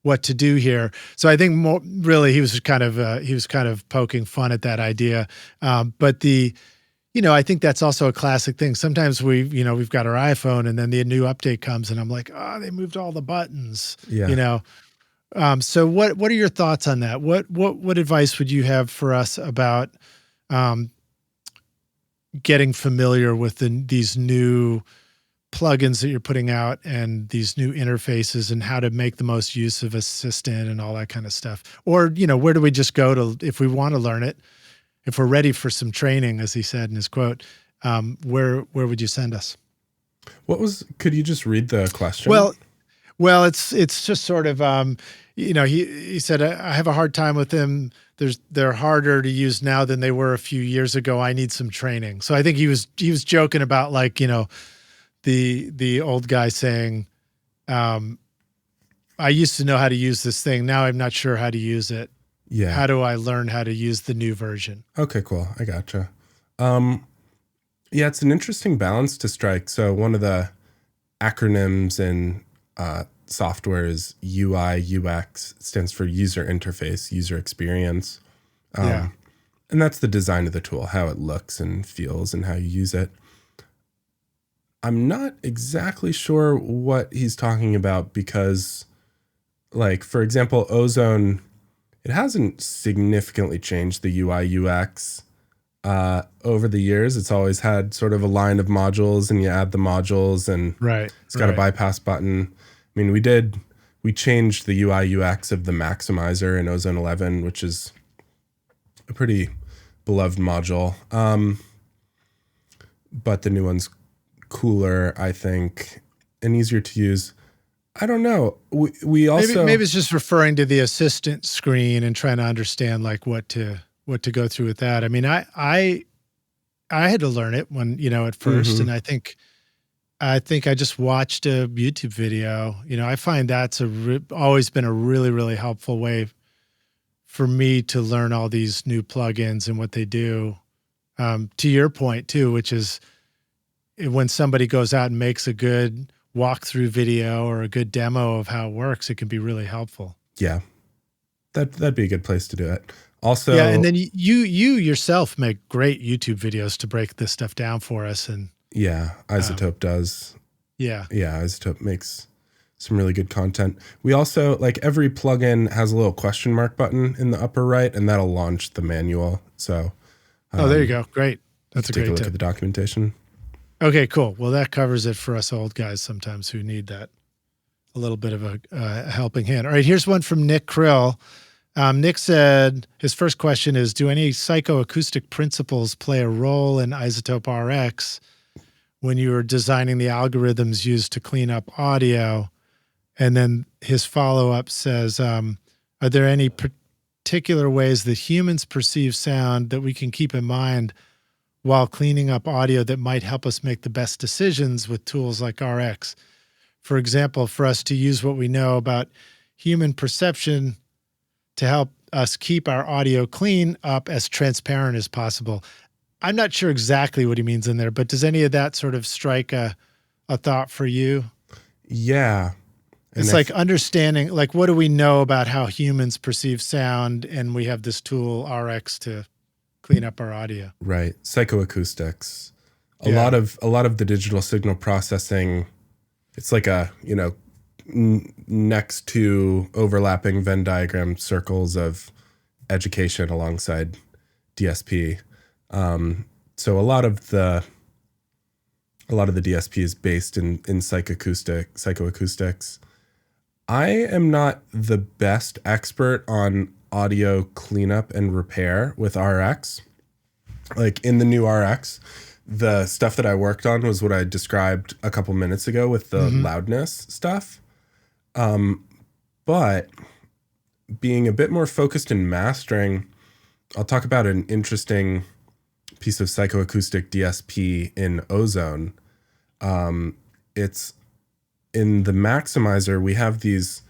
what to do here. So I think really he was kind of poking fun at that idea. But I think that's also a classic thing. Sometimes we've got our iPhone and then the new update comes and I'm like, oh, they moved all the buttons, So what are your thoughts on that? What advice would you have for us about getting familiar with these new plugins that you're putting out and these new interfaces, and how to make the most use of Assistant and all that kind of stuff? Or, where do we just go to if we want to learn it? If we're ready for some training, as he said in his quote, where would you send us? Could you just read the question? Well, it's just sort of, he said, I have a hard time with them. They're harder to use now than they were a few years ago. I need some training. So I think he was joking about, like, the old guy saying, I used to know how to use this thing. Now I'm not sure how to use it. Yeah. How do I learn how to use the new version? Okay, cool. I gotcha. It's an interesting balance to strike. So one of the acronyms in software is UI, UX. It stands for user interface, user experience. And that's the design of the tool, how it looks and feels and how you use it. I'm not exactly sure what he's talking about because, like, for example, Ozone, it hasn't significantly changed the UI UX over the years. It's always had sort of a line of modules, and you add the modules, and it's got a bypass button. I mean, we changed the UI UX of the maximizer in Ozone 11, which is a pretty beloved module. But the new one's cooler, I think, and easier to use. I don't know. We also maybe it's just referring to the assistant screen and trying to understand like what to go through with that. I mean, I had to learn it when at first, and I think I just watched a YouTube video. I find that's always been a really, really helpful way for me to learn all these new plugins and what they do. To your point too, which is when somebody goes out and makes a good walkthrough video or a good demo of how it works, it can be really helpful. Yeah, that'd be a good place to do it. Also, yeah, and then you yourself make great YouTube videos to break this stuff down for us. And yeah, iZotope does. Yeah. Yeah, iZotope makes some really good content. We also, like, every plugin has a little question mark button in the upper right, and that'll launch the manual. So, there you go. Great. That's a take great a look tip. at the documentation. Okay, cool. Well, that covers it for us old guys sometimes who need that a little bit of a helping hand. All right, here's one from Nick Krill. Nick said his first question is, do any psychoacoustic principles play a role in iZotope RX when you were designing the algorithms used to clean up audio? And then his follow-up says, are there any particular ways that humans perceive sound that we can keep in mind while cleaning up audio that might help us make the best decisions with tools like RX? For example, for us to use what we know about human perception to help us keep our audio clean up as transparent as possible. I'm not sure exactly what he means in there, but does any of that sort of strike a thought for you? Yeah. And it's like understanding, like, what do we know about how humans perceive sound? And we have this tool RX to clean up our audio. Right. Psychoacoustics. A lot of the digital signal processing, it's like a, next to overlapping Venn diagram circles of education alongside DSP. So a lot of the DSP is based in psychoacoustics. I am not the best expert on audio cleanup and repair with RX. Like in the new RX, the stuff that I worked on was what I described a couple minutes ago with the loudness stuff. But being a bit more focused in mastering, I'll talk about an interesting piece of psychoacoustic DSP in Ozone. It's in the maximizer, we have these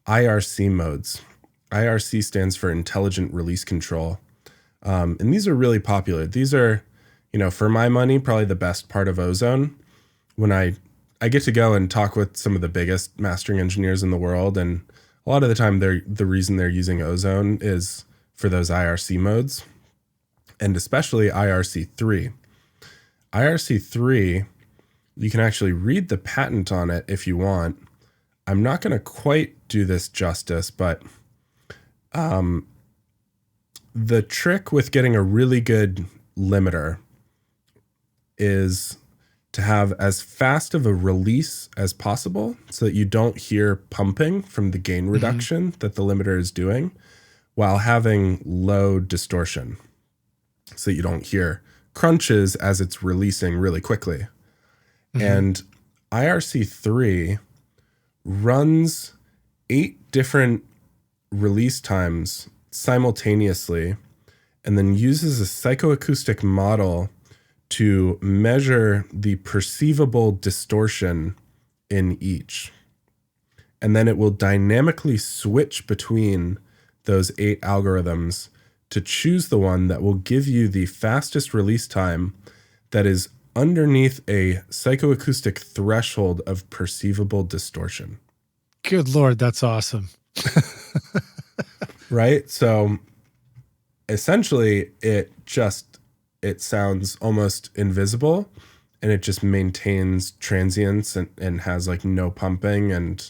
IRC modes. IRC stands for Intelligent Release Control. And these are really popular. These are, for my money, probably the best part of Ozone. When I get to go and talk with some of the biggest mastering engineers in the world, and a lot of the time the reason they're using Ozone is for those IRC modes, and especially IRC3. IRC3, you can actually read the patent on it if you want. I'm not going to quite do this justice, but the trick with getting a really good limiter is to have as fast of a release as possible so that you don't hear pumping from the gain reduction that the limiter is doing, while having low distortion so that you don't hear crunches as it's releasing really quickly. And IRC3 runs 8 different release times simultaneously and then uses a psychoacoustic model to measure the perceivable distortion in each. And then it will dynamically switch between those 8 algorithms to choose the one that will give you the fastest release time that is underneath a psychoacoustic threshold of perceivable distortion. Good Lord, that's awesome. Right? So essentially it sounds almost invisible, and it just maintains transients and has like no pumping and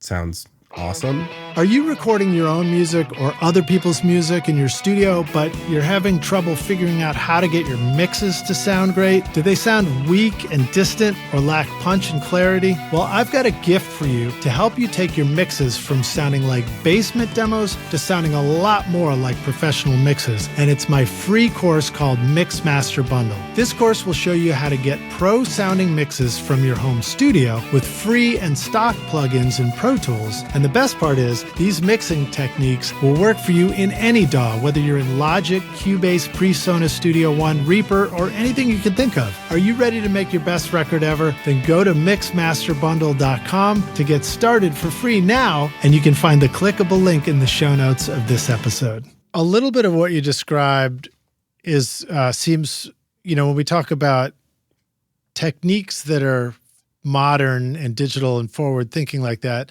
sounds awesome. Are you recording your own music or other people's music in your studio, but you're having trouble figuring out how to get your mixes to sound great? Do they sound weak and distant or lack punch and clarity? Well, I've got a gift for you to help you take your mixes from sounding like basement demos to sounding a lot more like professional mixes. And it's my free course called Mix Master Bundle. This course will show you how to get pro sounding mixes from your home studio with free and stock plugins in Pro Tools. And the best part is, these mixing techniques will work for you in any DAW, whether you're in Logic, Cubase, PreSonus Studio One, Reaper, or anything you can think of. Are you ready to make your best record ever? Then go to mixmasterbundle.com to get started for free now, and you can find the clickable link in the show notes of this episode. A little bit of what you described seems, when we talk about techniques that are modern and digital and forward thinking like that,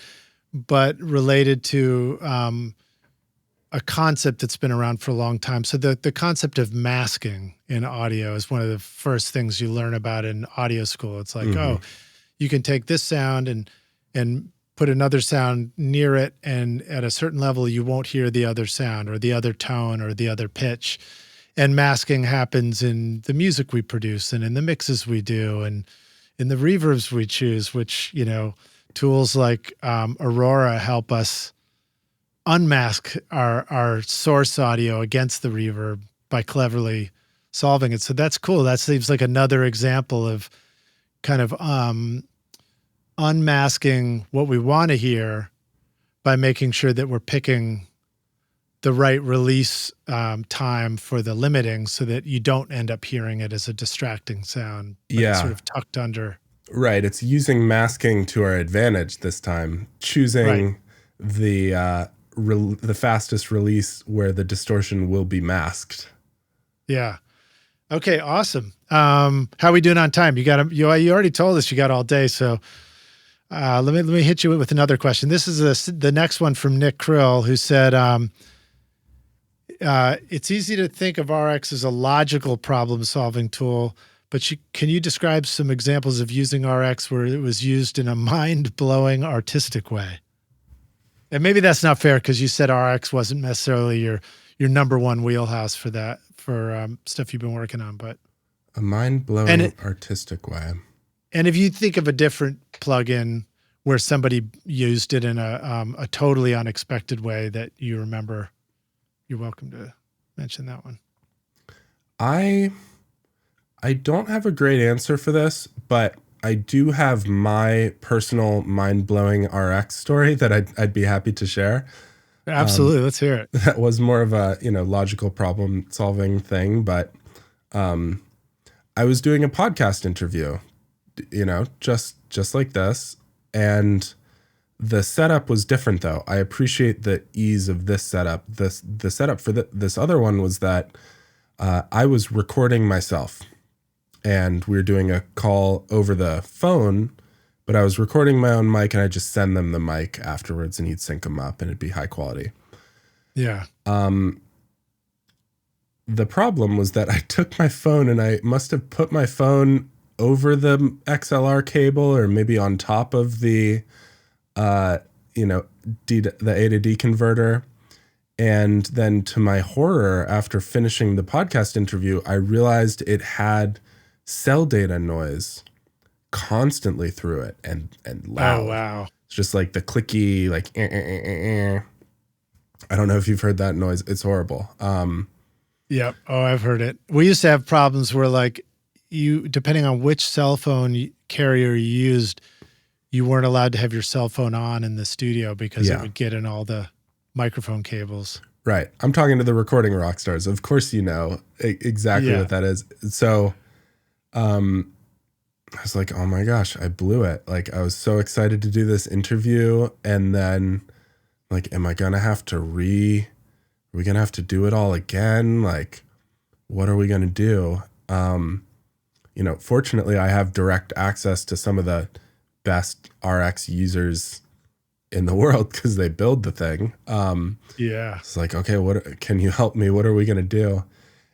but related to a concept that's been around for a long time. So the concept of masking in audio is one of the first things you learn about in audio school. It's like, oh, you can take this sound and put another sound near it, and at a certain level, you won't hear the other sound or the other tone or the other pitch. And masking happens in the music we produce and in the mixes we do and in the reverbs we choose, which, tools like Aurora help us unmask our source audio against the reverb by cleverly solving it. So that's cool. That seems like another example of kind of unmasking what we want to hear by making sure that we're picking the right release time for the limiting so that you don't end up hearing it as a distracting sound. It's sort of tucked under. Right. It's using masking to our advantage this time, choosing the fastest release where the distortion will be masked. Yeah. Okay. Awesome. How are we doing on time? You already told us you got all day. So let me hit you with another question. This is the next one from Nick Krill, who said, it's easy to think of RX as a logical problem-solving tool, but can you describe some examples of using RX where it was used in a mind-blowing artistic way? And maybe that's not fair because you said RX wasn't necessarily your number one wheelhouse for that, for stuff you've been working on, but a mind-blowing artistic way. And if you think of a different plugin where somebody used it in a totally unexpected way that you remember, you're welcome to mention that one. I don't have a great answer for this, but I do have my personal mind-blowing RX story that I'd be happy to share. Absolutely. Let's hear it. That was more of a, logical problem-solving thing, but I was doing a podcast interview, just like this, and the setup was different, though. I appreciate the ease of this setup. The setup for this other one was that I was recording myself, and we were doing a call over the phone, but I was recording my own mic, and I just send them the mic afterwards, and he'd sync them up, and it'd be high quality. Yeah. The problem was that I took my phone, and I must have put my phone over the XLR cable, or maybe on top of the A to D converter. And then to my horror, after finishing the podcast interview, I realized it had cell data noise constantly through it and loud. Oh, wow. It's just like the clicky, like, I don't know if you've heard that noise. It's horrible. Yep. Oh, I've heard it. We used to have problems where, like, depending on which cell phone carrier you used, you weren't allowed to have your cell phone on in the studio because it would get in all the microphone cables. Right. I'm talking to the recording rock stars. Of course, exactly what that is. So I was like, oh my gosh, I blew it. Like, I was so excited to do this interview. And then, like, am I going to have to are we going to have to do it all again? Like, what are we going to do? Fortunately, I have direct access to some of the best RX users in the world because they build the thing. It's like, okay, what can you help me? What are we going to do?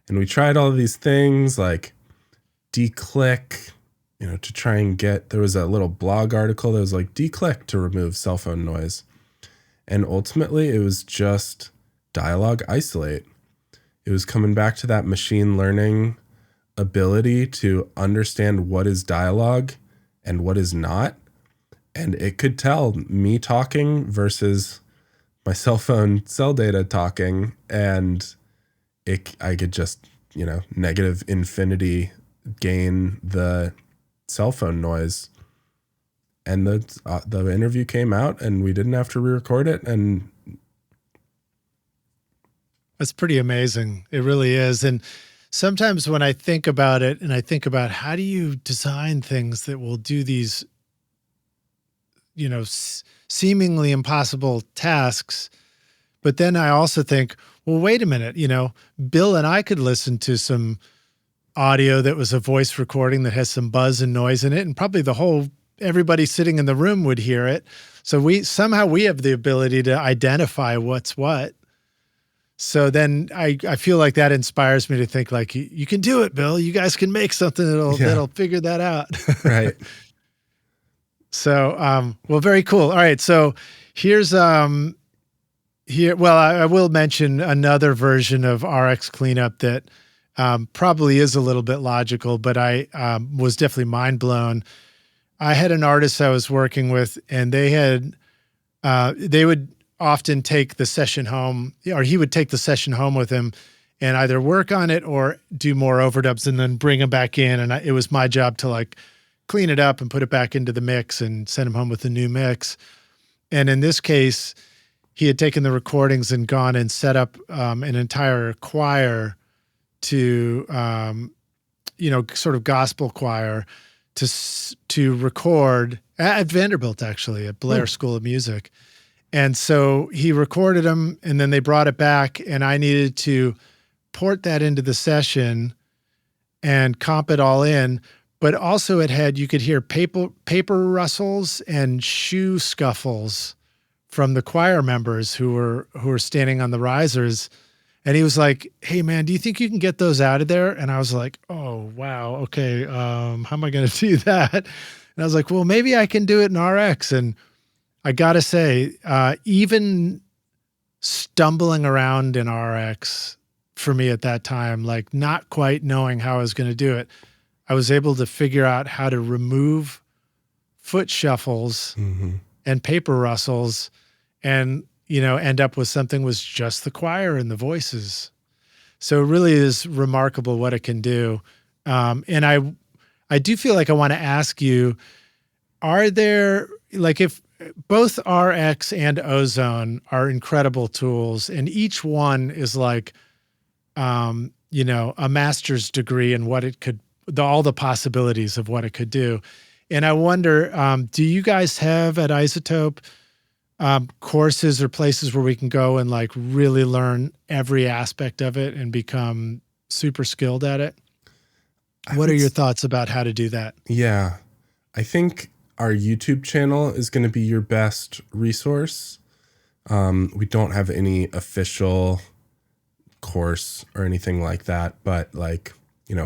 And we tried all of these things like declick, to try and there was a little blog article that was like declick to remove cell phone noise. And ultimately it was just dialogue isolate. It was coming back to that machine learning ability to understand what is dialogue and what is not. And it could tell me talking versus my cell phone cell data talking. And I could just, negative infinity gain the cell phone noise. And the interview came out and we didn't have to re-record it. And that's pretty amazing. It really is. And sometimes when I think about it and I think about how do you design things that will do these, seemingly impossible tasks. But then I also think, well, wait a minute, Bill and I could listen to some audio that was a voice recording that has some buzz and noise in it. And probably everybody sitting in the room would hear it. So we have the ability to identify what's what. So then I feel like that inspires me to think like, you can do it, Bill. You guys can make something that'll figure that out. Right. So, well, very cool. All right. So here's, well, I will mention another version of RX Cleanup that probably is a little bit logical, but I was definitely mind blown. I had an artist I was working with, and they would often take the session home, or he would take the session home with him and either work on it or do more overdubs and then bring them back in. And it was my job to like clean it up and put it back into the mix and send him home with a new mix. And in this case, he had taken the recordings and gone and set up an entire choir to, sort of gospel choir to record at Vanderbilt, actually, at Blair School of Music. And so he recorded them, and then they brought it back, and I needed to port that into the session and comp it all in. But also you could hear paper rustles and shoe scuffles from the choir members who were standing on the risers. And he was like, "Hey man, do you think you can get those out of there?" And I was like, "Oh, wow. Okay. How am I going to do that?" And I was like, "Well, maybe I can do it in RX." And I got to say, even stumbling around in RX for me at that time, like not quite knowing how I was going to do it, I was able to figure out how to remove foot shuffles and paper rustles and, end up with something was just the choir and the voices. So it really is remarkable what it can do. And I do feel like I want to ask you, are there, like, if both RX and Ozone are incredible tools, and each one is like, a master's degree in what it could, all the possibilities of what it could do. And I wonder, do you guys have at iZotope courses or places where we can go and like really learn every aspect of it and become super skilled at it? What are your thoughts about how to do that? Yeah, I think our YouTube channel is going to be your best resource. We don't have any official course or anything like that, but like,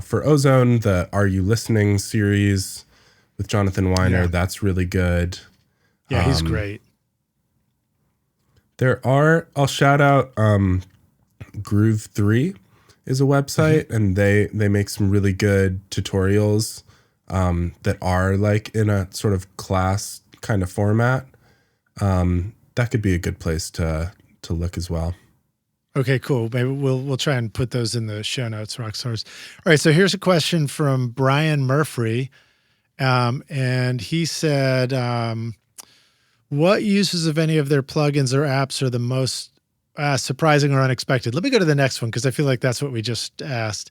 for Ozone, the Are You Listening series with Jonathan Weiner, that's really good. Yeah, he's great. I'll shout out Groove 3 is a website, and they make some really good tutorials that are like in a sort of class kind of format. That could be a good place to look as well. Okay, cool. Maybe we'll try and put those in the show notes, Rockstars. All right, so here's a question from Brian Murphy. And he said, what uses of any of their plugins or apps are the most surprising or unexpected? Let me go to the next one because I feel like that's what we just asked.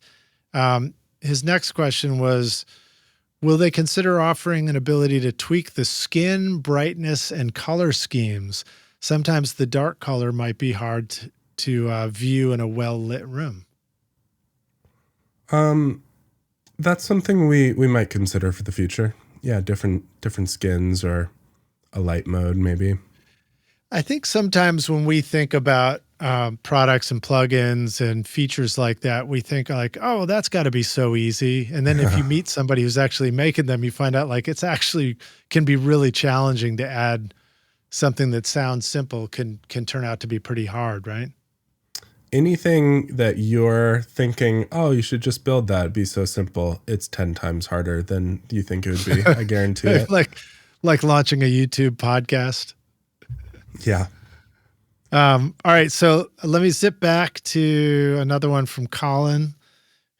His next question was, will they consider offering an ability to tweak the skin, brightness, and color schemes? Sometimes the dark color might be hard to view in a well-lit room. That's something we might consider for the future. Yeah, different skins or a light mode maybe. I think sometimes when we think about products and plugins and features like that, we think like, oh, that's got to be so easy. And then if you meet somebody who's actually making them, you find out like it's actually can be really challenging to add something that sounds simple can turn out to be pretty hard, right? Anything that you're thinking, oh, you should just build that, it'd be so simple, it's 10 times harder than you think it would be. I guarantee it. Like launching a YouTube podcast. Yeah. All right. So let me zip back to another one from Colin,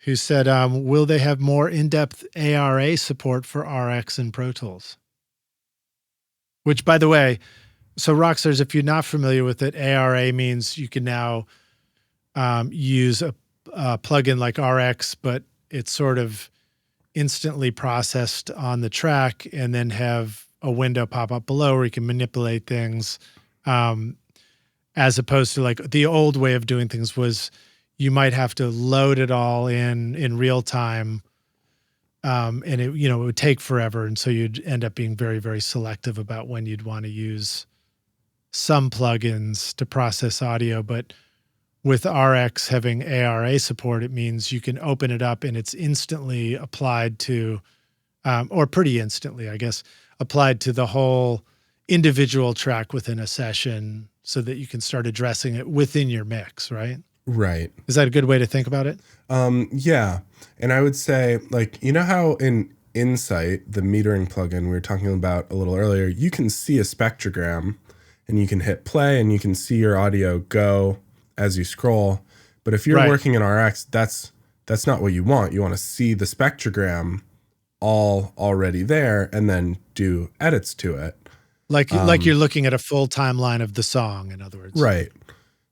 who said, will they have more in-depth ARA support for RX and Pro Tools? Which, by the way, so Rockstars, if you're not familiar with it, ARA means you can now use a plugin like RX, but it's sort of instantly processed on the track and then have a window pop up below where you can manipulate things. As opposed to like the old way of doing things was you might have to load it all in real time. And it would take forever. And so you'd end up being very, very selective about when you'd want to use some plugins to process audio. But with RX having ARA support, it means you can open it up and it's instantly applied to, or pretty instantly, I guess, applied to the whole individual track within a session so that you can start addressing it within your mix, right? Right. Is that a good way to think about it? Yeah. And I would say, like, you know how in Insight, the metering plugin we were talking about a little earlier, you can see a spectrogram and you can hit play and you can see your audio go as you scroll. But if you're working in RX, that's not what you want. You want to see the spectrogram all already there and then do edits to it. Like you're looking at a full timeline of the song, in other words. Right.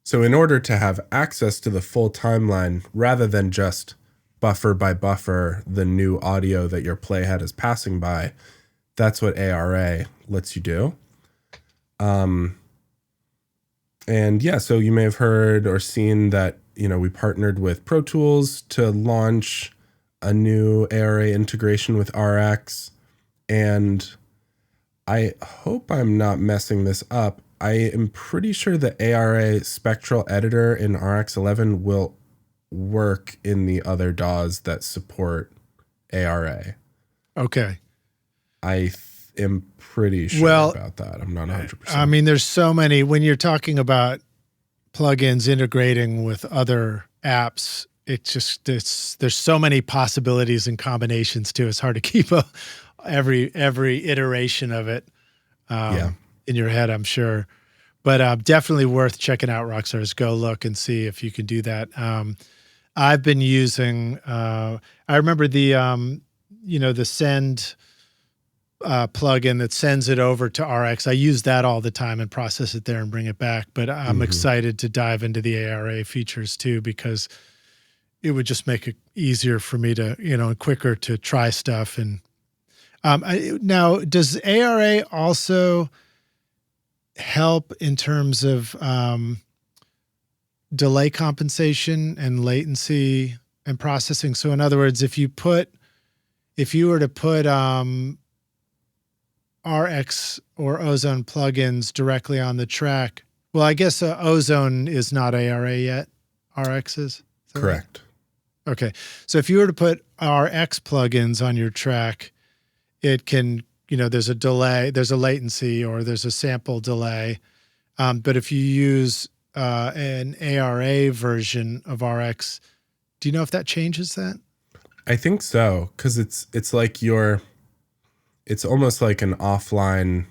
So in order to have access to the full timeline, rather than just buffer by buffer the new audio that your playhead is passing by, that's what ARA lets you do. And yeah, so you may have heard or seen that, we partnered with Pro Tools to launch a new ARA integration with RX. And I hope I'm not messing this up. I am pretty sure the ARA spectral editor in RX11 will work in the other DAWs that support ARA. Okay. I am pretty sure about that. I'm not 100%. I mean, there's so many, when you're talking about plugins integrating with other apps, there's so many possibilities and combinations too. It's hard to keep every iteration of it in your head, I'm sure. But definitely worth checking out Rockstars. Go look and see if you can do that. I've been using, I remember the send plugin that sends it over to RX. I use that all the time and process it there and bring it back. But I'm excited to dive into the ARA features too, because it would just make it easier for me to, and quicker to try stuff. And now, does ARA also help in terms of delay compensation and latency and processing? So in other words, if you were to put RX or Ozone plugins directly on the track, well, I guess Ozone is not ARA yet. RX is? Correct. Right? Okay. So if you were to put RX plugins on your track, it can, there's a delay, there's a latency, or there's a sample delay. But if you use an ARA version of RX, do you know if that changes that? I think so, because it's like it's almost like an offline,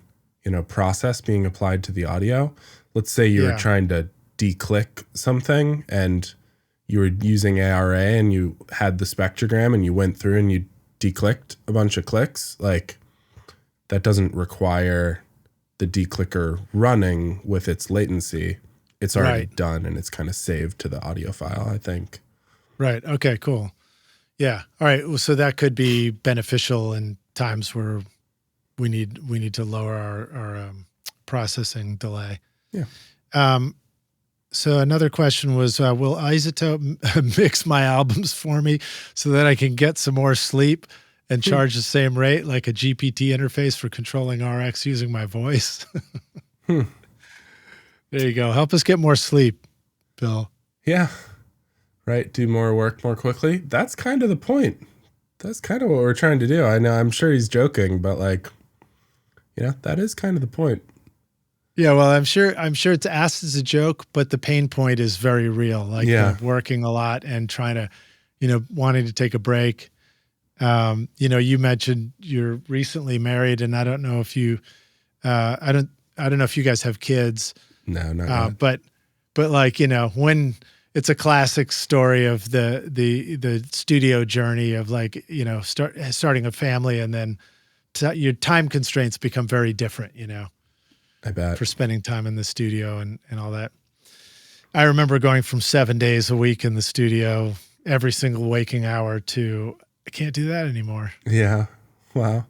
process being applied to the audio. Let's say you were trying to declick something and you were using ARA and you had the spectrogram and you went through and you declicked a bunch of clicks. Like, that doesn't require the declicker running with its latency. It's already done and it's kind of saved to the audio file, I think. Right. Okay, cool. Yeah. All right. Well, so that could be beneficial in times where we need to lower our processing delay. Yeah. So another question was, will iZotope mix my albums for me so that I can get some more sleep and charge the same rate, like a GPT interface for controlling RX using my voice? There you go. Help us get more sleep, Bill. Yeah. Right. Do more work more quickly. That's kind of the point. That's kind of what we're trying to do. I know, I'm sure he's joking, but that is kind of the point. Yeah, well, I'm sure it's asked as a joke, but the pain point is very real. Like working a lot and trying to, wanting to take a break. You mentioned you're recently married, and I don't know if you, I don't know if you guys have kids. No, not yet. But when it's a classic story of the studio journey of starting a family, and then your time constraints become very different, I bet, for spending time in the studio and all that. I remember going from 7 days a week in the studio, every single waking hour, to I can't do that anymore. Yeah. Wow.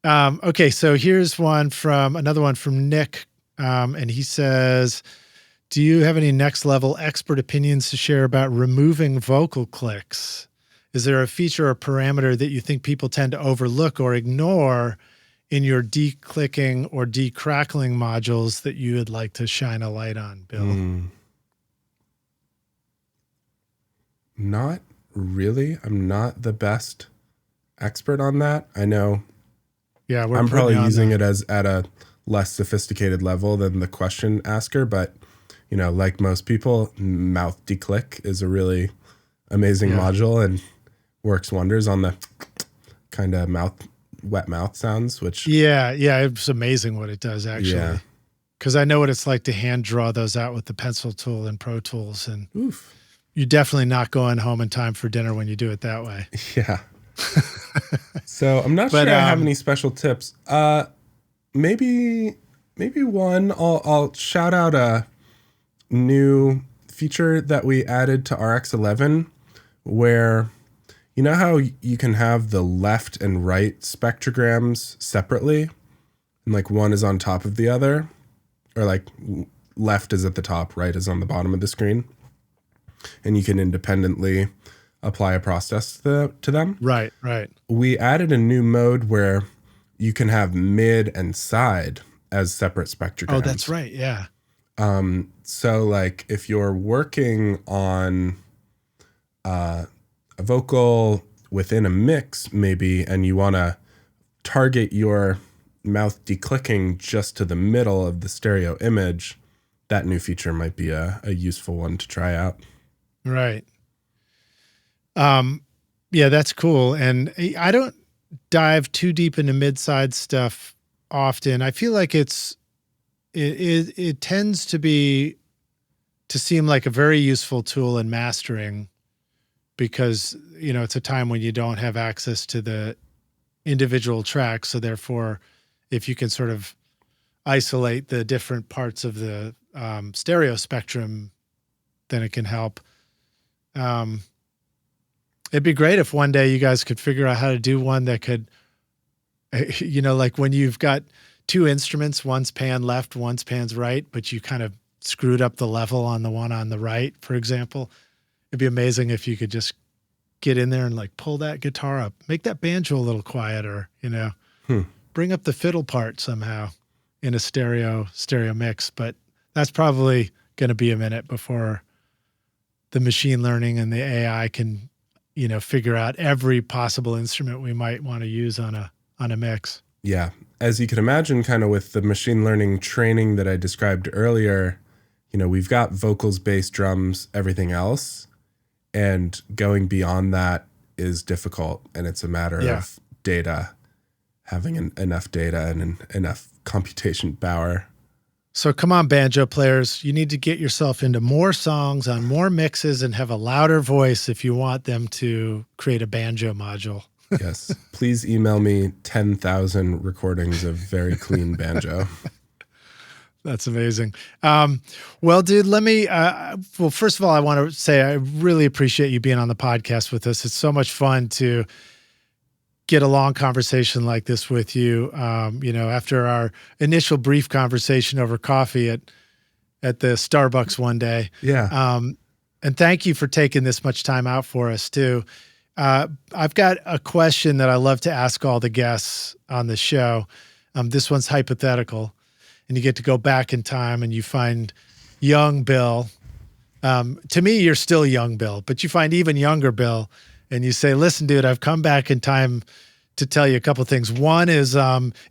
Okay. So here's another one from Nick. And he says, do you have any next level expert opinions to share about removing vocal clicks? Is there a feature or parameter that you think people tend to overlook or ignore in your declicking or decrackling modules that you would like to shine a light on, Bill? Not really. I'm not the best expert on that. I know. Yeah, I'm probably using it as at a less sophisticated level than the question asker, but like most people, mouth declick is a really amazing module and works wonders on the kind of wet mouth sounds, which it's amazing what it does actually. Yeah. Because I know what it's like to hand draw those out with the pencil tool and Pro Tools, and Oof. you're definitely not going home in time for dinner when you do it that way. Yeah. So I'm not sure I have any special tips. Maybe one. I'll shout out a new feature that we added to RX11, where you know how you can have the left and right spectrograms separately, and like one is on top of the other, or like left is at the top, right is on the bottom of the screen, and you can independently apply a process to them. Right. We added a new mode where you can have mid and side as separate spectrograms. Oh, that's right. Yeah. So like if you're working on a vocal within a mix maybe, and you want to target your mouth declicking just to the middle of the stereo image, that new feature might be a useful one to try out. Right. Yeah, that's cool. And I don't dive too deep into mid-side stuff often. I feel like it tends to seem like a very useful tool in mastering, because, it's a time when you don't have access to the individual tracks. So therefore, if you can sort of isolate the different parts of the stereo spectrum, then it can help. It'd be great if one day you guys could figure out how to do one that could, like when you've got two instruments, one's pan left, one's pan's right, but you kind of screwed up the level on the one on the right, for example. It'd be amazing if you could just get in there and like pull that guitar up, make that banjo a little quieter, bring up the fiddle part somehow in a stereo mix. But that's probably going to be a minute before the machine learning and the AI can, figure out every possible instrument we might want to use on a mix. Yeah. As you can imagine, kind of with the machine learning training that I described earlier, we've got vocals, bass, drums, everything else. And going beyond that is difficult. And it's a matter of data, having enough data and enough computation power. So come on, banjo players, you need to get yourself into more songs on more mixes and have a louder voice if you want them to create a banjo module. Yes. Please email me 10,000 recordings of very clean banjo. That's amazing. Well, dude, let me, first of all, I want to say I really appreciate you being on the podcast with us. It's so much fun to get a long conversation like this with you. After our initial brief conversation over coffee at the Starbucks one day. Yeah. And thank you for taking this much time out for us too. I've got a question that I love to ask all the guests on the show. This one's hypothetical, and you get to go back in time and you find young Bill. To me, you're still young Bill, but you find even younger Bill and you say, listen, dude, I've come back in time to tell you a couple of things. One is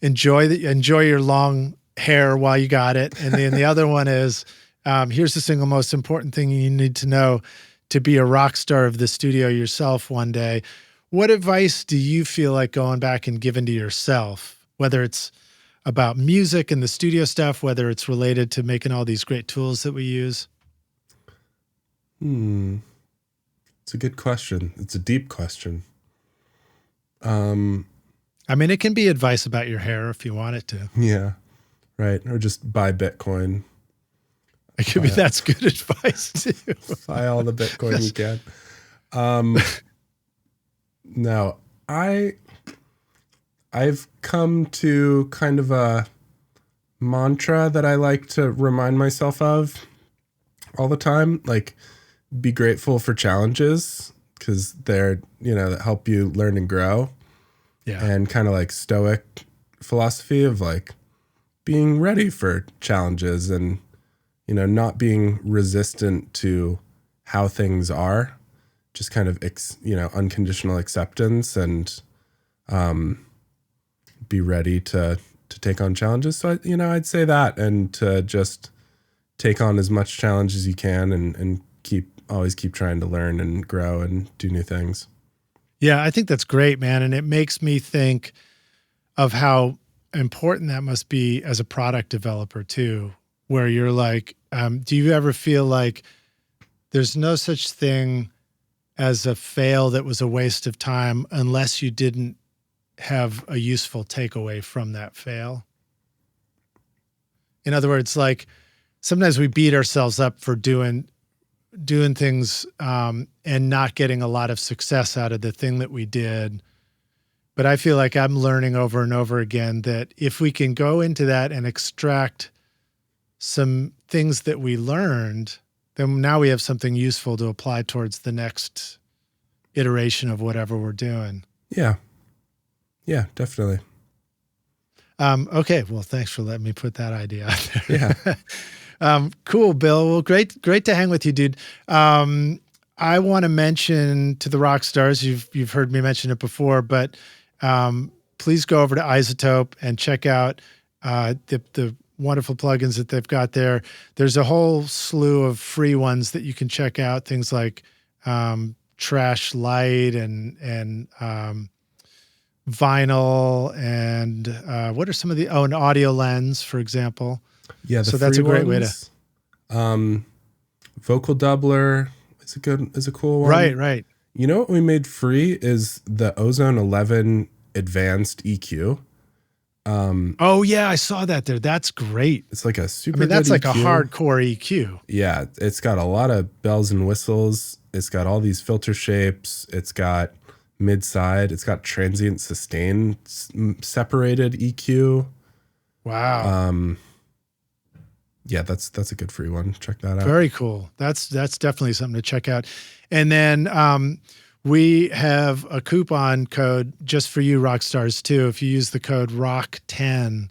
enjoy your long hair while you got it. And then the other one is here's the single most important thing you need to know to be a rock star of the studio yourself one day. What advice do you feel like going back and giving to yourself, whether it's about music and the studio stuff, whether it's related to making all these great tools that we use? It's a good question. It's a deep question. It can be advice about your hair if you want it to. Yeah, right. Or just buy Bitcoin. It could be that's good advice too. Buy all the Bitcoin you can. No, I've come to kind of a mantra that I like to remind myself of all the time. Like, be grateful for challenges because they're, that help you learn and grow. Yeah. And kind of like stoic philosophy of like being ready for challenges and, not being resistant to how things are just kind of, unconditional acceptance and be ready to take on challenges. So, I'd say that, and to just take on as much challenge as you can and always keep trying to learn and grow and do new things. Yeah, I think that's great, man. And it makes me think of how important that must be as a product developer too, where you're like, do you ever feel like there's no such thing as a fail that was a waste of time unless you didn't have a useful takeaway from that fail? In other words, like sometimes we beat ourselves up for doing things and not getting a lot of success out of the thing that we did. But I feel like I'm learning over and over again that if we can go into that and extract some things that we learned, then now we have something useful to apply towards the next iteration of whatever we're doing. Yeah. Yeah, definitely. Okay. Well, thanks for letting me put that idea out there. Yeah. Cool, Bill. Well, great to hang with you, dude. I want to mention to the rock stars, you've heard me mention it before, but please go over to iZotope and check out the wonderful plugins that they've got there. There's a whole slew of free ones that you can check out, things like Trash Light and Vinyl, and what are some of an Audio Lens, for example. Yeah, so that's a great way to. Vocal Doubler is a cool one. Right. You know what we made free is the Ozone 11 Advanced EQ. Oh yeah, I saw that there. That's great. It's like a super. That's good like EQ. a hardcore EQ. Yeah, it's got a lot of bells and whistles. It's got all these filter shapes. It's got mid-side. It's got transient sustain separated EQ. Wow. Yeah, that's a good free one. Check that out. Very cool. That's definitely something to check out. And then we have a coupon code just for you rock stars too. If you use the code ROCK10,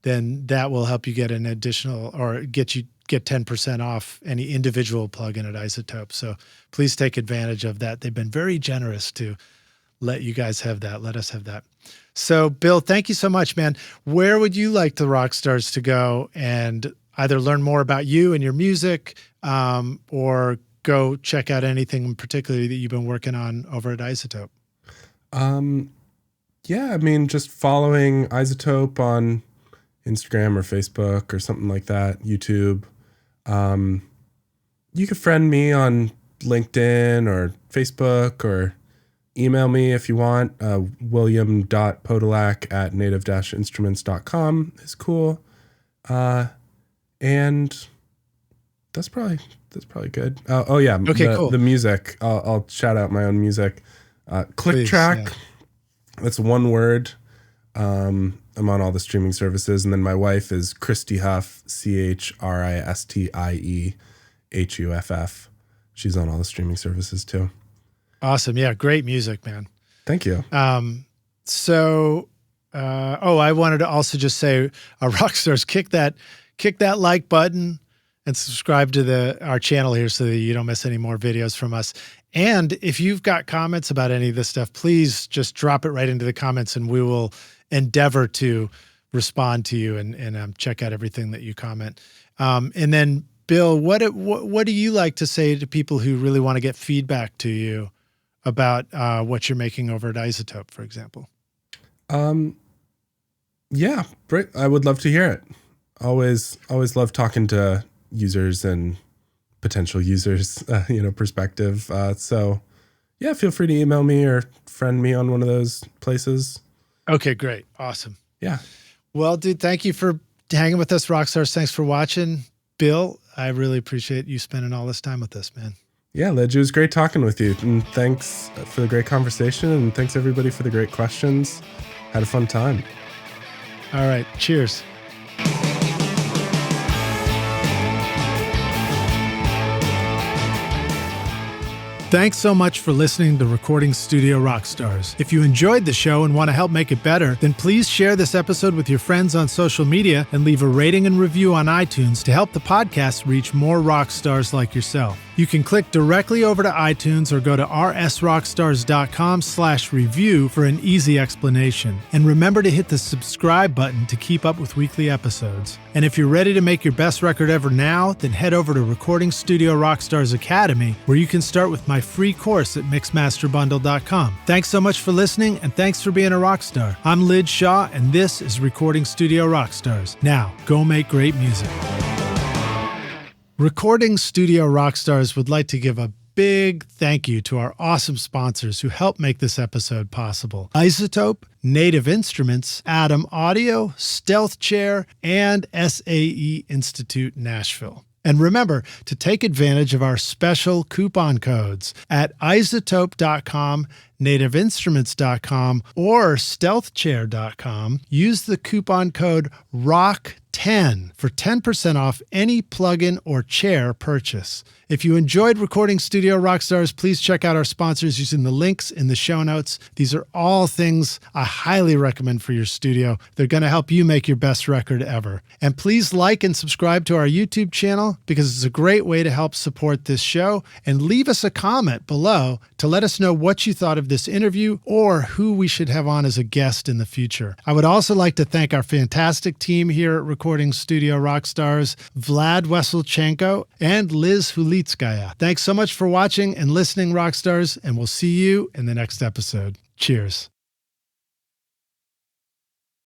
then that will help you get an additional, or get 10% off any individual plugin at iZotope. So please take advantage of that. They've been very generous to let you guys have that. Let us have that. So Bill, thank you so much, man. Where would you like the rock stars to go and either learn more about you and your music, or go check out anything in particular that you've been working on over at iZotope? Yeah, I mean, just following iZotope on Instagram or Facebook or something like that, YouTube. You can friend me on LinkedIn or Facebook, or email me if you want. william.podolak@native-instruments.com is cool. And that's probably good. Oh yeah. Okay, cool. The music. I'll shout out my own music. Click Track. Yeah. That's one word. I'm on all the streaming services, and then my wife is Christy Huff, ChristieHuff. She's on all the streaming services too. Awesome. Yeah, great music, man. Thank you. I wanted to also just say, rock stars, kick that like button and subscribe to our channel here so that you don't miss any more videos from us. And if you've got comments about any of this stuff, please just drop it right into the comments, and we will endeavor to respond to you and check out everything that you comment. And then Bill, what do you like to say to people who really want to get feedback to you about what you're making over at iZotope, for example? Yeah, I would love to hear it. Always love talking to users and potential users, perspective. So yeah, feel free to email me or friend me on one of those places. Okay, great. Awesome. Yeah. Well, dude, thank you for hanging with us, Rockstars. Thanks for watching. Bill, I really appreciate you spending all this time with us, man. Yeah, Ledge, it was great talking with you. And thanks for the great conversation. And thanks everybody for the great questions. Had a fun time. All right. Cheers. Thanks so much for listening to Recording Studio Rockstars. If you enjoyed the show and want to help make it better, then please share this episode with your friends on social media and leave a rating and review on iTunes to help the podcast reach more rock stars like yourself. You can click directly over to iTunes or go to rsrockstars.com/review for an easy explanation. And remember to hit the subscribe button to keep up with weekly episodes. And if you're ready to make your best record ever now, then head over to Recording Studio Rockstars Academy, where you can start with my free course at mixmasterbundle.com. Thanks so much for listening, and thanks for being a rock star. I'm Lid Shaw, and this is Recording Studio Rockstars. Now, go make great music. Recording Studio Rockstars would like to give a big thank you to our awesome sponsors who help make this episode possible: iZotope, Native Instruments, Atom Audio, Stealth Chair, and SAE Institute Nashville. And remember to take advantage of our special coupon codes at iZotope.com, nativeinstruments.com, or stealthchair.com. Use the coupon code ROCK10 for 10% off any plugin or chair purchase. If you enjoyed Recording Studio Rockstars, please check out our sponsors using the links in the show notes. These are all things I highly recommend for your studio. They're going to help you make your best record ever. And please like and subscribe to our YouTube channel, because it's a great way to help support this show. And leave us a comment below to let us know what you thought of this interview or who we should have on as a guest in the future. I would also like to thank our fantastic team here at Recording Studio Rockstars, Vlad Weselchenko and Liz Hulitskaya. Thanks so much for watching and listening, Rockstars, and we'll see you in the next episode. Cheers.